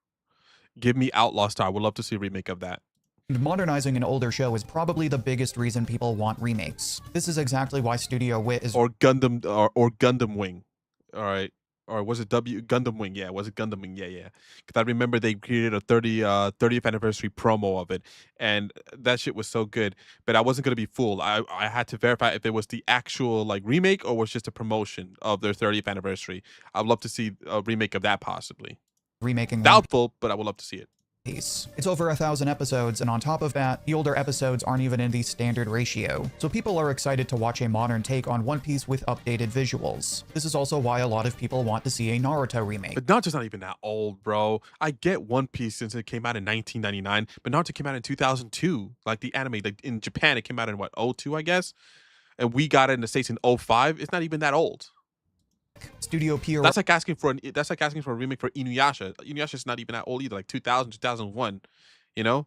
[SPEAKER 2] Give me Outlaw Star. I would love to see a remake of that.
[SPEAKER 4] And modernizing an older show is probably the biggest reason people want remakes. This is exactly why Studio Wit is—
[SPEAKER 2] Or Gundam, or Gundam Wing. All right. Or was it Gundam Wing? Yeah, was it Gundam Wing? Yeah. Because I remember they created a 30th anniversary promo of it, and that shit was so good. But I wasn't gonna be fooled. I had to verify if it was the actual like remake or was just a promotion of their 30th anniversary. I'd love to see a remake of that possibly.
[SPEAKER 4] Remaking
[SPEAKER 2] doubtful, but I would love to see it.
[SPEAKER 4] It's over 1,000 episodes, and on top of that, the older episodes aren't even in the standard ratio. So people are excited to watch a modern take on One Piece with updated visuals. This is also why a lot of people want to see a Naruto remake.
[SPEAKER 2] But Naruto's not even that old, bro. I get One Piece since it came out in 1999, but Naruto came out in 2002. Like the anime, like in Japan, it came out in what, 02, I guess? And we got it in the States in 05. It's not even that old.
[SPEAKER 4] Studio Pierrot.
[SPEAKER 2] That's like asking for a remake for Inuyasha. Inuyasha's not even that old either, like 2000, 2001, you know?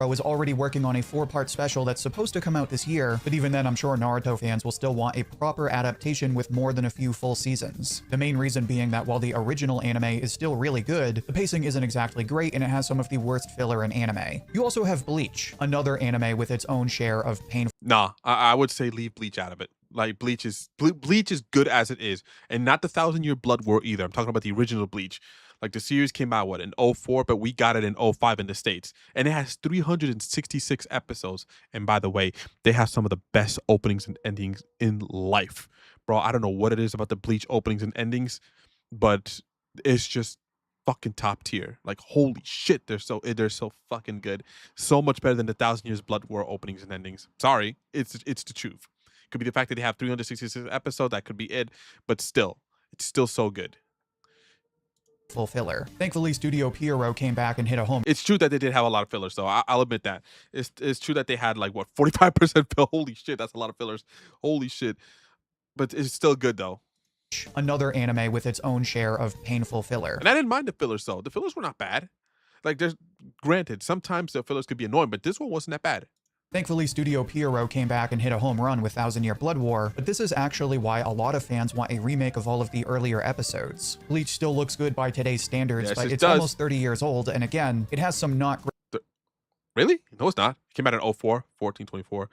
[SPEAKER 4] I was already working on a 4-part special that's supposed to come out this year, but even then I'm sure Naruto fans will still want a proper adaptation with more than a few full seasons. The main reason being that while the original anime is still really good, the pacing isn't exactly great and it has some of the worst filler in anime. You also have Bleach, another anime with its own share of painful—
[SPEAKER 2] Nah, I would say leave Bleach out of it. Like Bleach is good as it is, and not the 1,000-Year Blood War either. I'm talking about the original Bleach. Like the series came out in 04, but we got it in 05 in the States, and it has 366 episodes. And by the way, they have some of the best openings and endings in life, bro. I don't know what it is about the Bleach openings and endings, but it's just fucking top tier. Like holy shit, they're so fucking good. So much better than the 1,000 Years Blood War openings and endings. Sorry, it's the truth. Could be the fact that they have 366 episodes. That could be it. But still, it's still so good.
[SPEAKER 4] Full filler. Thankfully, Studio Pierrot came back and hit a home.
[SPEAKER 2] It's true that they did have a lot of fillers, though. I'll admit that. It's true that they had like, what, 45% fill. Holy shit, that's a lot of fillers. Holy shit. But it's still good, though.
[SPEAKER 4] Another anime with its own share of painful filler.
[SPEAKER 2] And I didn't mind the fillers, though. The fillers were not bad. Like, granted, sometimes the fillers could be annoying, but this one wasn't that bad.
[SPEAKER 4] Thankfully, Studio Pierrot came back and hit a home run with 1,000-Year Blood War, but this is actually why a lot of fans want a remake of all of the earlier episodes. Bleach still looks good by today's standards, but it's almost 30 years old, and again, it has some not great—
[SPEAKER 2] Really? No, it's not. It came out in 04, 14, 24.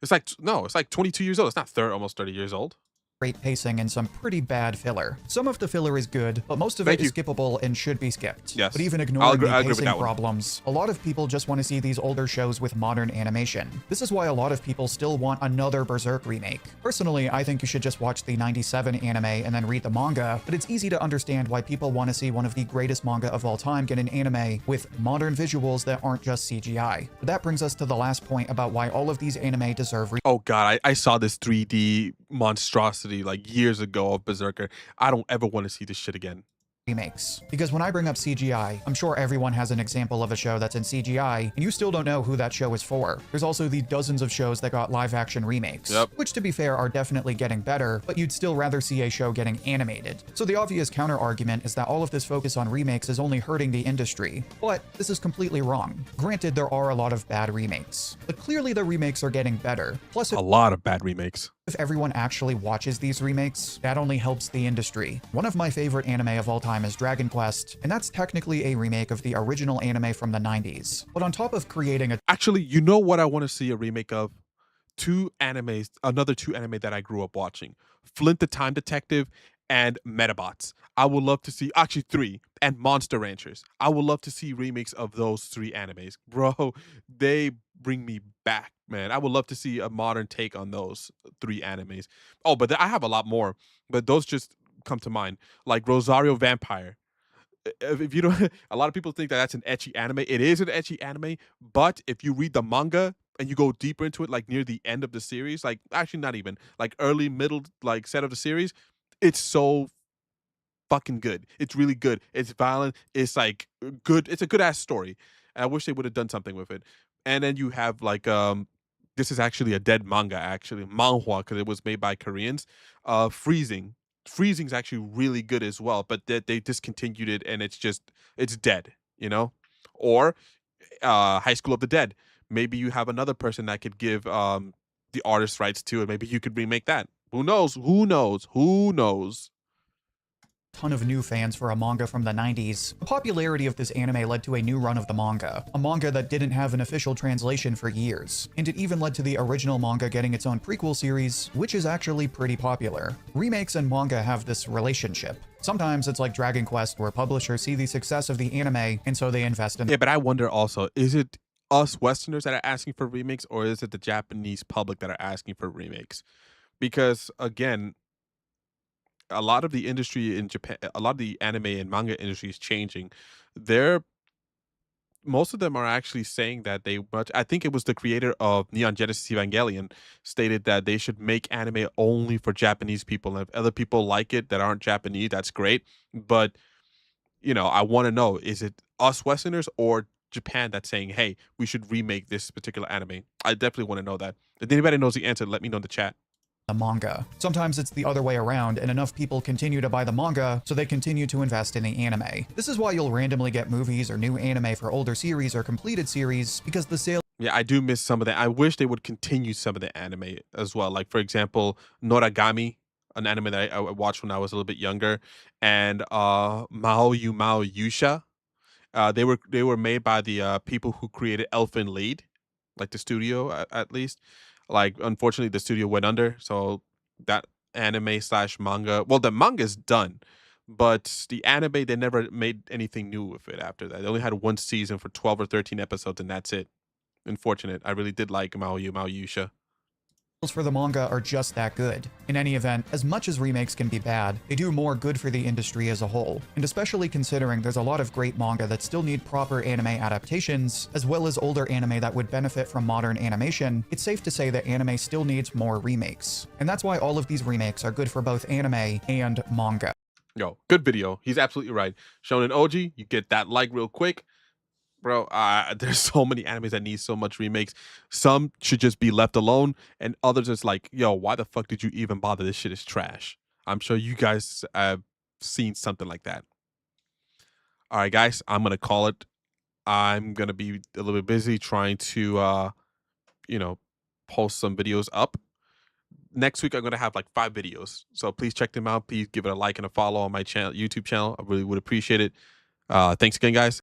[SPEAKER 2] It's like 22 years old. It's not almost 30 years old.
[SPEAKER 4] great pacing and some pretty bad filler. Some of the filler is good, but most of it is skippable and should be skipped.
[SPEAKER 2] Yes.
[SPEAKER 4] But even
[SPEAKER 2] I'll
[SPEAKER 4] ignoring
[SPEAKER 2] agree
[SPEAKER 4] the
[SPEAKER 2] with
[SPEAKER 4] pacing
[SPEAKER 2] that one.
[SPEAKER 4] problems, a lot of people just want to see these older shows with modern animation. This is why a lot of people still want another Berserk remake. Personally, I think you should just watch the 97 anime and then read the manga, but it's easy to understand why people want to see one of the greatest manga of all time get an anime with modern visuals that aren't just CGI. But that brings us to the last point about why all of these anime deserve
[SPEAKER 2] Oh god, I saw this 3D monstrosity like years ago of Berserker. I don't ever want to see this shit again.
[SPEAKER 4] remakes. Because when I bring up CGI, I'm sure everyone has an example of a show that's in CGI, and you still don't know who that show is for. There's also the dozens of shows that got live-action remakes, which to be fair are definitely getting better, but you'd still rather see a show getting animated. So the obvious counter-argument is that all of this focus on remakes is only hurting the industry, but this is completely wrong. Granted, there are a lot of bad remakes, but clearly the remakes are getting better. Plus,
[SPEAKER 2] a lot of bad remakes.
[SPEAKER 4] If everyone actually watches these remakes, that only helps the industry. One of my favorite anime of all time is Dragon Quest, and that's technically a remake of the original anime from the 90s. But on top of creating a—
[SPEAKER 2] Actually, you know what I want to see a remake of? Another two anime that I grew up watching. Flint the Time Detective and Metabots. I would love to see, actually 3, and Monster Ranchers. I would love to see remakes of those 3 animes. Bro, they bring me back, man. I would love to see a modern take on those 3 animes. Oh, but I have a lot more, but those just come to mind. Like Rosario Vampire. If you don't, a lot of people think that that's an ecchi anime. It is an ecchi anime, but if you read the manga and you go deeper into it, like near the end of the series, like actually not even, like early, middle, like set of the series, it's so fucking good. It's really good. It's violent. It's like good. It's a good ass story. I wish they would have done something with it. And then you have like this is actually a dead manga, actually manhwa, because it was made by Koreans. Freezing. Freezing's actually really good as well, but they discontinued it and it's dead, you know? Or High School of the Dead. Maybe you have another person that could give the artist rights to it. Maybe you could remake that. Who knows? Who knows? Who knows?
[SPEAKER 4] Ton of new fans for a manga from the 90s. The popularity of this anime led to a new run of the manga, a manga that didn't have an official translation for years, and it even led to the original manga getting its own prequel series, which is actually pretty popular. Remakes and manga have this relationship. Sometimes it's like Dragon Quest, where publishers see the success of the anime, and so they invest in—
[SPEAKER 2] Yeah, but I wonder also, is it us Westerners that are asking for remakes, or is it the Japanese public that are asking for remakes? Because, again, a lot of the industry in Japan, a lot of the anime and manga industry is changing. Most of them are actually saying that I think it was the creator of Neon Genesis Evangelion stated that they should make anime only for Japanese people. And if other people like it that aren't Japanese, that's great. But, I want to know, is it us Westerners or Japan that's saying, hey, we should remake this particular anime? I definitely want to know that. If anybody knows the answer, let me know in the chat.
[SPEAKER 4] The manga. Sometimes it's the other way around, and enough people continue to buy the manga, so they continue to invest in the anime. This is why you'll randomly get movies or new anime for older series or completed series, because the sale—
[SPEAKER 2] Yeah, I do miss some of that. I wish they would continue some of the anime as well. Like, for example, Noragami, an anime that I watched when I was a little bit younger, and Mao Yu Mao Yusha. They were made by the people who created Elfen Lied, like the studio at least. Like, unfortunately, the studio went under, so that anime slash manga. Well, the manga is done, but the anime, they never made anything new with it after that. They only had one season for 12 or 13 episodes, and that's it. Unfortunate. I really did like Mao Yusha.
[SPEAKER 4] for the manga are just that good. In any event, as much as remakes can be bad, they do more good for the industry as a whole. And especially considering there's a lot of great manga that still need proper anime adaptations, as well as older anime that would benefit from modern animation, it's safe to say that anime still needs more remakes. And that's why all of these remakes are good for both anime and manga.
[SPEAKER 2] Yo, good video. He's absolutely right. Shonen OG, you get that like real quick. Bro, there's so many animes that need so much remakes. Some should just be left alone, and others is like, yo, why the fuck did you even bother? This shit is trash. I'm sure you guys have seen something like that. All right, guys, I'm going to call it. I'm going to be a little bit busy trying to, post some videos up. Next week, I'm going to have like 5 videos. So please check them out. Please give it a like and a follow on my channel, YouTube channel. I really would appreciate it. Thanks again, guys.